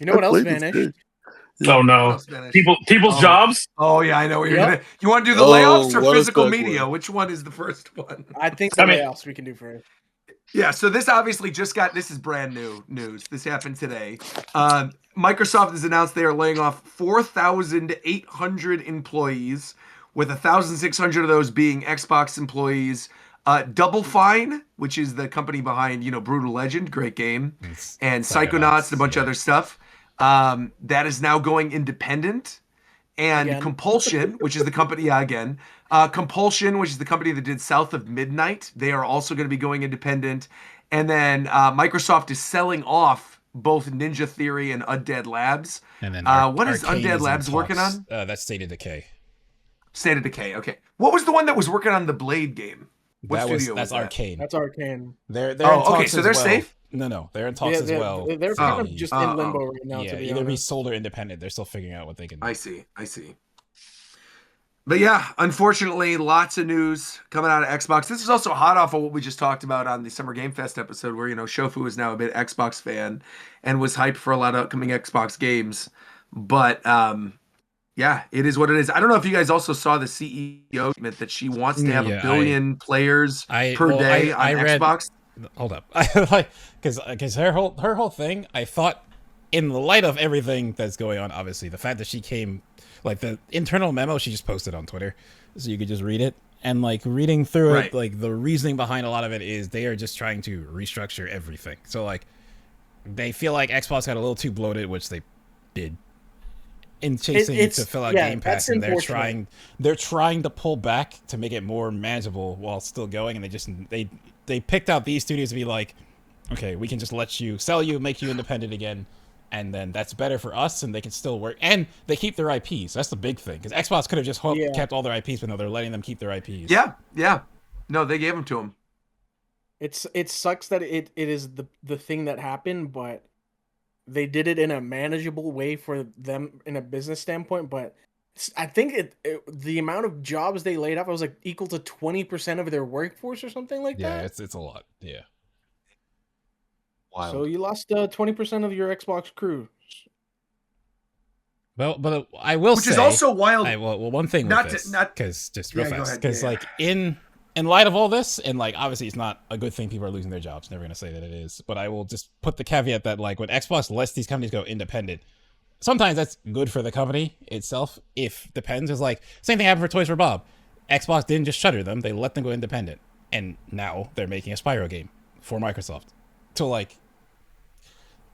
You know what else vanished? Oh no! People's jobs. Oh yeah, I know what you're gonna. You want to do the layoffs or physical media? Which one is the first one? I think the layoffs we can do first. Yeah, so this obviously this is brand new news. This happened today. Microsoft has announced they are laying off 4,800 employees, with 1,600 of those being Xbox employees. Double Fine, which is the company behind, Brutal Legend, great game, and Psychonauts and a bunch of other stuff. That is now going independent. And Again. Compulsion, which is the company, again. Compulsion, which is the company that did South of Midnight. They are also going to be going independent. And then Microsoft is selling off both Ninja Theory and Undead Labs. And then what is Arcane Undead in Labs working talks. on? That's State of Decay. State of Decay, okay. What was the one that was working on the Blade game? What studio That's was that? Arcane. That's Arcane. They're in talks okay, so they're as well. safe? No, they're in talks as well. They're kind of just in limbo right now, Yeah, to be either be honest. sold or independent. They're still figuring out what they can do. I see. But yeah, unfortunately, lots of news coming out of Xbox. This is also hot off of what we just talked about on the Summer Game Fest episode, where, Shofu is now a big Xbox fan and was hyped for a lot of upcoming Xbox games. But yeah, it is what it is. I don't know if you guys also saw the CEO statement that she wants to have 1 billion players per day on Xbox. Hold up, because her whole thing, I thought, in the light of everything that's going on, obviously the fact that she came, like the internal memo she just posted on Twitter, so you could just read it, and like reading through it, like the reasoning behind a lot of it is they are just trying to restructure everything. So like they feel like Xbox got a little too bloated, which they did in chasing to fill out Game Pass, and they're trying to pull back to make it more manageable while still going, and they picked out these studios to be like, okay, we can just let you sell you, make you independent again, and then that's better for us, and they can still work, and they keep their IPs. That's the big thing, because Xbox could have just kept all their IPs, but no, they're letting them keep their IPs. Yeah. No, they gave them to them. It sucks that it is the thing that happened, but they did it in a manageable way for them in a business standpoint. But I think the amount of jobs they laid off was like equal to 20% of their workforce or something like that. Yeah, it's a lot. Yeah. Wild. So you lost 20% of your Xbox crew. Well, but I will say, which is also wild. Well, one thing with this, because just real fast, because like in light of all this, and like obviously it's not a good thing people are losing their jobs. Never gonna say that it is, but I will just put the caveat that like when Xbox lets these companies go independent, sometimes that's good for the company itself. If depends, is like same thing happened for Toys for Bob. Xbox didn't just shutter them; they let them go independent, and now they're making a Spyro game for Microsoft. So like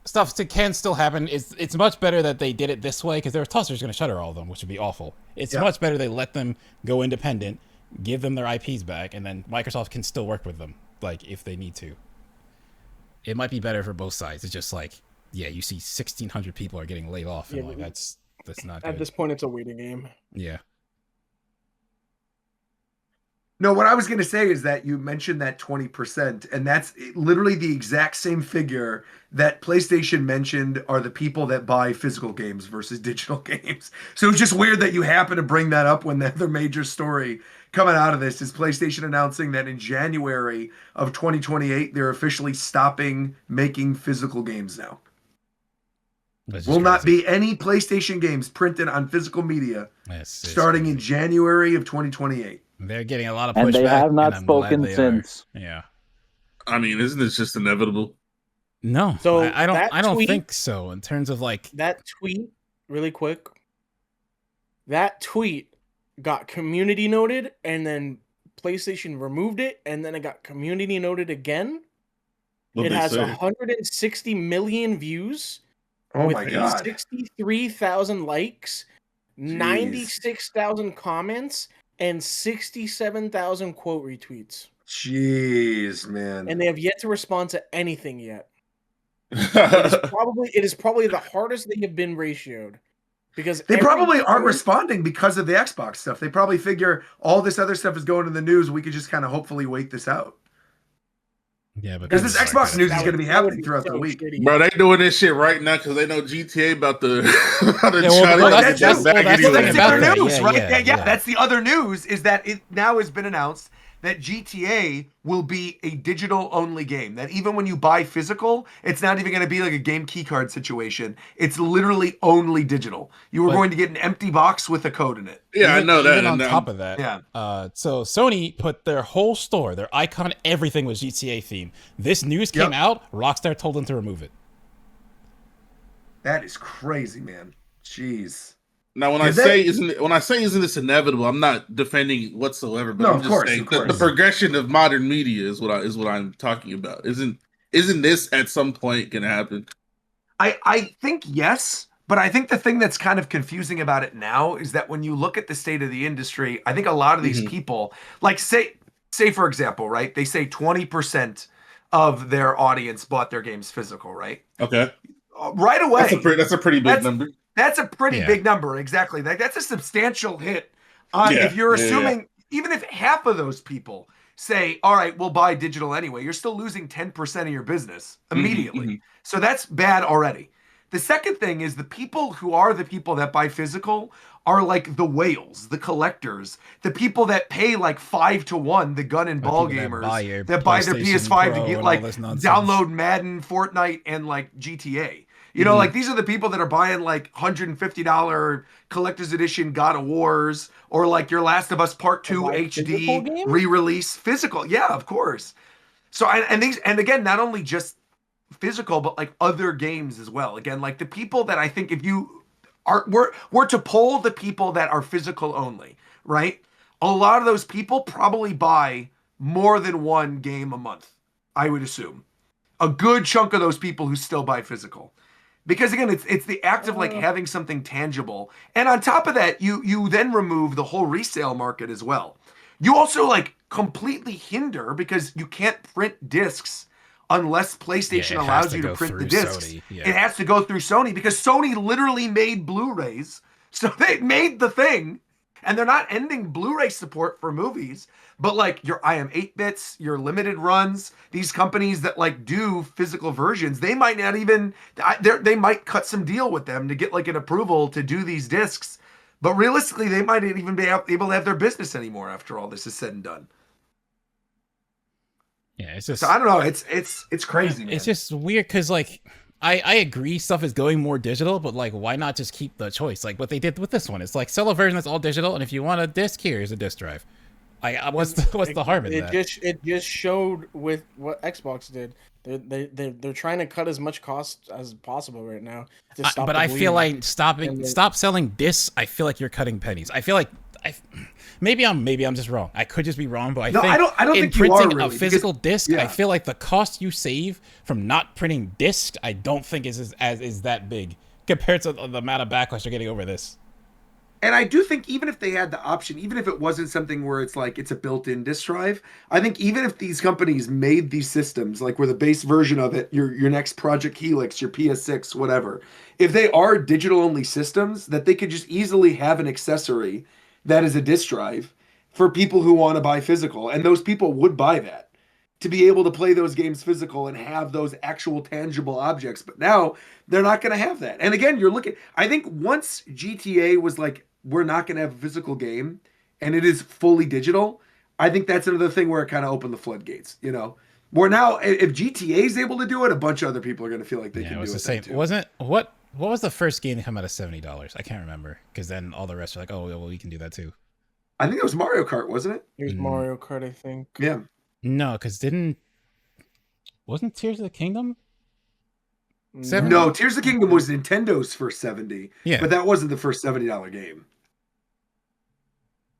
stuff can still happen. It's much better that they did it this way, because their tossers going to shutter all of them, which would be awful. It's much better they let them go independent, give them their IPs back, and then Microsoft can still work with them, like if they need to. It might be better for both sides. It's just like, yeah, you see 1,600 people are getting laid off, and like that's not good. At this point, it's a waiting game. Yeah. No, what I was going to say is that you mentioned that 20%, and that's literally the exact same figure that PlayStation mentioned are the people that buy physical games versus digital games. So it's just weird that you happen to bring that up when the other major story coming out of this is PlayStation announcing that in January of 2028, they're officially stopping making physical games now. Will not be any PlayStation games printed on physical media starting in January of 2028. They're getting a lot of pushback, and they have not spoken since. Yeah. I mean, isn't this just inevitable? No, so I don't think so. In terms of like that tweet, really quick. That tweet got community noted, and then PlayStation removed it, and then it got community noted again. It has 160 million views. Oh my god! 63,000 likes, 96,000 comments, and 67,000 quote retweets. Jeez, man! And they have yet to respond to anything yet. It is probably the hardest they have been ratioed, because they probably aren't responding because of the Xbox stuff. They probably figure all this other stuff is going in the news. We could just kind of hopefully wait this out. Yeah, but because this Xbox news is going to be happening throughout the week. Bro, they doing this shit right now because they know GTA about to. That's the other news, right? Yeah, that's the other news. Is that it now has been announced that GTA will be a digital-only game. That even when you buy physical, it's not even going to be like a game keycard situation. It's literally only digital. You were going to get an empty box with a code in it. Yeah, I know that. Even on top of that, so Sony put their whole store, their icon, everything was GTA theme. This news came out, Rockstar told them to remove it. That is crazy, man. Jeez. Now, when I say isn't this inevitable, I'm not defending whatsoever, but I'm just saying that the progression of modern media is what I'm talking about. Isn't this at some point gonna happen? I think yes, but I think the thing that's kind of confusing about it now is that when you look at the state of the industry, I think a lot of these people, like say for example, right? They say 20% of their audience bought their games physical, right? Okay. Right away. That's a pretty big number. That's a pretty big number, exactly. That's a substantial hit. If you're assuming, even if half of those people say, all right, we'll buy digital anyway, you're still losing 10% of your business immediately. So that's bad already. The second thing is the people who are the people that buy physical are like the whales, the collectors, the people that pay like 5-1, the gun and ball gamers that buy their PS5 to get like download Madden, Fortnite, and like GTA. You know, like these are the people that are buying like $150 collector's edition God of Wars or like your Last of Us Part 2 HD re-release physical. Yeah, of course. So and again, not only just physical, but like other games as well. Again, like the people that I think if you were to poll the people that are physical only, right? A lot of those people probably buy more than one game a month, I would assume. A good chunk of those people who still buy physical. Because again, it's the act of like having something tangible. And on top of that, you then remove the whole resale market as well. You also like completely hinder because you can't print discs unless PlayStation allows you to print the discs. It has to go through Sony because Sony literally made Blu-rays. So they made the thing. And they're not ending Blu-ray support for movies, but like your IM 8-bits, your limited runs, these companies that like do physical versions, they might not even, they might cut some deal with them to get like an approval to do these discs. But realistically, they might not even be able to have their business anymore after all this is said and done. Yeah, it's just. So I don't know. It's crazy, man. It's just weird because like. I agree stuff is going more digital, but like why not just keep the choice? Like what they did with this one. It's like sell a version that's all digital, and if you want a disc, here's a disc drive. What's the harm in that? It just showed with what Xbox did. They're trying to cut as much cost as possible right now. But I feel like stop selling discs. I feel like you're cutting pennies. I feel like maybe I'm just wrong. I could just be wrong, but I don't think you are really, a physical disc, I feel like the cost you save from not printing discs, I don't think is that big compared to the amount of backlash you're getting over this. And I do think even if they had the option, even if it wasn't something where it's like it's a built-in disk drive, I think even if these companies made these systems, like where the base version of it, your next Project Helix, your PS6, whatever, if they are digital-only systems, that they could just easily have an accessory that is a disk drive for people who want to buy physical. And those people would buy that to be able to play those games physical and have those actual tangible objects. But now they're not going to have that. And again, I think once GTA was like, we're not going to have a physical game and it is fully digital, I think that's another thing where it kind of opened the floodgates, you know? Where now, if GTA is able to do it, a bunch of other people are going to feel like they can do it. The same. Wasn't what was the first game to come out of $70? I can't remember because then all the rest are like, oh, well, we can do that too. I think it was Mario Kart, wasn't it? It was Mario Kart, I think. Yeah. No, because wasn't Tears of the Kingdom? No, Tears of the Kingdom was Nintendo's first 70. Yeah. But that wasn't the first $70 game.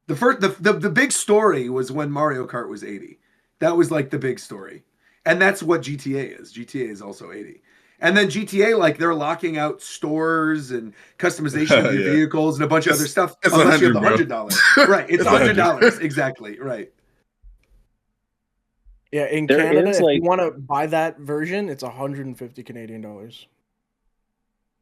The big story was when Mario Kart was 80. That was like the big story. And that's what GTA is. GTA is also 80. And then GTA, like they're locking out stores and customization of your vehicles and a bunch of other stuff. It's unless you have $100, $100. Right. It's $100. Exactly. Right. Yeah, in Canada, if you want to buy that version, it's 150 Canadian dollars.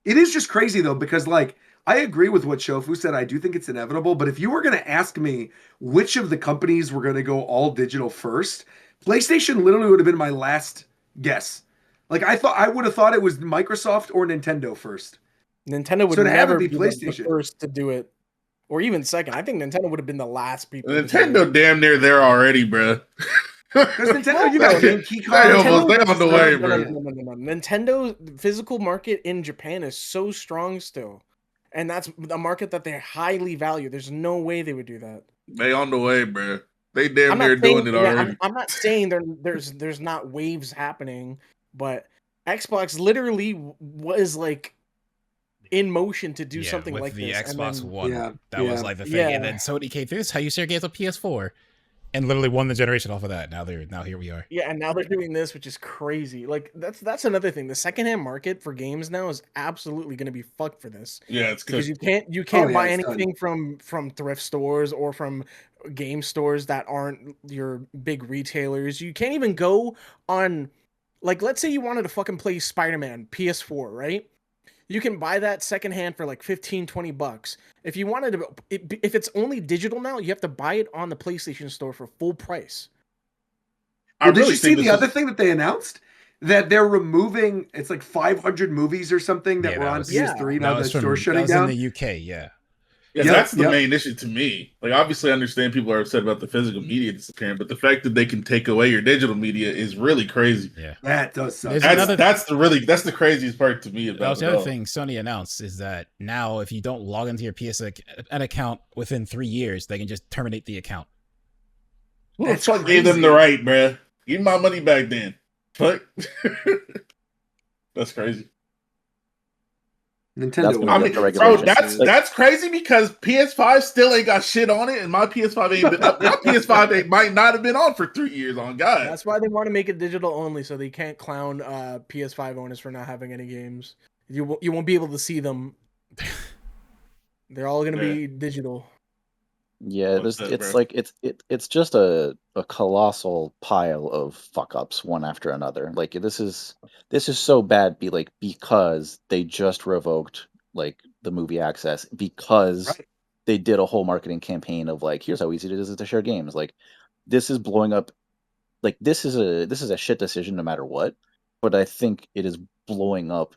It is just crazy though, because like I agree with what Shofu said. I do think it's inevitable. But if you were going to ask me which of the companies were going to go all digital first, PlayStation literally would have been my last guess. Like I would have thought it was Microsoft or Nintendo first. Nintendo would never be the first to do it, or even second. I think Nintendo would have been the last people. Nintendo damn near there already, bro. Because Nintendo, you got key cards. They on the way, bro. No. Nintendo physical market in Japan is so strong still, and that's a market that they highly value. There's no way they would do that. They on the way, bro. They damn near doing it already. I'm not saying there's not waves happening, but Xbox literally was like in motion to do something with like the this. Xbox and then, One. That was like the thing. And then Sony came through. This is how you share games on PS4. And literally won the generation off of that. Now here we are. Yeah, and now they're doing this, which is crazy. Like that's another thing. The secondhand market for games now is absolutely going to be fucked for this. Yeah, it's because you can't buy anything from thrift stores or from game stores that aren't your big retailers. You can't even go on, like, let's say you wanted to fucking play Spider-Man PS4, right? You can buy that secondhand for like $15-$20. If you wanted to, if it's only digital now, you have to buy it on the PlayStation Store for full price. Well, did you see the other thing that they announced? That they're removing, it's like 500 movies or something that were on PS3 now the store's shutting down. In the UK, yeah. Yeah, that's the main issue to me. Like, obviously, I understand people are upset about the physical media disappearing, but the fact that they can take away your digital media is really crazy. Yeah, that does suck. That's the craziest part to me about it. The other thing Sony announced is that now, if you don't log into your PSN account within 3 years, they can just terminate the account. Who the fuck gave them the right, bruh? Give me my money back then. Fuck. That's crazy. Nintendo. I mean, bro, that's crazy because PS5 still ain't got shit on it, and my PS5 ain't been my PS5 might not have been on for 3 years. On God, that's why they want to make it digital only, so they can't clown PS5 owners for not having any games. You won't be able to see them. They're all gonna be digital. Yeah, it's just a colossal pile of fuck ups one after another. Like this is so bad because they just revoked like the movie access because they did a whole marketing campaign of like, here's how easy it is to share games. Like this is blowing up. Like this is a shit decision no matter what, but I think it is blowing up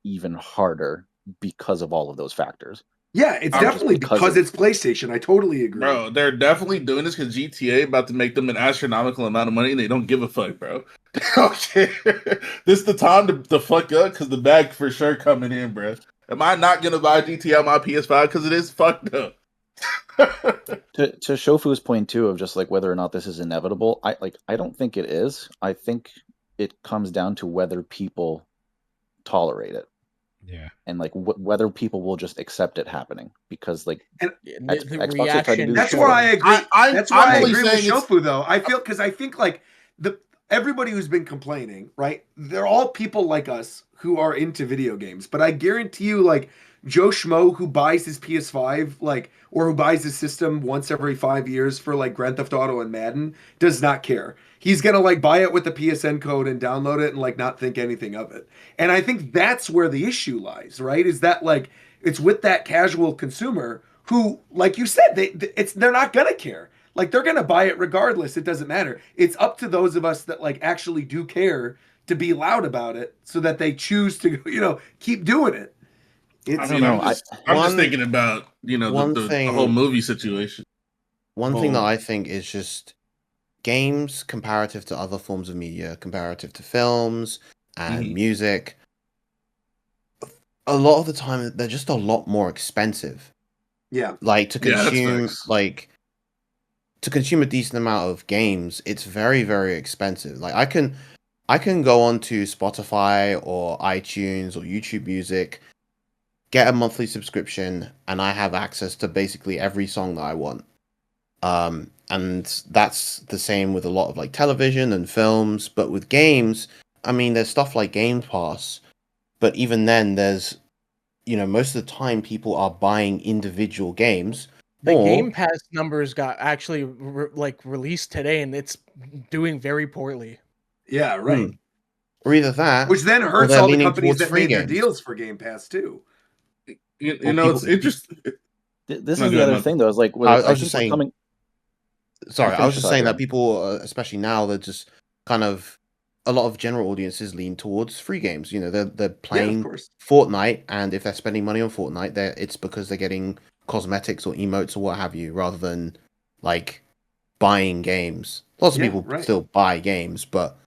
even harder because of all of those factors. Yeah, it's definitely because it's PlayStation. I totally agree. Bro, they're definitely doing this because GTA about to make them an astronomical amount of money and they don't give a fuck, bro. Okay. This is the time to fuck up because the bag for sure coming in, bro. Am I not going to buy GTA on my PS5 because it is fucked up? To Shofu's point too of just like whether or not this is inevitable, I don't think it is. I think it comes down to whether people tolerate it. Yeah, and like whether people will just accept it happening because like the reaction. That's where I agree. That's why I agree with Shofu though. I think like everybody who's been complaining, right? They're all people like us who are into video games. But I guarantee you, like Joe Schmo who buys his PS5, like, or who buys his system once every 5 years for like Grand Theft Auto and Madden, does not care. He's gonna like buy it with the PSN code and download it and like not think anything of it. And I think that's where the issue lies, right? Is that like it's with that casual consumer who, like you said, they're not gonna care. Like they're gonna buy it regardless. It doesn't matter. It's up to those of us that like actually do care to be loud about it, so that they choose to keep doing it. I don't know. I'm just thinking about the whole movie situation. One thing that I think is just games comparative to other forms of media, comparative to films and music, a lot of the time they're just a lot more expensive. Yeah. Like to consume to consume a decent amount of games, it's very, very expensive. Like I can go onto Spotify or iTunes or YouTube Music, get a monthly subscription, and I have access to basically every song that I want. And that's the same with a lot of like television and films, but with games, I mean, there's stuff like Game Pass, but even then there's, most of the time people are buying individual games. The Game Pass numbers got actually released today, and it's doing very poorly. Yeah, right. Or either that, which then hurts all the companies that made their deals for Game Pass too. It's interesting. This is the other thing, though. Is like, I was just saying. Sorry, I was just saying that people, especially now, they're just kind of a lot of general audiences lean towards free games. They're playing Fortnite, and if they're spending money on Fortnite, it's because they're getting cosmetics or emotes or what have you, rather than like buying games. Lots of people still buy games, but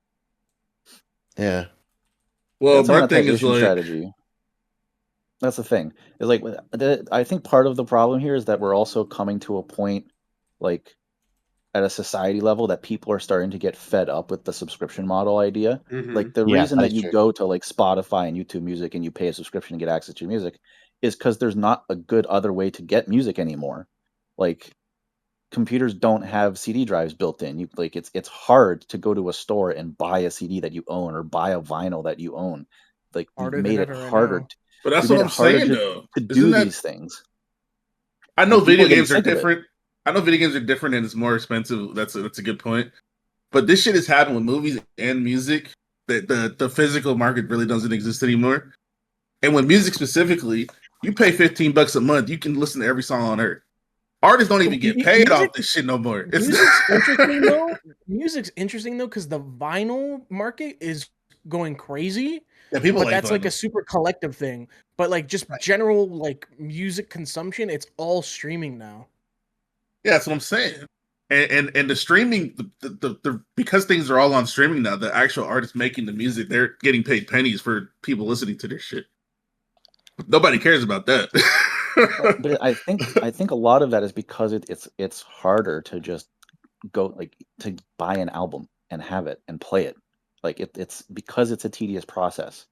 yeah. Well, my thing is like strategy. That's the thing. Is like I think part of the problem here is that we're also coming to a point, like at a society level, that people are starting to get fed up with the subscription model idea. Like the reason that you go to like Spotify and YouTube Music and you pay a subscription to get access to your music is because there's not a good other way to get music anymore. Like, computers don't have CD drives built in. It's hard to go to a store and buy a CD that you own or buy a vinyl that you own. Like, we've made it harder. But that's what I'm saying, though. To do these things. I know video games are different. I know video games are different and it's more expensive. That's a good point. But this shit has happened with movies and music. That the physical market really doesn't exist anymore. And with music specifically, you pay $15 a month, you can listen to every song on earth. Artists don't even get paid off this shit no more. Music's interesting though, because the vinyl market is going crazy. Yeah, people but that's like a super collective thing. But like just general like music consumption, it's all streaming now. Yeah, that's what I'm saying. And the streaming, the because things are all on streaming now, the actual artists making the music, they're getting paid pennies for people listening to their shit. Nobody cares about that. But I think a lot of that is because it's harder to just go to buy an album and have it and play it. Like it's because it's a tedious process.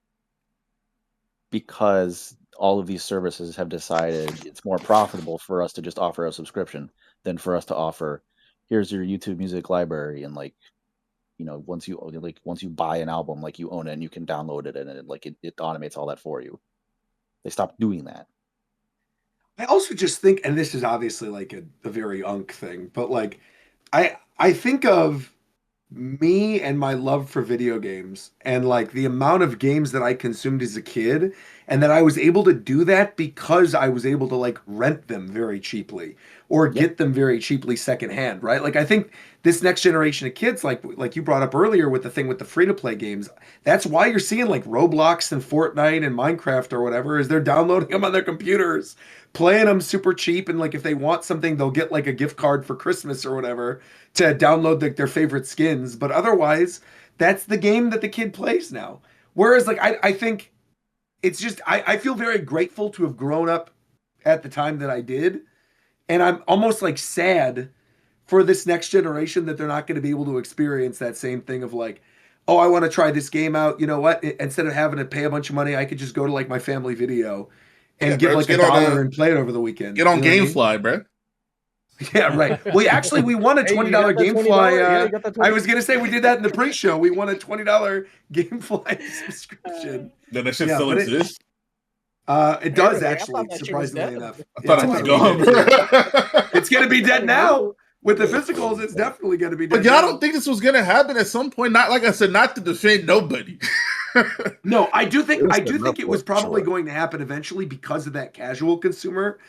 Because all of these services have decided it's more profitable for us to just offer a subscription than for us to offer, here's your YouTube music library, and once you buy an album, you own it and you can download it, and it automates all that for you. They stopped doing that. I also just think, and this is obviously a very unk thing, but I think of me and my love for video games and the amount of games that I consumed as a kid, and that I was able to do that because I was able to rent them very cheaply or get them very cheaply secondhand, right? I think this next generation of kids, like you brought up earlier with the thing with the free-to-play games, that's why you're seeing Roblox and Fortnite and Minecraft or whatever, is they're downloading them on their computers, playing them super cheap, and if they want something, they'll get a gift card for Christmas or whatever to download their favorite skins. But otherwise, that's the game that the kid plays now. Whereas I think it's just I feel very grateful to have grown up at the time that I did. And I'm almost sad for this next generation that they're not going to be able to experience that same thing of oh, I want to try this game out. You know what? Instead of having to pay a bunch of money, I could just go to my family video and give $1 and play it over the weekend. Get on GameFly, bro. Yeah, right. We won a $20 GameFly. I was gonna say we did that in the pre-show. We won a $20 GameFly subscription. Then that shit still exists. It does actually, surprisingly enough. I thought it was gone. It's gonna be dead now. With the physicals, it's definitely gonna be dead. But y'all don't think this was gonna happen at some point? Not like I said, not to defend nobody. No, I do think it was probably going to happen eventually because of that casual consumer.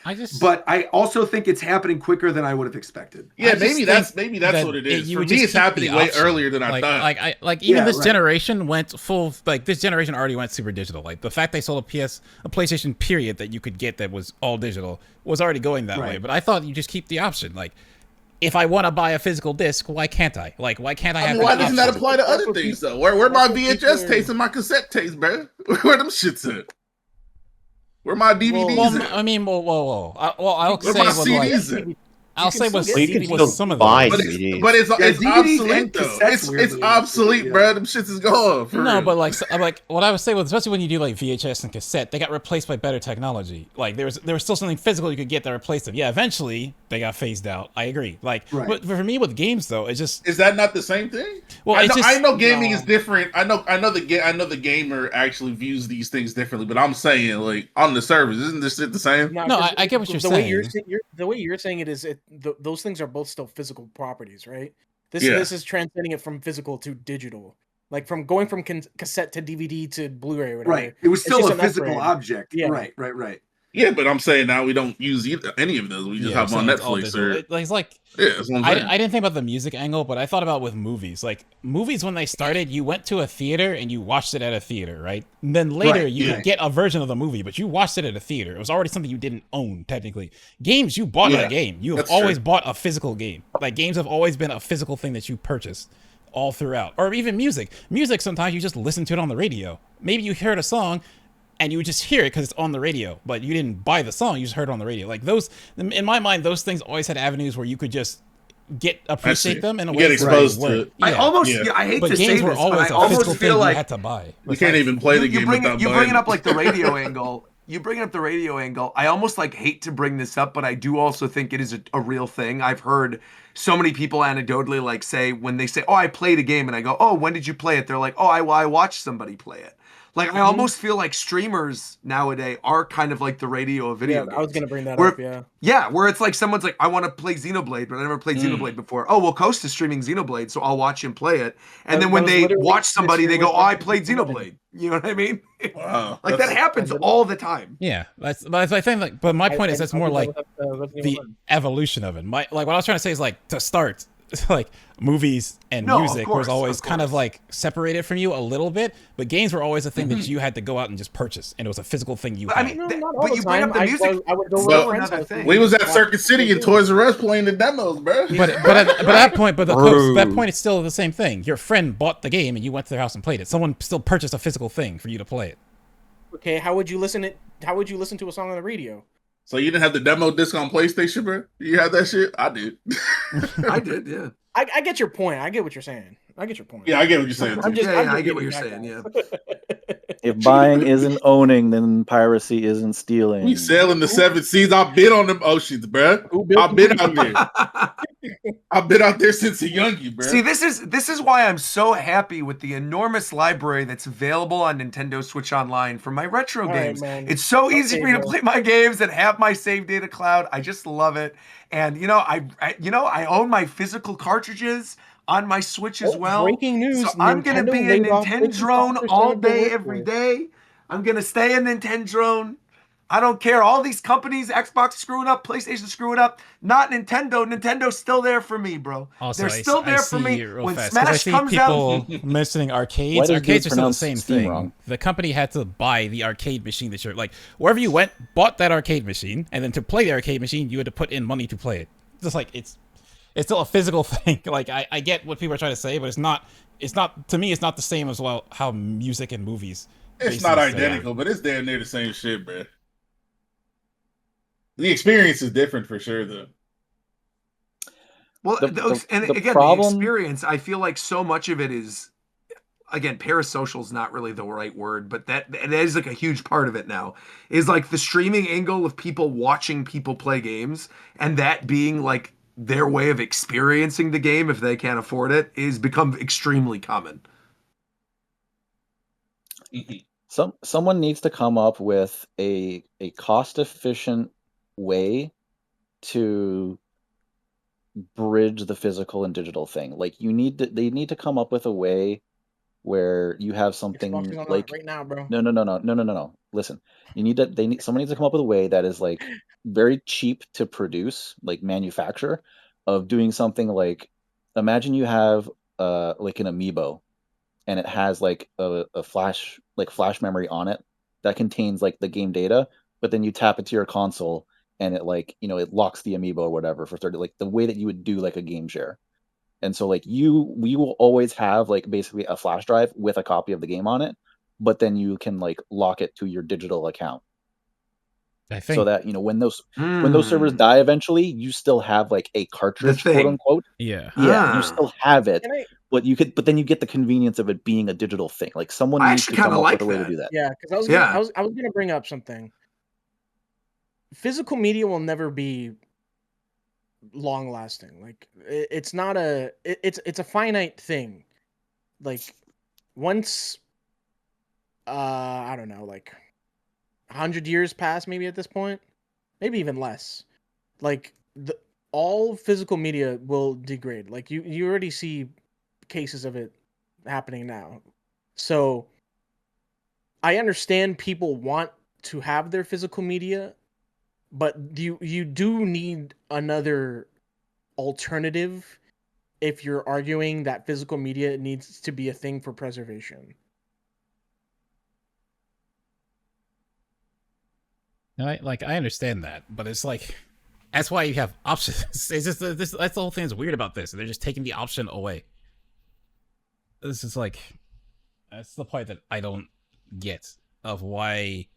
But I also think it's happening quicker than I would have expected. Yeah, maybe that's what it is. For me, it's happening way earlier than I thought. Even this generation went full. This generation already went super digital. The fact they sold a PlayStation period that you could get that was all digital was already going that way. But I thought you just keep the option. If I want to buy a physical disc, why can't I? Why can't I have? Why doesn't that apply to other things though? Where my VHS tapes and my cassette tapes, bro? Where them shits at? Where my DVDs at? I mean, whoa. I'll Where say my CDs at? I'll say with some of them. But it's obsolete though. It's obsolete, bro. Them shits is gone. No, but what I would say, especially when you do VHS and cassette, they got replaced by better technology. There was still something physical you could get that replaced them. Yeah, eventually they got phased out. I agree. But for me with games though, it's just is that not the same thing? Well, I know gaming is different. I know the gamer actually views these things differently. But I'm saying on the servers, isn't this shit the same? No, I get what you're saying. The way you're saying it is those things are both still physical properties, right? This is transcending it from physical to digital, from going from cassette to DVD to Blu-ray or whatever. Right. It was still a physical object. Yeah. Right. Yeah, but I'm saying now we don't use any of those. We just hop on Netflix I didn't think about the music angle, but I thought about with movies. Movies when they started, you went to a theater and you watched it at a theater, right? And then later you could get a version of the movie, but you watched it at a theater. It was already something you didn't own technically. Games, you bought a game. You have always bought a physical game. Games have always been a physical thing that you purchased all throughout. Or even music. Music, sometimes you just listen to it on the radio. Maybe you heard a song and you would just hear it because it's on the radio, but you didn't buy the song, you just heard it on the radio. Those, in my mind, those things always had avenues where you could just appreciate them in a way. Get exposed to it. Yeah. I hate to say this, but I almost feel you had to buy. You can't even play the game without buying. You're bringing up the radio angle. you bring up the radio angle. I almost like hate to bring this up, but I do also think it is a real thing. I've heard so many people anecdotally like say when they say, "Oh, I played a game," and I go, "Oh, when did you play it?" They're like, "Oh, I watched somebody play it." Like I almost feel like streamers nowadays are kind of like the radio of video games. I was gonna bring that where, up. Yeah. Yeah, where it's like someone's like, "I want to play Xenoblade, but I never played Xenoblade before." Oh, well, Coast is streaming Xenoblade, so I'll watch him play it. And then when they watch somebody, they go, "Oh, I played Xenoblade." You know what I mean? Wow, like that happens all the time. Yeah, that's I think like, but my point is that's more like the evolution of it. Like what I was trying to say is like to start, like movies and music was always kind of like separated from you a little bit, but games were always a thing that you had to go out and just purchase, and it was a physical thing you had. I mean, but you bring up the music. I would go another thing. We was at Circuit City and Toys R Us playing the demos, bro. But at that point, that point, it's still the same thing. Your friend bought the game and you went to their house and played it. Someone still purchased a physical thing for you to play it. Okay, how would you listen to a song on the radio? So you didn't have the demo disc on PlayStation, bro? You had that shit? I did. I did, yeah. I get your point. I get what you're saying. I get your point. Yeah, I get what you're saying. I get what you're saying. Yeah. If buying isn't owning, then piracy isn't stealing. We selling the 7 Seas. I've been on them oceans, bro. I've been out there. I've been out there since a youngie, bro. See, this is why I'm so happy with the enormous library that's available on Nintendo Switch Online for my retro games. It's so easy for me to play my games and have my save data cloud. I just love it. And I own my physical cartridges on my Switch as well. Breaking news. So I'm going to be a Nintendrone all day, every day. I'm going to stay a Nintendrone. I don't care. All these companies, Xbox screwing up, PlayStation screwing up. Not Nintendo. Nintendo's still there for me, bro. Also, they're still there for me. When Smash comes out. Mentioning arcades. Arcades are still the same thing. Wrong? The company had to buy the arcade machine that you're like, wherever you went, bought that arcade machine, and then to play the arcade machine, you had to put in money to play it. Just like it's still a physical thing. Like I get what people are trying to say, but it's not to me. It's not the same as well how music and movies. It's not identical, but it's damn near the same shit, bro. The experience is different for sure, though. Well, the experience, I feel like so much of it is, again, parasocial is not really the right word, but that is like a huge part of it now, is like the streaming angle of people watching people play games, and that being like their way of experiencing the game if they can't afford it is become extremely common. Someone needs to come up with a cost-efficient way to bridge the physical and digital thing. Like they need to come up with a way where you have something like right now, bro. No. Listen, someone needs to come up with a way that is like very cheap to produce, like manufacture, of doing something like, imagine you have like an amiibo and it has like a flash memory on it that contains like the game data, but then you tap into your console and it like, it locks the amiibo or whatever for 30, like the way that you would do like a game share. And so like we will always have like basically a flash drive with a copy of the game on it, but then you can like lock it to your digital account. I think so that, when those servers die eventually, you still have like a cartridge, quote unquote. Yeah. Yeah. You still have it, but then you get the convenience of it being a digital thing. Like someone needs to come up with a way to do that. Yeah. Cause I was going to bring up something. Physical media will never be long lasting. Like it's not it's a finite thing. Like once I don't know, like 100 years pass maybe at this point, maybe even less. Like all physical media will degrade. Like you already see cases of it happening now. So I understand people want to have their physical media, but you do need another alternative if you're arguing that physical media needs to be a thing for preservation. I understand that, but it's like that's why you have options. It's just that's the whole thing that's weird about this. They're just taking the option away. This is like that's the part that I don't get of why.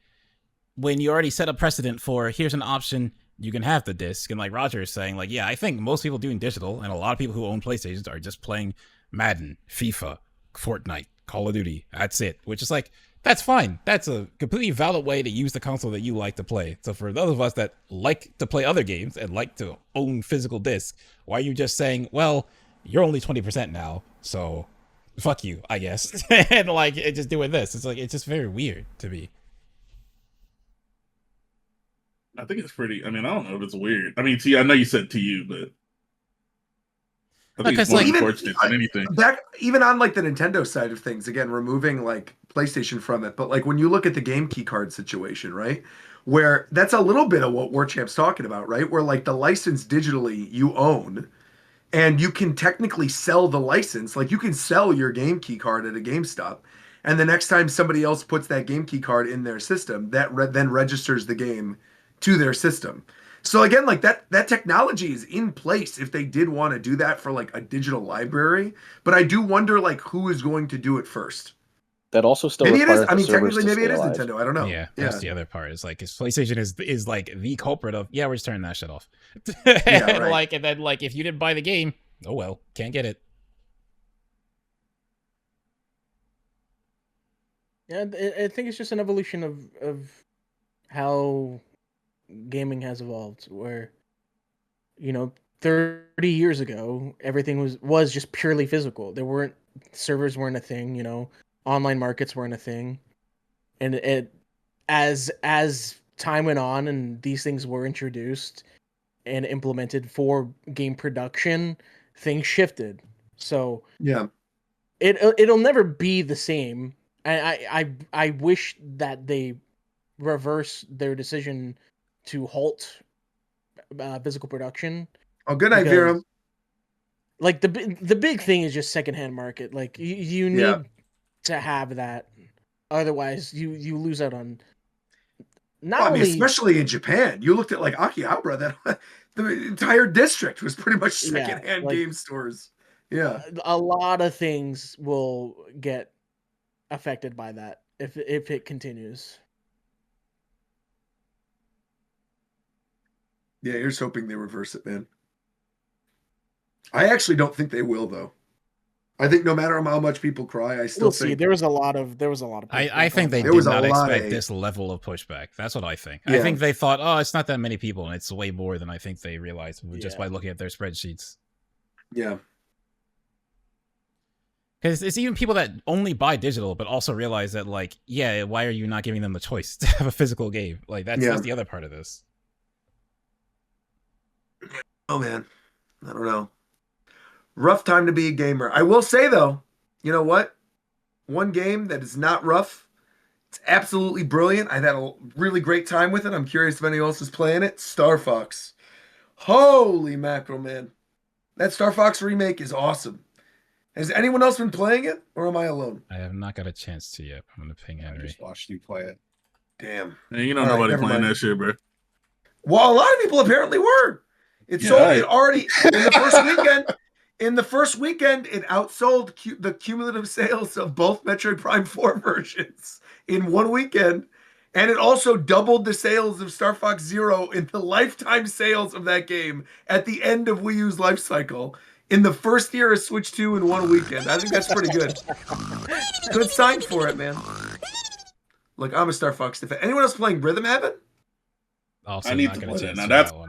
When you already set a precedent for here's an option, you can have the disc, and like Roger is saying, like, yeah, I think most people doing digital, and a lot of people who own PlayStations are just playing Madden, FIFA, Fortnite, Call of Duty. That's it. Which is like That's fine. That's a completely valid way to use the console that you like to play. So for those of us that like to play other games and like to own physical discs, why are you just saying, well, you're only 20% now, so fuck you, I guess. And like, just doing this. It's like, it's just very weird to me. I think it's pretty. I mean, I don't know if it's weird. I mean, I know you said to you, but I think it's more unfortunate than anything. Even on like the Nintendo side of things, again, removing like PlayStation from it, but like when you look at the game key card situation, right? Where that's a little bit of what Warchamp's talking about, right? Where like the license digitally you own, and you can technically sell the license. Like you can sell your game key card at a GameStop, and the next time somebody else puts that game key card in their system, that then registers the game to their system. So again, like that technology is in place if they did want to do that for like a digital library. But I do wonder like who is going to do it first. That also still maybe it is. requires I mean, the servers technically, to maybe it stay is alive. Nintendo. I don't know. Yeah, that's the other part. Is like, PlayStation is like the culprit of, yeah, we're just turning that shit off. Yeah, right. Like, and then like if you didn't buy the game, oh well, can't get it. Yeah, I think it's just an evolution of how gaming has evolved, where, you know, 30 years ago, everything was just purely physical. Servers weren't a thing, you know, online markets weren't a thing. And as time went on and these things were introduced and implemented for game production, things shifted. So yeah, it'll never be the same. I wish that they reverse their decision to halt physical production. Oh, good night, Viram. Like the big thing is just secondhand market. Like you need to have that, otherwise you lose out on. I mean, especially in Japan, you looked at like Akihabara, that the entire district was pretty much secondhand game stores. Yeah, a lot of things will get affected by that if it continues. Yeah, here's hoping they reverse it, man. I actually don't think they will, though. I think no matter how much people cry, I still think there was a lot of. I think they did not expect this level of pushback. That's what I think. Yeah. I think they thought, oh, it's not that many people, and it's way more than I think they realized just by looking at their spreadsheets. Yeah. Because it's even people that only buy digital, but also realize that, like, yeah, why are you not giving them the choice to have a physical game? Like, that's the other part of this. Oh, man. I don't know. Rough time to be a gamer. I will say, though, you know what? One game that is not rough. It's absolutely brilliant. I've had a really great time with it. I'm curious if anyone else is playing it. StarFox. Holy mackerel, man. That StarFox remake is awesome. Has anyone else been playing it, or am I alone? I have not got a chance to yet. I'm going to ping Henry. I just watched you play it. Damn. Man, you know nobody playing that shit, bro. Well, a lot of people apparently were. It already in the first weekend. In the first weekend, it outsold the cumulative sales of both Metroid Prime 4 versions in one weekend. And it also doubled the sales of Star Fox Zero in the lifetime sales of that game at the end of Wii U's life cycle in the first year of Switch 2 in one weekend. I think that's pretty good. Good sign for it, man. Look, I'm a Star Fox fan. Anyone else playing Rhythm Heaven? Also, I need to play that. Now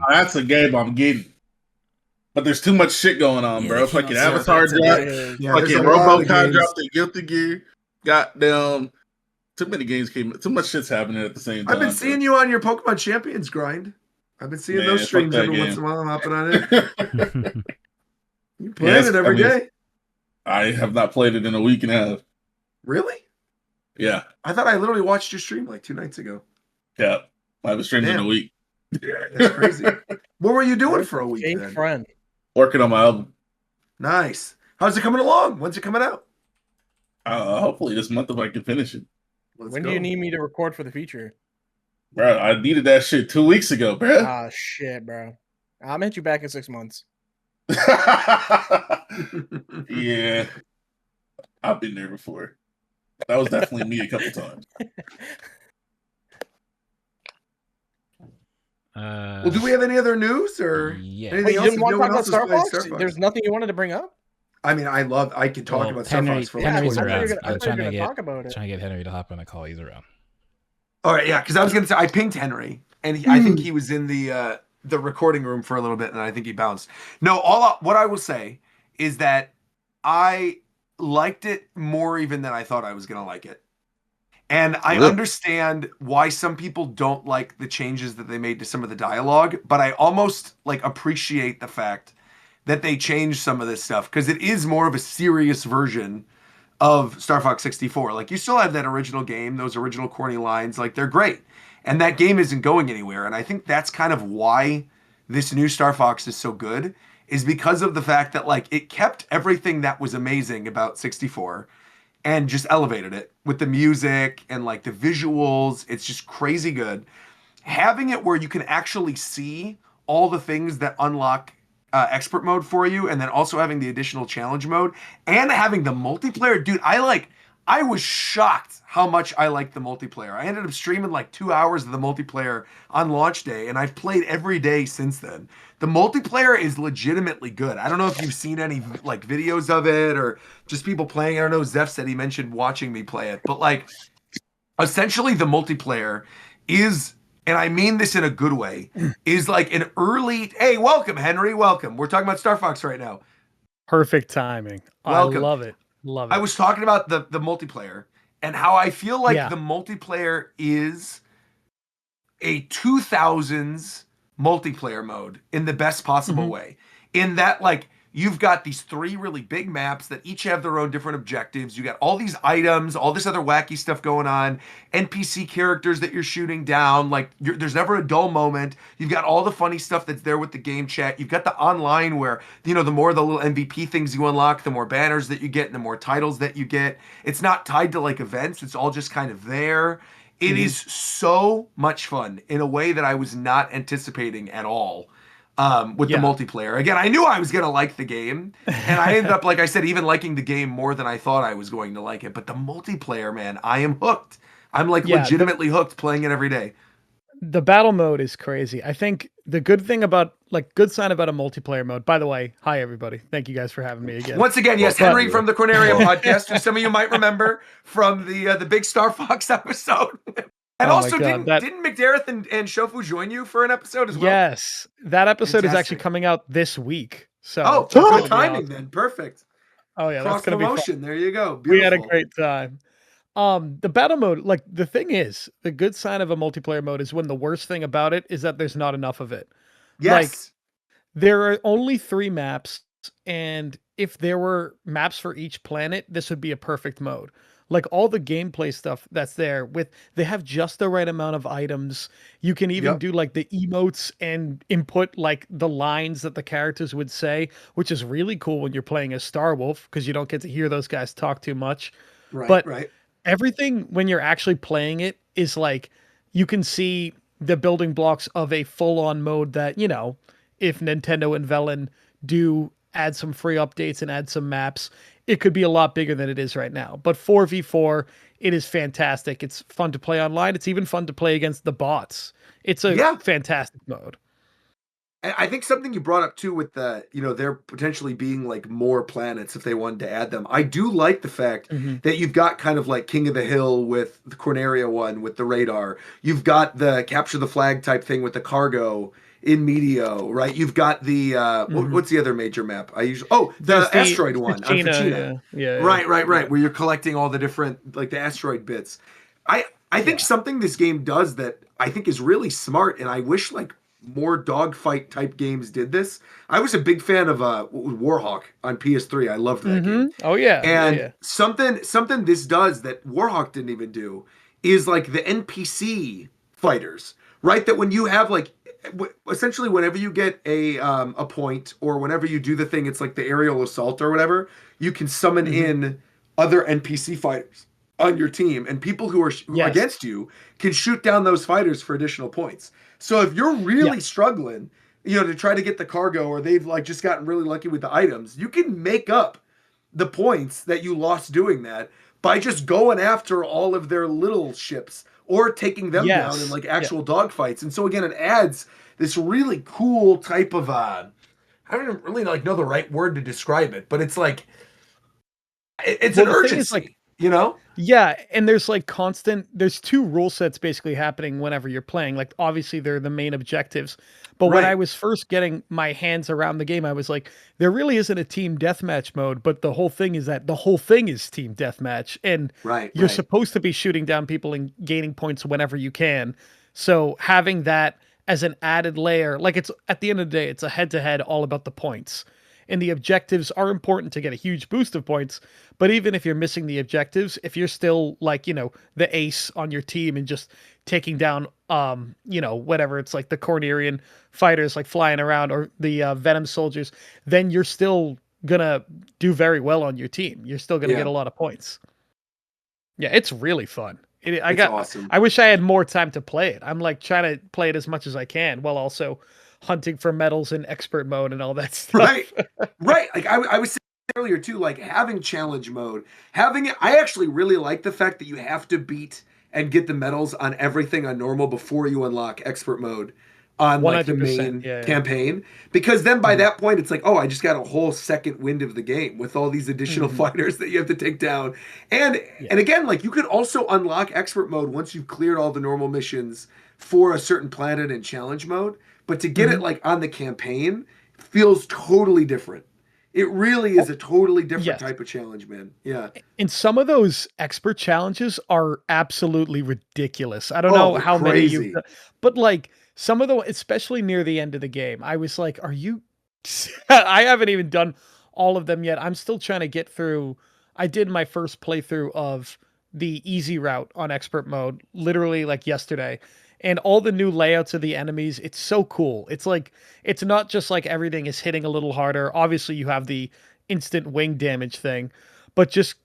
that's a game I'm getting. But there's too much shit going on, bro. Fucking Avatar dropped. Fucking RoboCop dropped the Guilty Gear. Goddamn. Too many games came. Too much shit's happening at the same time. I've been seeing you on your Pokemon Champions grind. I've been seeing those streams every once in a while. I'm hopping on it. You playing it every day? I have not played it in a week and a half. Really? Yeah. I thought I literally watched your stream like 2 nights ago. Yeah. I haven't streamed in a week. That's crazy. What were you doing for a week then? Friend. Working on my album. Nice. How's it coming along? When's it coming out? Hopefully this month if I can finish it. When do you need me to record for the feature? Bro, I needed that shit 2 weeks ago, bro. Ah, shit, bro. I'll hit you back in 6 months. Yeah. I've been there before. That was definitely me a couple times. Well, do we have any other news or anything else? You didn't want to talk about StarFox? There's nothing you wanted to bring up? I mean, I could talk about Star Fox for like Henry's 20 around. minutes. I'm trying to talk about it. get Henry to hop on a call. He's around. All right, yeah, because I was gonna say I pinged Henry, and I think he was in the recording room for a little bit, and I think he bounced. No, what I will say is that I liked it more even than I thought I was gonna like it, and I understand why some people don't like the changes that they made to some of the dialogue, but I almost like appreciate the fact that they changed some of this stuff because it is more of a serious version of Star Fox 64. Like, you still have that original game, those original corny lines, like, they're great. And that game isn't going anywhere. And I think that's kind of why this new Star Fox is so good, is because of the fact that, like, it kept everything that was amazing about 64 and just elevated it with the music and, like, the visuals. It's just crazy good. Having it where you can actually see all the things that unlock expert mode for you, and then also having the additional challenge mode and having the multiplayer, dude, I was shocked how much I liked the multiplayer. I ended up streaming like 2 hours of the multiplayer on launch day, and I've played every day since then. The multiplayer is legitimately good. I don't know if you've seen any like videos of it or just people playing. I don't know. Zeph said he mentioned watching me play it, but like essentially the multiplayer is, and I mean this in a good way, is like an early, hey, welcome, Henry, welcome. We're talking about Star Fox right now. Perfect timing. Welcome. I love it. Love it. I was talking about the multiplayer and how I feel like the multiplayer is a 2000s multiplayer mode in the best possible way. In that, like, you've got these 3 really big maps that each have their own different objectives. You got all these items, all this other wacky stuff going on, NPC characters that you're shooting down. Like, there's never a dull moment. You've got all the funny stuff that's there with the game chat. You've got the online where, you know, the more the little MVP things you unlock, the more banners that you get and the more titles that you get. It's not tied to like events. It's all just kind of there. It is so much fun in a way that I was not anticipating at all. With the multiplayer. Again, I knew I was going to like the game, and I ended up, like I said, even liking the game more than I thought I was going to like it. But the multiplayer, man, I am hooked. I'm like legitimately hooked playing it every day. The battle mode is crazy. I think the good thing about, like, good sign about a multiplayer mode, by the way, hi everybody. Thank you guys for having me again. Once again, yes, Henry from the Corneria podcast, who some of you might remember from the big Star Fox episode. And also, didn't McDareth and Shofu join you for an episode as well? Yes, that episode is actually coming out this week. So good timing then. Perfect. Oh yeah, cross that's gonna promotion. be fun. There you go. Beautiful. We had a great time. The battle mode, like, the thing is, the good sign of a multiplayer mode is when the worst thing about it is that there's not enough of it. Yes. Like, there are only 3 maps, and if there were maps for each planet, this would be a perfect mode. Like, all the gameplay stuff that's there they have just the right amount of items. You can even do like the emotes and input like the lines that the characters would say, which is really cool when you're playing as Starwolf because you don't get to hear those guys talk too much. But everything when you're actually playing it is like, you can see the building blocks of a full-on mode that, you know, if Nintendo and Velen do add some free updates and add some maps, it could be a lot bigger than it is right now. But 4v4, it is fantastic. It's fun to play online. It's even fun to play against the bots. It's a fantastic mode. And I think something you brought up too with the, you know, there potentially being like more planets if they wanted to add them. I do like the fact that you've got kind of like King of the Hill with the Corneria one with the radar. You've got the capture the flag type thing with the cargo in Medio, right? You've got the what's the other major map? The asteroid one on Fucina. Right. Where you're collecting all the different like the asteroid bits. I think something this game does that I think is really smart, and I wish like more dogfight type games did this. I was a big fan of Warhawk on PS3. I loved that game. Oh yeah. And something this does that Warhawk didn't even do is like the NPC fighters, right? That when you have like essentially whenever you get a point or whenever you do the thing, it's like the aerial assault or whatever, you can summon in other NPC fighters on your team, and people who are against you can shoot down those fighters for additional points. So if you're really struggling, you know, to try to get the cargo, or they've like just gotten really lucky with the items, you can make up the points that you lost doing that by just going after all of their little ships or taking them down in like actual dogfights. And so again, it adds this really cool type of I don't even really know the right word to describe it, but it's like it's Well, an the thing is, like, urgency, you know? yeah, and there's like there's two rule sets basically happening whenever you're playing. Like obviously they're the main objectives. But when I Right. was first getting my hands around the game, I was like, there really isn't a team deathmatch mode, but the whole thing is that the whole thing is team deathmatch. And Right, you're right. supposed to be shooting down people and gaining points whenever you can. So having that as an added layer, like it's at the end of the day, it's a head to head all about the points. And the objectives are important to get a huge boost of points. But even if you're missing the objectives, if you're still like, the ace on your team and just taking down, whatever, it's like the Cornerian fighters like flying around or the Venom soldiers, then you're still gonna do very well on your team. You're still gonna get Yeah. a lot of points. Yeah, it's really fun. It's awesome. I wish I had more time to play it. I'm like trying to play it as much as I can while also hunting for medals in expert mode and all that stuff. Right. Right. Like I was saying earlier too, like having challenge mode, having it, I actually really like the fact that you have to beat and get the medals on everything on normal before you unlock expert mode on like the 100%. main Yeah. campaign. Because then by Mhm. that point it's like, oh, I just got a whole second wind of the game with all these additional Mhm. fighters that you have to take down. And Yeah. and again, like you could also unlock expert mode once you've cleared all the normal missions for a certain planet in challenge mode. But to get it Mhm. like on the campaign feels totally different. It really is a totally different Yes. type of challenge, man. Yeah. And some of those expert challenges are absolutely ridiculous. I don't Oh, know they're how many you've crazy. done, but like some of the, especially near the end of the game, I was like, are you, I haven't even done all of them yet. I'm still trying to get through. I did my first playthrough of the easy route on expert mode, literally like yesterday. And all the new layouts of the enemies, it's so cool. It's like, it's not just like everything is hitting a little harder. Obviously, you have the instant wing damage thing, but just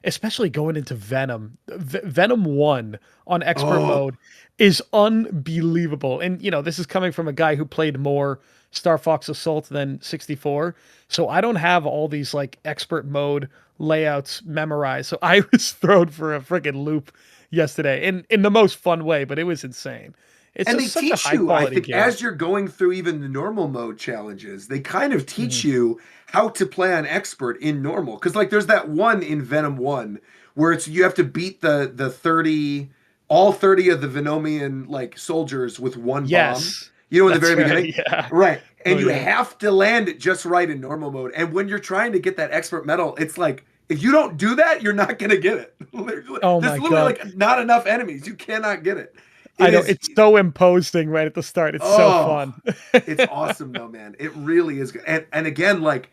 especially going into Venom. Venom 1 on expert Oh, mode is unbelievable. And this is coming from a guy who played more StarFox Assault than 64. So I don't have all these like expert mode layouts memorized. So I was thrown for a freaking loop yesterday in the most fun way, but it was insane. It's and they just such a teach high you, I quality think, game. as you're going through even the normal mode challenges, they kind of teach Mhm. you how to play on expert in normal. Because like there's that one in Venom 1 where it's you have to beat the 30 all 30 of the Venomian like soldiers with one bomb. Yes. You know, in the That's very right. beginning. Yeah. Right. Oh And you yeah. have to land it just right in normal mode. And when you're trying to get that expert medal, it's like if you don't do that, you're not gonna get it. Oh There's my literally God. like not enough enemies. You cannot get it. I It know is it's so imposing right at the start. It's so oh fun. it's awesome though, man. It really is good. And again, like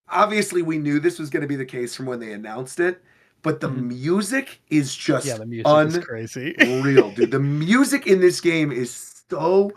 obviously we knew this was going to be the case from when they announced it, but the Mhm. music is Yeah, just the music is crazy. unreal, dude. The music in this game is so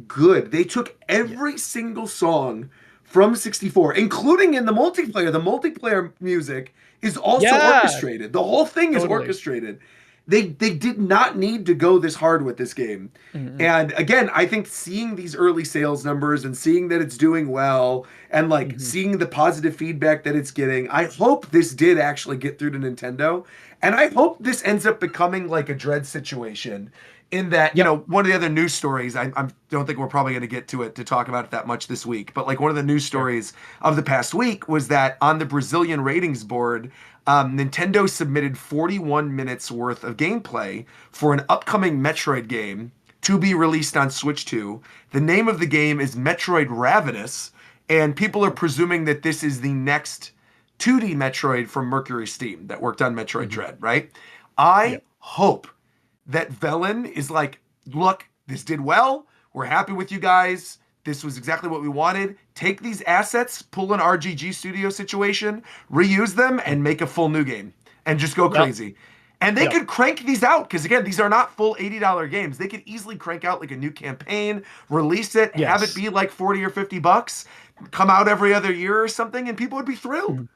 good. They took Yeah. every single song from 64, including in the multiplayer. The multiplayer music is also Yeah, orchestrated. The whole thing is totally. orchestrated. They did not need to go this hard with this game. Mhm. And again, I think seeing these early sales numbers and seeing that it's doing well and like Mhm. seeing the positive feedback that it's getting, I hope this did actually get through to Nintendo. And I hope this ends up becoming like a Dread situation in that, Yep. one of the other news stories, I don't think we're probably going to get to it to talk about it that much this week, but like one of the news Sure. stories of the past week was that on the Brazilian ratings board, Nintendo submitted 41 minutes worth of gameplay for an upcoming Metroid game to be released on Switch 2. The name of the game is Metroid Ravenous, and people are presuming that this is the next 2D Metroid from Mercury Steam that worked on Metroid Mhm. Dread, right? I Yep. hope that Velen is like, look, this did well. We're happy with you guys. This was exactly what we wanted. Take these assets, pull an RGG studio situation, reuse them, and make a full new game and just go Yep. crazy. And they Yep. could crank these out because, again, these are not full $80 games. They could easily crank out like a new campaign, release it, have it Yes. be like 40 or $50, come out every other year or something, and people would be thrilled. Mhm.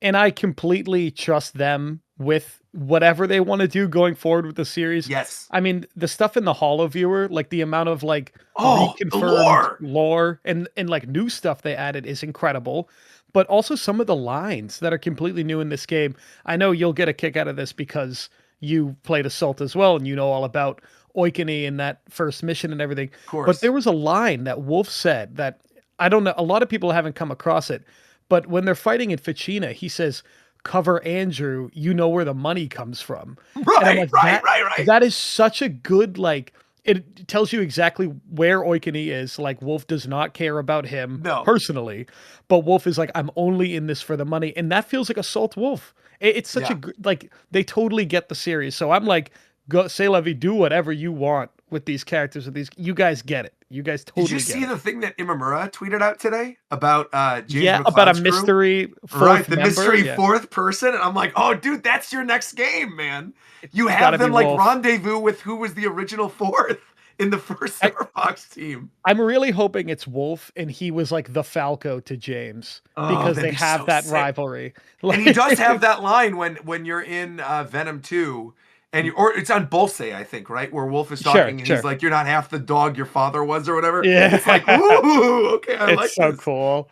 And I completely trust them with whatever they want to do going forward with the series. Yes. I mean, the stuff in the Hollow Viewer, like the amount of like Oh, the reconfirmed lore. lore and like new stuff they added is incredible. But also some of the lines that are completely new in this game. I know you'll get a kick out of this because you played Assault as well and you know all about Oikoni and that first mission and everything. Of But course. there was a line that Wolf said that I don't know. A lot of people haven't come across it, but when they're fighting in Ficina, he says, "Cover Andrew. You know where the money comes from." Right, and I'm like, right. That is such a good like. It tells you exactly where Oikoni is. Like Wolf does not care about him personally, but Wolf is like, I'm only in this for the money, and that feels like Assault Wolf. It's such a like they totally get the series. So I'm like, go say la vie, do whatever you want with these characters. With these, you guys get it. You guys totally. Did you see the thing that Imamura tweeted out today about James McLeod's about a crew? mystery fourth right, the member, mystery fourth person, and I'm like, oh, dude, that's your next game, man. You have them like Wolf. rendezvous with who was the original fourth in the first StarFox team. I'm really hoping it's Wolf, and he was like the Falco to James because they have that rivalry. And he does have that line when you're in Venom 2. And or it's on Bolse, I think, right? Where Wolf is talking and he's like, "You're not half the dog your father was," or whatever. Yeah. It's like, ooh, okay, I like it's so this. cool.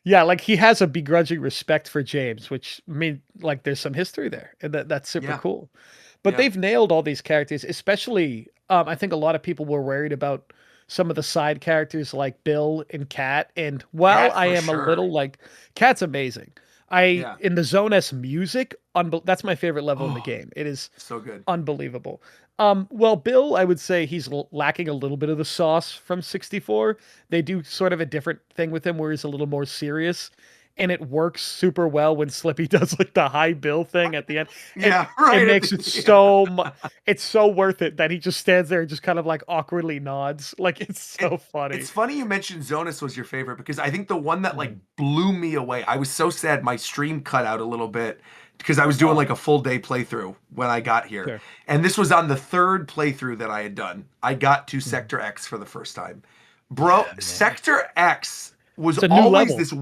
Yeah, like he has a begrudging respect for James, which I mean, like there's some history there, and that's super cool. But they've nailed all these characters, especially. I think a lot of people were worried about some of the side characters like Bill and Kat, and while I am a little like Kat's amazing. In the Zone S music, that's my favorite level in the game. It is so good, unbelievable. Well, Bill, I would say he's lacking a little bit of the sauce from 64. They do sort of a different thing with him where he's a little more serious, and it works super well when Slippy does like the high Bill thing at the end. It makes it so it's so worth it that he just stands there and just kind of like awkwardly nods. Like it's so funny. It's funny you mentioned Zonus was your favorite because I think the one that like blew me away. I was so sad my stream cut out a little bit because I was doing like a full day playthrough when I got here. Sure. And this was on the third playthrough that I had done. I got to Sector X for the first time. Bro, Sector X was always this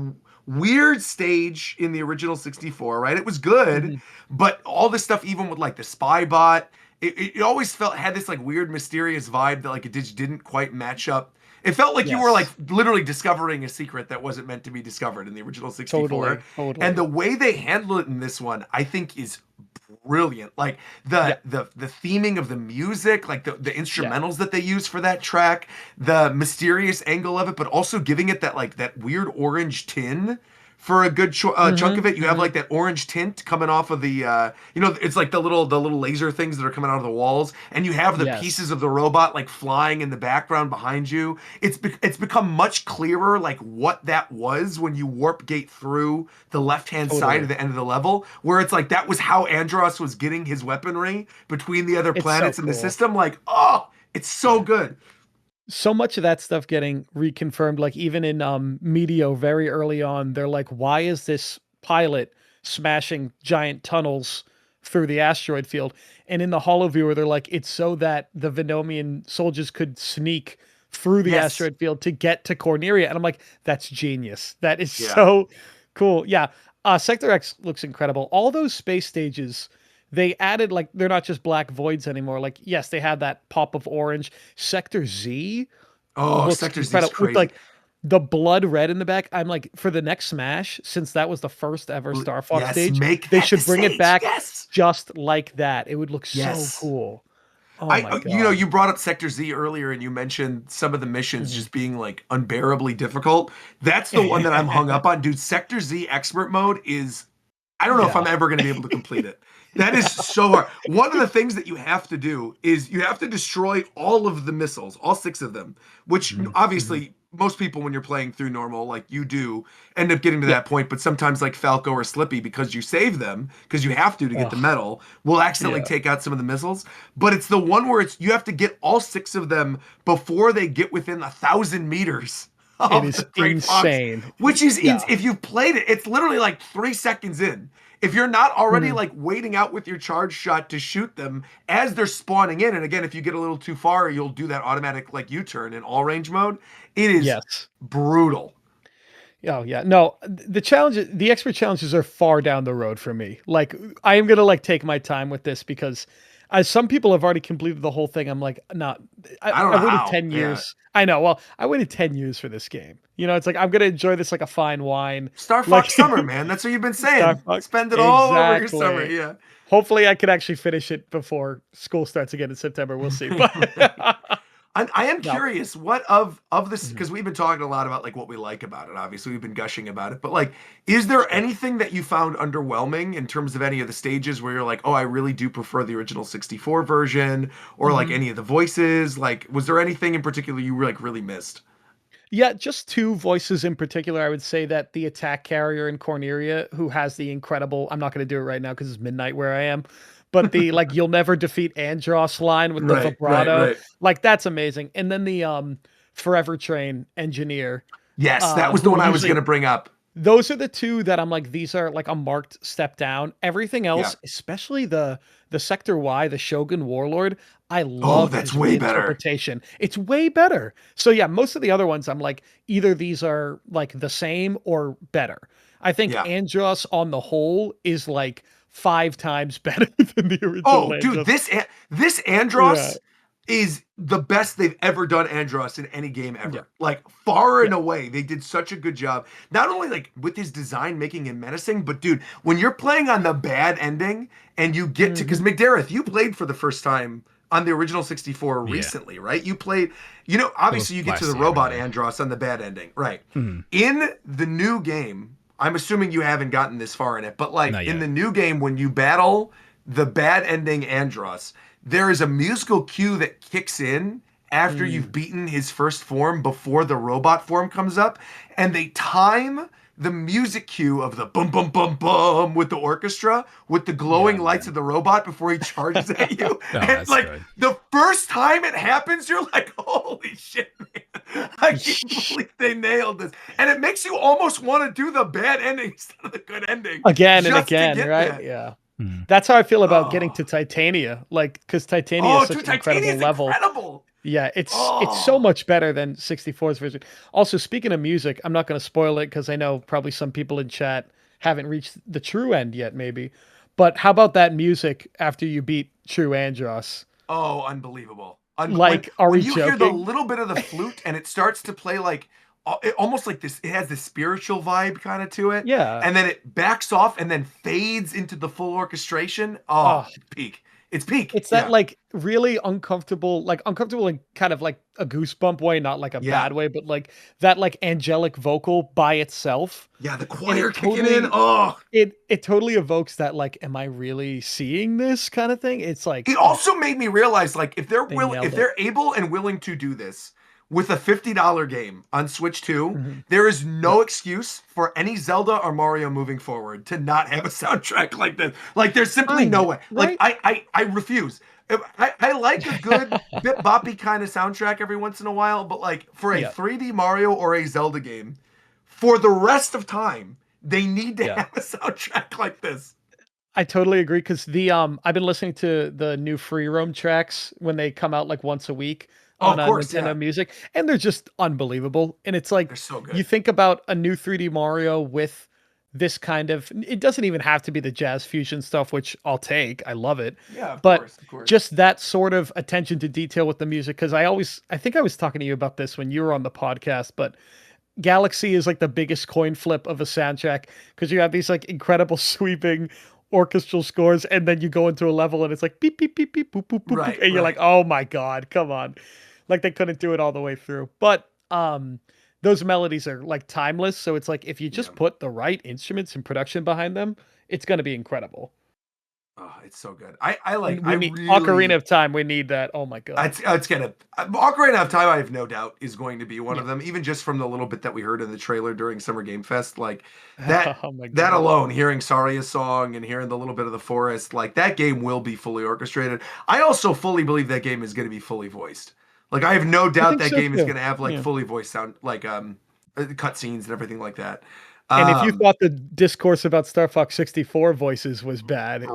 weird stage in the original 64, right? It was good, but all this stuff, even with like the spy bot, it always had this like weird mysterious vibe that like it just didn't quite match up. It felt like you were like literally discovering a secret that wasn't meant to be discovered in the original 64. Totally. And the way they handle it in this one, I think is brilliant. Like the theming of the music, like the instrumentals that they use for that track, the mysterious angle of it, but also giving it that like that weird orange tin for a good chunk of it. You have like that orange tint coming off of the it's like the little laser things that are coming out of the walls, and you have the pieces of the robot like flying in the background behind you. It's become much clearer like what that was when you warp gate through the left-hand side of the end of the level, where it's like that was how Andros was getting his weaponry between the other planets in the system. Like, oh, it's so good. So much of that stuff getting reconfirmed, like even in Meteo very early on, they're like, why is this pilot smashing giant tunnels through the asteroid field? And in the HoloViewer, they're like, it's so that the Venomian soldiers could sneak through the asteroid field to get to Corneria. And I'm like, that's genius. That is so cool. Yeah. Sector X looks incredible. All those space stages, they added, like, they're not just black voids anymore. Like, yes, they had that pop of orange. Sector Z. Oh, Sector Z is crazy. With, like, the blood red in the back. I'm like, for the next Smash, since that was the first ever StarFox stage, they should bring it back just like that. It would look so cool. Oh my God. You brought up Sector Z earlier, and you mentioned some of the missions just being like unbearably difficult. That's the one that I'm hung up on, dude. Sector Z expert mode is, I don't know if I'm ever going to be able to complete it. That is so hard. One of the things that you have to do is you have to destroy all of the missiles, all 6 of them, which obviously most people, when you're playing through normal, like you do, end up getting to that point. But sometimes like Falco or Slippy, because you save them, because you have to get the medal, will accidentally take out some of the missiles. But it's the one where you have to get all 6 of them before they get within 1,000 meters. It is insane. Fox, which is, if you've played it, it's literally like 3 seconds in. If you're not already like waiting out with your charge shot to shoot them as they're spawning in, and again, if you get a little too far, you'll do that automatic like U-turn in all range mode. It is brutal. Oh yeah, no, the expert challenges are far down the road for me. Like I am gonna like take my time with this because as some people have already completed the whole thing, I'm like, I waited 10 years. I know. Well, I waited 10 years for this game. It's like I'm gonna enjoy this like a fine wine. StarFox summer, man. That's what you've been saying. Spend it all over your summer. Yeah. Hopefully, I can actually finish it before school starts again in September. We'll see. But I am No. curious what of this, because we've been talking a lot about like what we like about it. Obviously, we've been gushing about it, but like, is there anything that you found underwhelming in terms of any of the stages where you're like, oh, I really do prefer the original 64 version, or like any of the voices? Like, was there anything in particular you like really missed? Yeah, just two voices in particular. I would say that the attack carrier in Corneria, who has the incredible, I'm not going to do it right now because it's midnight where I am, but the like, you'll never defeat Andros line with the vibrato. Like, that's amazing. And then the Forever Train engineer. Yes, that was the one I was going to bring up. Those are the two that I'm like, these are like a marked step down. Everything else, especially the Sector Y, the Shogun Warlord, I love that's his way better. interpretation. It's way better. So yeah, most of the other ones, I'm like, either these are like the same or better. I think Andros on the whole is like 5 times better than the original. Oh, Andros. dude, this Andros is the best they've ever done Andros in any game ever. Like, far and away, they did such a good job. Not only like with his design making him menacing, but dude, when you're playing on the bad ending and you get to, because McDareth, you played for the first time on the original 64 recently, right? You played, you know, obviously you get to the robot Andros on the bad ending, right? In the new game, I'm assuming you haven't gotten this far in it, but like in the new game, when you battle the bad ending Andros, there is a musical cue that kicks in after you've beaten his first form before the robot form comes up, and they time the music cue of the bum bum bum bum with the orchestra with the glowing lights of the robot before he charges at you. And like the first time it happens, you're like, holy shit, man. I can't believe they nailed this. And it makes you almost want to do the bad ending instead of the good ending. Again and again, right? Yeah. That's how I feel about getting to Titania. Like, because Titania is such an incredible level. Incredible. Yeah, it's so much better than 64's version. Also, speaking of music, I'm not going to spoil it because I know probably some people in chat haven't reached the true end yet, maybe. But how about that music after you beat True Andros? Oh, unbelievable. Like, are we joking? joking? You hear the little bit of the flute and it starts to play like, almost like this, it has this spiritual vibe kind of to it. Yeah. And then it backs off and then fades into the full orchestration. Oh. Peak. It's peak. It's that like really uncomfortable in kind of like a goosebump way, not like a bad way, but like that like angelic vocal by itself. Yeah, the choir kicking in. Oh, it totally evokes that like, am I really seeing this kind of thing? It's like it also made me realize like if they're able and willing to do this with a $50 game on Switch 2, there is no excuse for any Zelda or Mario moving forward to not have a soundtrack like this. Like, there's simply no way. Right? Like, I refuse. I like a good bit boppy kind of soundtrack every once in a while, but like for a 3D Mario or a Zelda game, for the rest of time, they need to have a soundtrack like this. I totally agree because the I've been listening to the new free roam tracks when they come out like once a week on Nintendo Music, and they're just unbelievable. And it's like, they're so good. You think about a new 3D Mario with this kind of, it doesn't even have to be the jazz fusion stuff, which I'll take. I love it. Yeah, of but course. Just that sort of attention to detail with the music. Because I think I was talking to you about this when you were on the podcast, but Galaxy is like the biggest coin flip of a soundtrack because you have these like incredible sweeping orchestral scores, and then you go into a level and it's like beep beep beep beep boop boop boop, boop, and you're like, oh my god, come on. Like they couldn't do it all the way through. But those melodies are like timeless, so it's like if you just put the right instruments and production behind them, it's going to be incredible. Oh, it's so good. I really Ocarina of Time. We need that. Oh my god. It's gonna Ocarina of Time. I have no doubt is going to be one of them. Even just from the little bit that we heard in the trailer during Summer Game Fest, like that. That alone, hearing Saria's song and hearing the little bit of the forest, like that game will be fully orchestrated. I also fully believe that game is going to be fully voiced. Like I have no doubt that game is going to have like fully voiced sound, like cutscenes and everything like that. And if you thought the discourse about StarFox 64 voices was bad,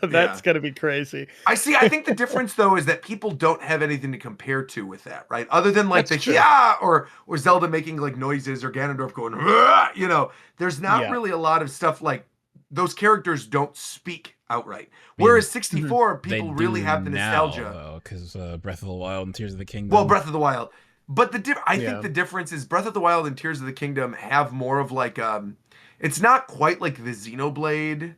that's going to be crazy. I think the difference though is that people don't have anything to compare to with that, right? Other than like that's or Zelda making like noises or Ganondorf going, there's not really a lot of stuff like those characters don't speak outright. Whereas 64, people really have the nostalgia. Because Breath of the Wild and Tears of the Kingdom. Well, Breath of the Wild. But I think the difference is Breath of the Wild and Tears of the Kingdom have more of like it's not quite like the Xenoblade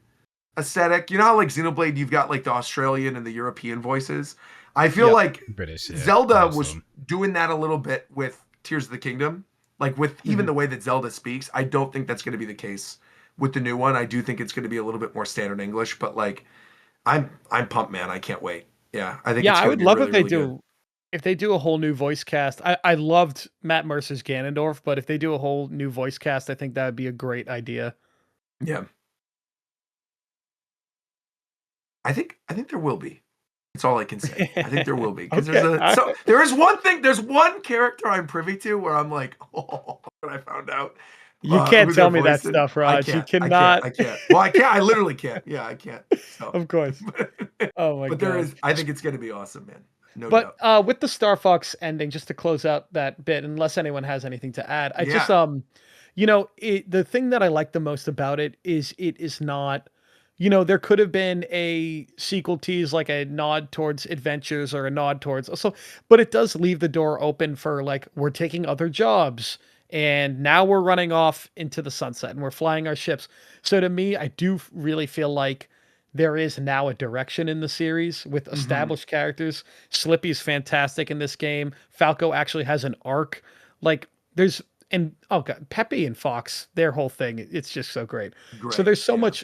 aesthetic. You know how like Xenoblade you've got like the Australian and the European voices? I feel like British, yeah, Zelda most of was them. doing that a little bit with Tears of the Kingdom. Like with even the way that Zelda speaks, I don't think that's going to be the case with the new one. I do think it's going to be a little bit more standard English, but like I'm pumped, man. I can't wait. Yeah, I think Yeah, it's I going to would be love really, if they really good. do if they do a whole new voice cast. I loved Matt Mercer's Ganondorf, but if they do a whole new voice cast, I think that would be a great idea. Yeah. I think there will be. That's all I can say. I think there will be because there is one thing. There's one character I'm privy to where I'm like, oh, when I found out You can't who they're tell me that voicing, stuff, I Raj. You can't. cannot. I can't. Well, I can't. I literally can't. Yeah, I can't. So, Of course. Oh my but god. there is. I think it's going to be awesome, man. No But doubt. with the StarFox ending, just to close out that bit, unless anyone has anything to add, I just Yeah. the thing that I like the most about it is not, there could have been a sequel tease, like a nod towards adventures or a nod towards but it does leave the door open for like we're taking other jobs and now we're running off into the sunset and we're flying our ships. So to me, I do really feel like there is now a direction in the series with established characters. Slippy's fantastic in this game. Falco actually has an arc. Like there's and oh god, Peppy and Fox, their whole thing, it's just so great. So there's so much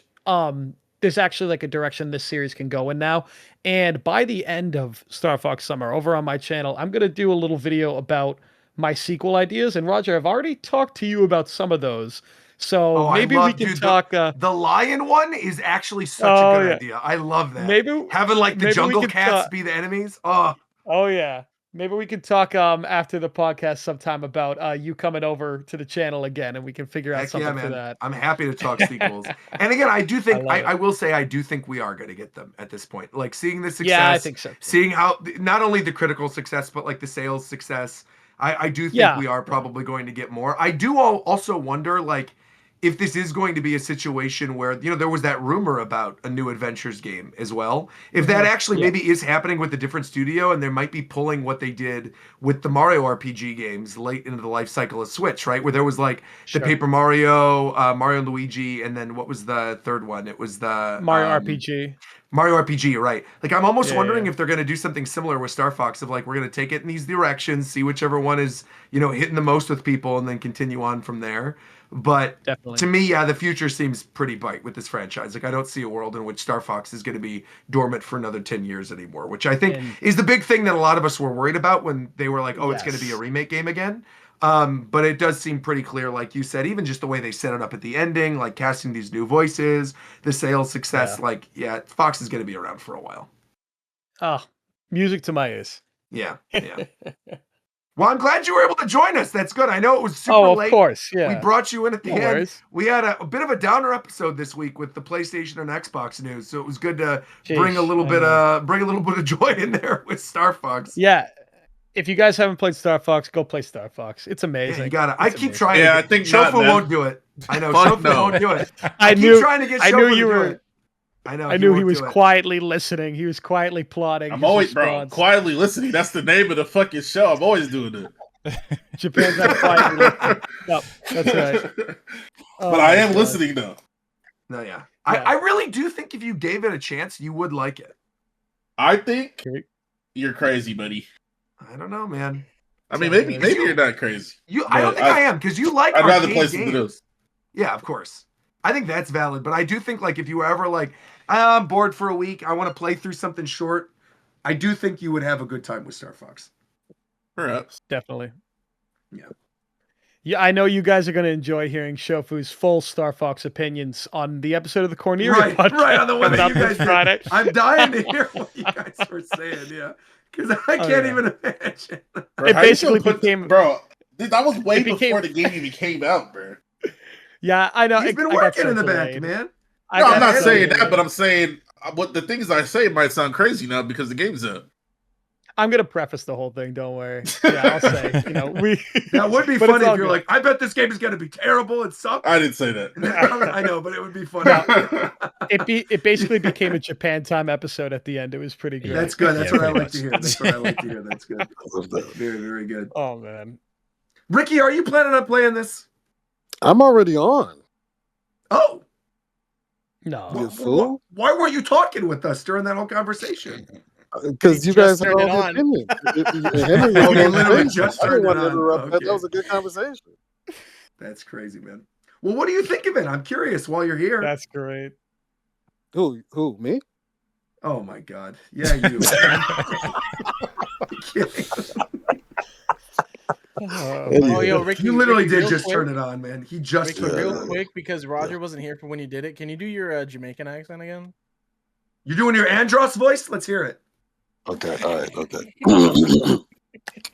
there's actually like a direction this series can go in now. And by the end of Star Fox Summer, over on my channel, I'm gonna do a little video about my sequel ideas. And Roger, I've already talked to you about some of those. So maybe we can talk. The lion one is actually such a good idea. I love that. Maybe having like the maybe we jungle could cats be the enemies. Oh, yeah. Maybe we could talk after the podcast sometime about you coming over to the channel again, and we can figure out heck something yeah, for man. that. I'm happy to talk sequels. And again, I do think love it. I will say I do think we are going to get them at this point. Like seeing the success, Yeah, I think so. seeing how not only the critical success but like the sales success. I do think we are probably going to get more. I do also wonder like if this is going to be a situation where there was that rumor about a new Adventures game as well. If that actually maybe is happening with a different studio, and they might be pulling what they did with the Mario RPG games late into the life cycle of Switch, right? Where there was like the Paper Mario, Mario and Luigi, and then what was the third one? It was the Mario RPG. Mario RPG, right? Like I'm almost wondering if they're going to do something similar with Star Fox of like we're going to take it in these directions, see whichever one is hitting the most with people, and then continue on from there. But to me, yeah, the future seems pretty bright with this franchise. Like I don't see a world in which Star Fox is going to be dormant for another 10 years anymore, which I think is the big thing that a lot of us were worried about when they were like, oh, it's going to be a remake game again. But it does seem pretty clear, like you said, even just the way they set it up at the ending, like casting these new voices, the sales success, Fox is going to be around for a while. Oh, music to my ears. Yeah. Well, I'm glad you were able to join us. That's good. I know it was super late. Of course, yeah. We brought you in at the end. Worries. We had a bit of a downer episode this week with the PlayStation and Xbox news, so it was good to bring a little bit of joy in there with Star Fox. Yeah. If you guys haven't played Star Fox, go play Star Fox. It's amazing. Yeah, you got it. I keep trying. Yeah, I think Shofu won't do it. I know Shofu won't do it. I keep trying to get Shofu to do it. I knew he was quietly listening. He was quietly plotting. I'm always, quietly listening. That's the name of the fucking show. I'm always doing it. Japan's not quietly listening. No, that's right. But I am listening though. No, yeah. I really do think if you gave it a chance, you would like it. I think you're crazy, buddy. I don't know, man. I mean, maybe you're not crazy. I don't think I am because you like. I'd rather play something else. Yeah, of course. I think that's valid, but I do think like if you were ever like, I'm bored for a week, I want to play through something short, I do think you would have a good time with Star Fox. Perhaps. Definitely. Yeah. Yeah, I know you guys are going to enjoy hearing Shofu's full Star Fox opinions on the episode of the Corneria podcast. Right, on the one that you guys Friday. I'm dying to hear what you guys were saying, yeah. Because I can't even imagine. Bro, it basically became... Bro, that was way before the game even came out, bro. Yeah, I know. He's been working in the back, man. No, I'm not saying that, but I'm saying what the things I say might sound crazy now because the game's up. I'm gonna preface the whole thing. Don't worry. Yeah, I'll say. That would be funny if you're like, I bet this game is gonna be terrible. It sucks. I didn't say that. I know, but it would be funny. It basically became a Japan time episode at the end. It was pretty good. That's good. That's what I like to hear. That's what I like to hear. That's good. Very, very good. Oh man, Ricky, are you planning on playing this? I'm already on. Oh. No. You fool. Why weren't you talking with us during that whole conversation? Because you guys had all the opinions. Henry Oh, had you all the literally opinions. just I didn't turned want it to on. interrupt that. Okay. That was a good conversation. That's crazy, man. Well, what do you think of it? I'm curious while you're here. That's great. Who? Me? Oh my God. Yeah, you. Oh, yo, Ricky, you literally Ricky, did real just quick, turn it on, man. He just Ricky, turned it real on. quick, because Roger wasn't here for when you did it. Can you do your Jamaican accent again? You're doing your Andros voice? Let's hear it. Okay. All right. Okay.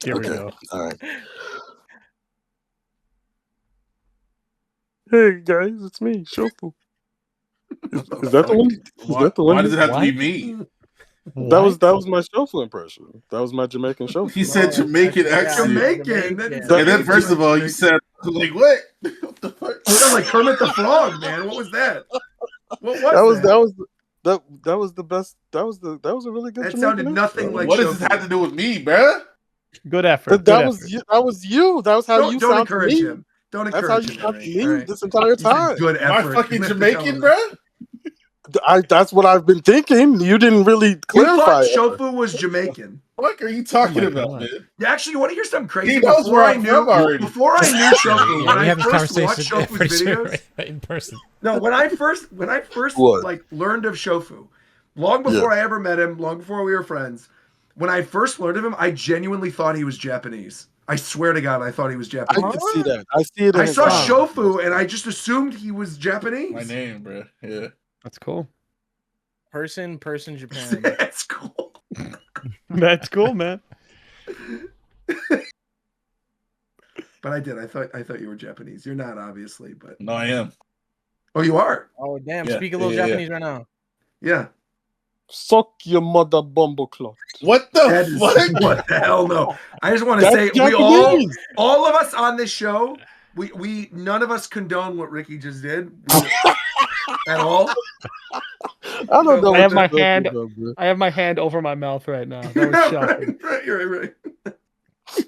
Here we go. All right. Hey guys, it's me, Shofu. Is that the one? Is that the one? Why does it have to be me? That was my Shofu impression. That was my Jamaican Shofu. He said Jamaican accent. Jamaican. And then first of all, you said like what? What the fuck? Sound like Kermit the Frog, man. What was that? What was that? That was the best. That was a really good. That Jamaican sounded nothing accent. like What does this have to do with me, bruh? Good effort. But that was you. That was you. That was how you Don't sound to encourage me. him. Don't That's how encourage you him. sound to me All right. this entire time. Good Am I effort. fucking Jamaican, bruh? That's what I've been thinking. You didn't really You clarify. thought Shofu was Jamaican. What are you talking about, man? Yeah, actually, you want to hear something crazy? He knows where I'm from already. Before I knew Shofu, when we I have this first watched conversation Shofu's pretty soon, videos, right, in person. no, when I first What? like learned of Shofu, long before I ever met him, long before we were friends, when I first learned of him, I genuinely thought he was Japanese. I swear to God, I thought he was Japanese. I can see that. I see it. I saw Shofu and I just assumed he was Japanese. My name, bro. Yeah. That's cool. Person, Japan. That's cool. That's cool, man. But I did. I thought you were Japanese. You're not, obviously, but No, I am. oh, you are. Oh, damn. Yeah, Speak a little yeah, Japanese right now. Yeah. Suck your mother bumbleclot. What That the is, fuck? what the hell? No. I just want to That's say Japanese. all of us on this show, we none of us condone what Ricky just did at all. I don't know. I have my what hand. that's about, bro. I have my hand over my mouth right now. That was shocking. right, you're right.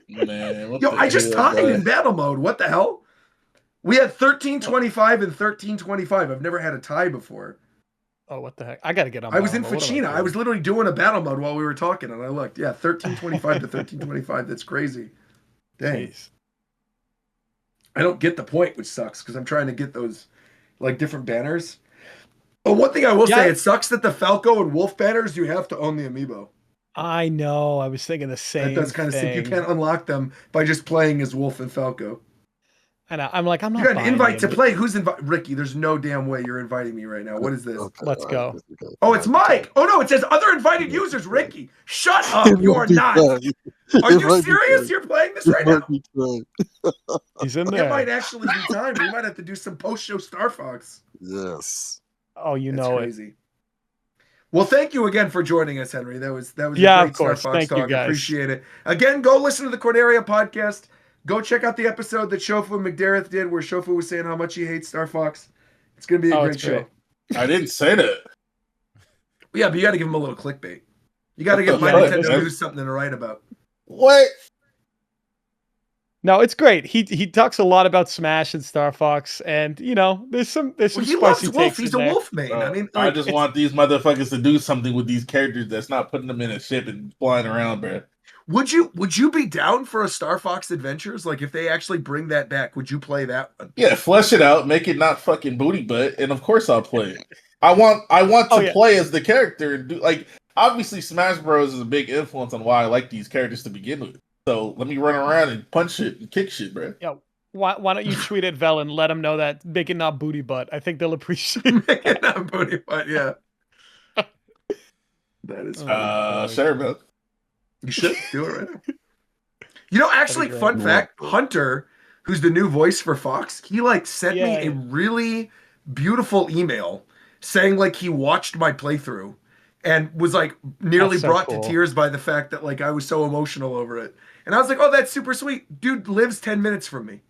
Man, what Yo, the I just hell, tied bro? in battle mode. What the hell? We had 1325 and 1325. I've never had a tie before. Oh, what the heck? I got to get on. I was in battle mode. What am I Fuchina. I doing? was literally doing a battle mode while we were talking, and I looked. Yeah, 1325 to 1325. That's crazy. Dang. Jeez. I don't get the point, which sucks because I'm trying to get those like different banners. Oh, one thing I will say, it sucks that the Falco and Wolf banners, you have to own the amiibo. I know. I was thinking the same. That does kind of thing. sick. You can't unlock them by just playing as Wolf and Falco. And I'm like, I'm not. You got an buying invite to the- play. Who's inviting? Ricky, there's no damn way you're inviting me right now. What is this? Okay, Let's all go. right. Oh, it's Mike. Oh no, it says other invited users. Ricky, shut up. You are not. Are you serious? You're playing this right now? He's in It there. might actually be time. We might have to do some post-show StarFox. Yes. Oh, you That's know crazy. Well, thank you again for joining us, Henry. That was Yeah, a great of course. StarFox Thank you, talk. guys. Appreciate it. Again, go listen to the Corneria podcast. Go check out the episode that Shofu and McDareth did, where Shofu was saying how much he hates StarFox. It's gonna be a great it's show. great. I didn't say that. Yeah, but you got to give him a little clickbait. You got to What give the My fuck, Nintendo man? News something to write about. What? No, it's great. He talks a lot about Smash and Star Fox, and you know, there's some Well, spicy he loves takes Wolf. in He's a there. Wolf main. I mean, I like, just want these motherfuckers to do something with these characters that's not putting them in a ship and flying around, bro. would you be down for a Star Fox Adventures? Like, if they actually bring that back, would you play that one? Yeah, flesh it out, make it not fucking booty butt, and of course I'll play it. I want to play as the character and do like obviously Smash Bros is a big influence on why I like these characters to begin with. So let me run around and punch shit and kick shit, bro. Yeah. Why don't you tweet at Vel and let them know that big and not booty butt? I think they'll appreciate it. Make it not booty butt, yeah. That is sure, bro. You should do it right now. You know, actually, That'd be fun great. fact, Hunter, who's the new voice for Fox, he like sent me a really beautiful email saying like he watched my playthrough and was like nearly That's so brought cool. to tears by the fact that like I was so emotional over it. And I was like, oh, that's super sweet. Dude lives 10 minutes from me.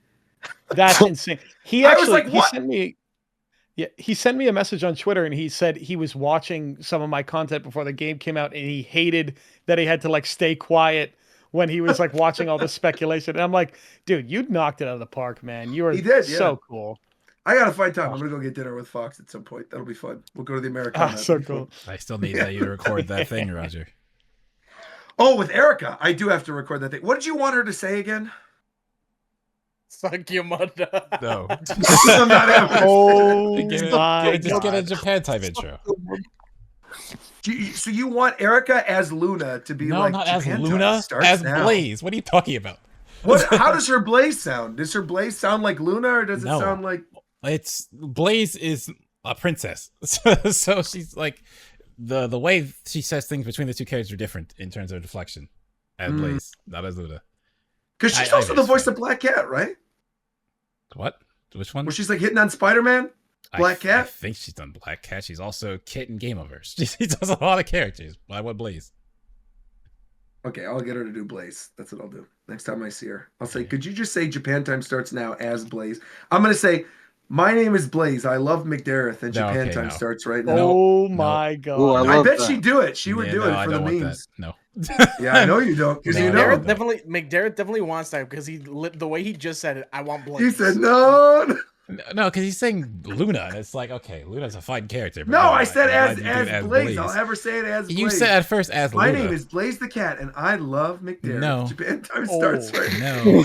That's insane. He I was actually like, he what? sent me he sent me a message on Twitter and he said he was watching some of my content before the game came out and he hated that he had to like stay quiet when he was like watching all the speculation. And I'm like, dude, you knocked it out of the park, man. You were He did, yeah. so cool. I gotta find time. I'm gonna go get dinner with Fox at some point. That'll be fun. We'll go to the Americana. So cool. I still need that you to record that thing, Roger. Oh, with Erica, I do have to record that thing. What did you want her to say again? Suck your mother. No. I'm not having Just get a Japan type intro. So you want Erica as Luna to be like not Japan as Luna, starts as now. Blaze. What are you talking about? How does her Blaze sound? Does her Blaze sound like Luna, or does it sound like? It's Blaze is a princess, so she's like the way she says things between the two characters are different in terms of deflection. As Blaze, not as Luna. Because she's also the voice of Black Cat, right? What? Which one? Where she's like hitting on Spider-Man? Black Cat? I think she's done Black Cat. She's also Kit in Game Over. She does a lot of characters. Why what Blaze? Okay, I'll get her to do Blaze. That's what I'll do. Next time I see her. I'll say, could you just say Japan Time starts now as Blaze? I'm going to say, my name is Blaze. I love McDareth, and Japan Time starts right now. Oh my god. Ooh, I bet she'd do it. She would do it for the memes. No. Yeah, I know you don't. Because you know. McDareth definitely wants that because the way he just said it, I want Blaze. He said no. No, because he's saying Luna, and it's like, okay, Luna's a fine character. No, I said as Blaze. I'll have her say it as Blaze. You said at first as Luna. My name is Blaze the Cat, and I love McDareth. No. Japan Time starts right now.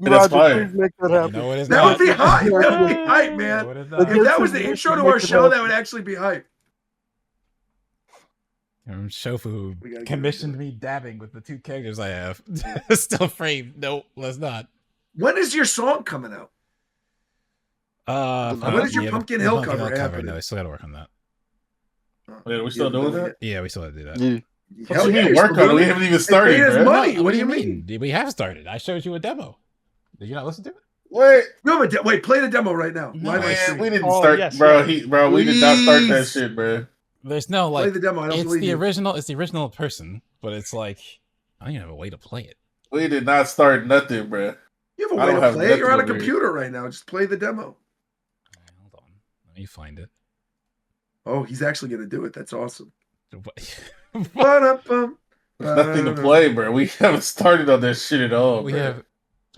No. Roger, please make that happen. No, it is That not. would be hype. That would be hype, man. No, it is If not. that was the intro to our show, that would actually be hype. Shofu commissioned me dabbing with the two characters I have. Still framed. No, let's not. When is your song coming out? When is your Pumpkin Hill cover happening? No, I still got to work on that. Wait, are we still doing that? Yeah, we still have to do that. Yeah. What do you mean work on it? We haven't even started, bro. Money. What do you mean? We have started. I showed you a demo. Did you not listen to it? Wait, wait, play the demo right now. No, man, we didn't start, bro. We did not start that shit, bro. There's no like. Play the demo. I don't it's believe the you. original. It's the original person, but it's like I don't even have a way to play it. We did not start nothing, bro. You have a way to play it. You're on a computer right now. Just play the demo. Hold on, let me find it. Oh, he's actually gonna do it. That's awesome. There's nothing to play, bro. We haven't started on that shit at all. We bro.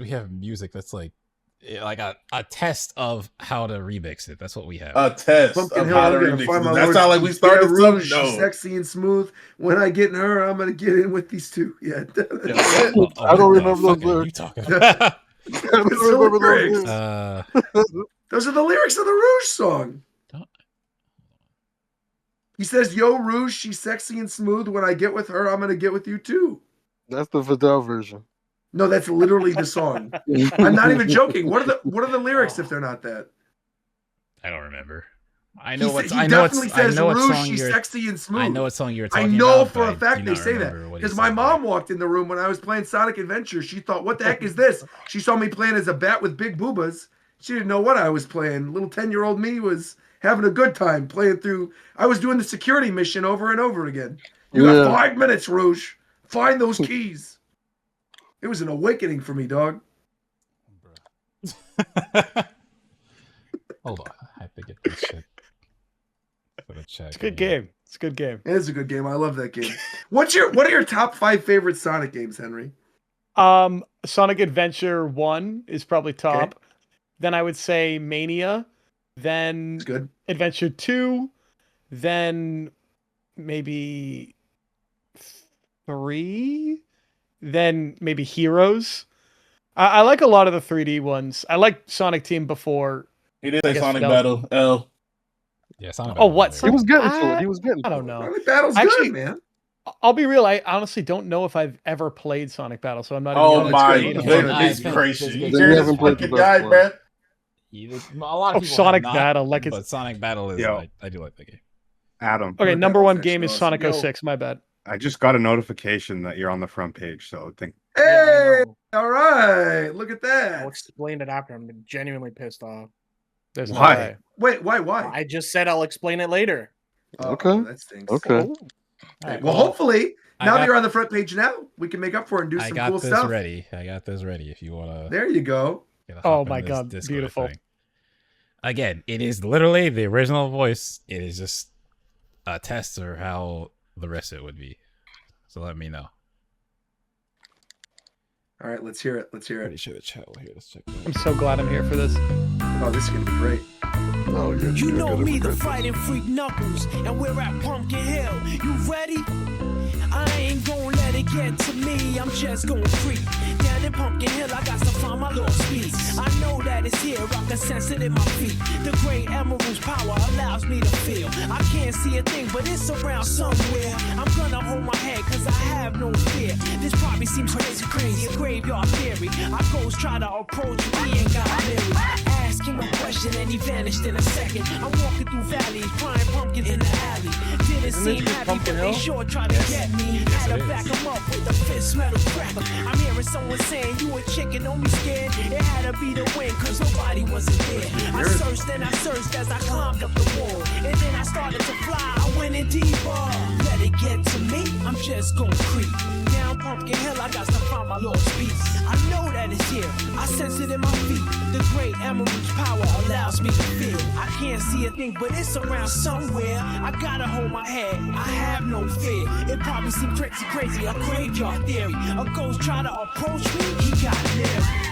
have music that's like a test of how to remix it. That's what we have. A test Pumpkin of Hill, how to I'm gonna remix find it. my That's Lord not like we She's started Rouge, something. she's No. sexy and smooth. When I get in her, I'm gonna get in with these two. Yeah. I don't remember those lyrics. I don't remember those lyrics. Those are the lyrics of the Rouge song. He says, "Yo, Rouge, she's sexy and smooth. When I get with her, I'm gonna get with you too." That's the Vidal version. No, that's literally the song. I'm not even joking. What are the lyrics if they're not that? I don't remember. I know what He I know. definitely says, what "Rouge, song she's you're. sexy and smooth." I know what song you're I talking know about. for a fact they say that because my mom walked in the room when I was playing Sonic Adventure. She thought, "What the heck is this?" She saw me playing as a bat with big boobas. She didn't know what I was playing. Little 10-year-old me was having a good time playing through. I was doing the security mission over and over again. You got 5 minutes, Rouge. Find those keys. It was an awakening for me, dog. Hold on, I have to get this shit. It's a good game. It's a good game. It is a good game. I love that game. What are your top 5 favorite Sonic games, Henry? Sonic Adventure 1 is probably top. Okay. Then I would say Mania. Then It's good. Adventure 2. Then maybe 3. Then maybe Heroes. I like a lot of the 3D ones. I like Sonic Team before. He did say Sonic Battle. L. Yeah, Sonic Oh, what? He was getting to it. He was getting. I don't know. Sonic Battle's Actually, good, man. I'll be real. I honestly don't know if I've ever played Sonic Battle, so I'm not. Oh even my gonna goodness It's gracious! good. You hear this fucking guy, bro? A lot of people Sonic have not, Battle, like it's. but Sonic Battle is. Yo. I do like that game. Adam, Okay, number one game is awesome. Sonic Yo. 06. My bad. I just got a notification that you're on the front page, so think. Hey, all right. Look at that. I'll explain it after. I'm genuinely pissed off. There's no Why? way. Wait, why? I just said I'll explain it later. Okay. That stinks. Okay. All right, Well, hopefully, I now that got- you're on the front page now, we can make up for it and do I some got cool this stuff. ready. I got this ready. If you wanna. There you go. Oh my God, beautiful. Again, it is literally the original voice. It is just a test of how the rest of it would be. So let me know. All right, let's hear it. Let's hear Pretty it. sure the chat will hear this. Check I'm so glad I'm here for this. Oh, this is gonna be great. Oh, You know me, the fighting freak Knuckles, and we're at Pumpkin Hill. You ready? I ain't gon' let it get to me. I'm just gon' creep down in Pumpkin Hill. I got to find my lost piece. I know that it's here. I can sense it in my feet. The great emerald's power allows me to feel. I can't see a thing, but it's around somewhere. I'm gonna hold my head, cause I have no fear. This probably seems crazy, a graveyard theory. Our ghosts try to approach me and got married. Ask him a question and he vanished in a second. I'm walking through valleys, crying pumpkins in the alley. Didn't seem happy, but they sure tried to get me. Had to back him up with a fist metal cracker. I'm hearing someone saying, you a chicken, don't be scared. It had to be the wind, cause nobody wasn't there. I searched and I searched as I climbed up the wall. And then I started to fly, I went in deeper. Let it get to me, I'm just gon' creep. Down Pumpkin Hill, I got to find my lost piece. I know that it's here, I sense it in my feet. The great emerald's power allows me to feel. I can't see a thing, but it's around somewhere. I gotta hold my head, I have no fear. It probably seems crazy, a graveyard theory. A ghost try to approach me, he got there.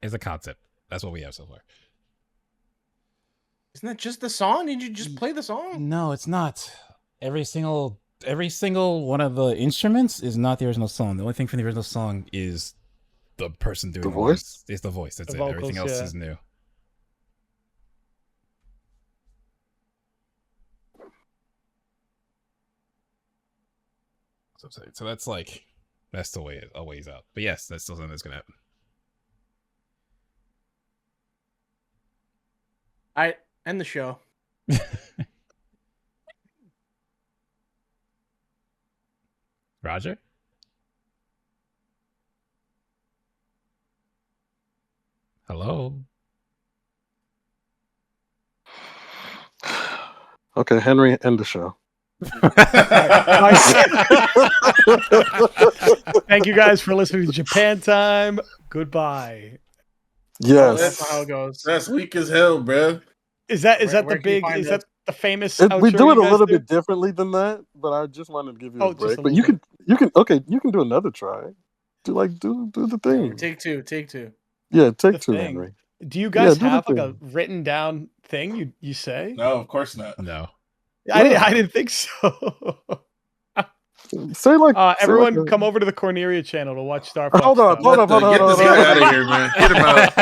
Is a concept. That's what we have so far. Isn't that just the song? Did you just play the song? No, it's not. Every single one of the instruments is not the original song. The only thing from the original song is the person doing the voice. It's the voice. That's The it. vocals, Everything else yeah. is new. So that's like that's the way it always out. But yes, that's still something that's gonna happen. I end the show. Roger? Hello? Okay, Henry, end the show. Thank you guys for listening to Japan Time. Goodbye. Yes. That's not how it goes. That's weak as hell, bro. Is that Where the can you big? find Is us? that the famous? We outro do it you a guys little do? bit differently than that, but I just wanted to give you Oh, a just break. a But little you can do another try. Do the thing. Take two. Yeah, take The two, thing. Henry. Do you guys do the have like a thing. written down thing you say? No, of course not. No. I didn't think so. Say like everyone, say like come over to the Corneria channel to watch StarFox. Hold on, stuff. Get this guy out of here, man. Get him out.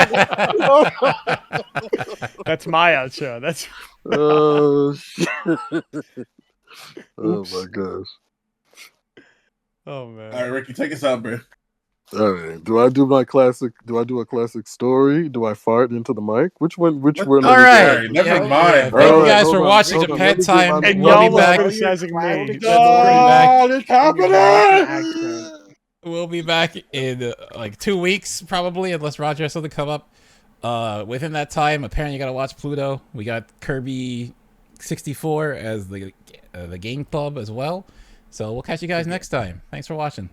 That's my outro. That's oh shit. Oh Oops. my gosh. oh man. All right, Ricky, take us out, bro. All right. Do I do a classic story? Do I fart into the mic? Which one? Which one? All right. Sorry, never Yeah, mind. Thank bro. you All right, guys hold for on, watching hold on. Japan Let me get Time. my- And We'll y'all be was back. criticizing me. Clown- God, it's happening. We'll be back in like 2 weeks, probably, unless Roger has something come up. Within that time, apparently you gotta watch Pluto. We got Kirby 64 as the game club as well. So we'll catch you guys next time. Thanks for watching.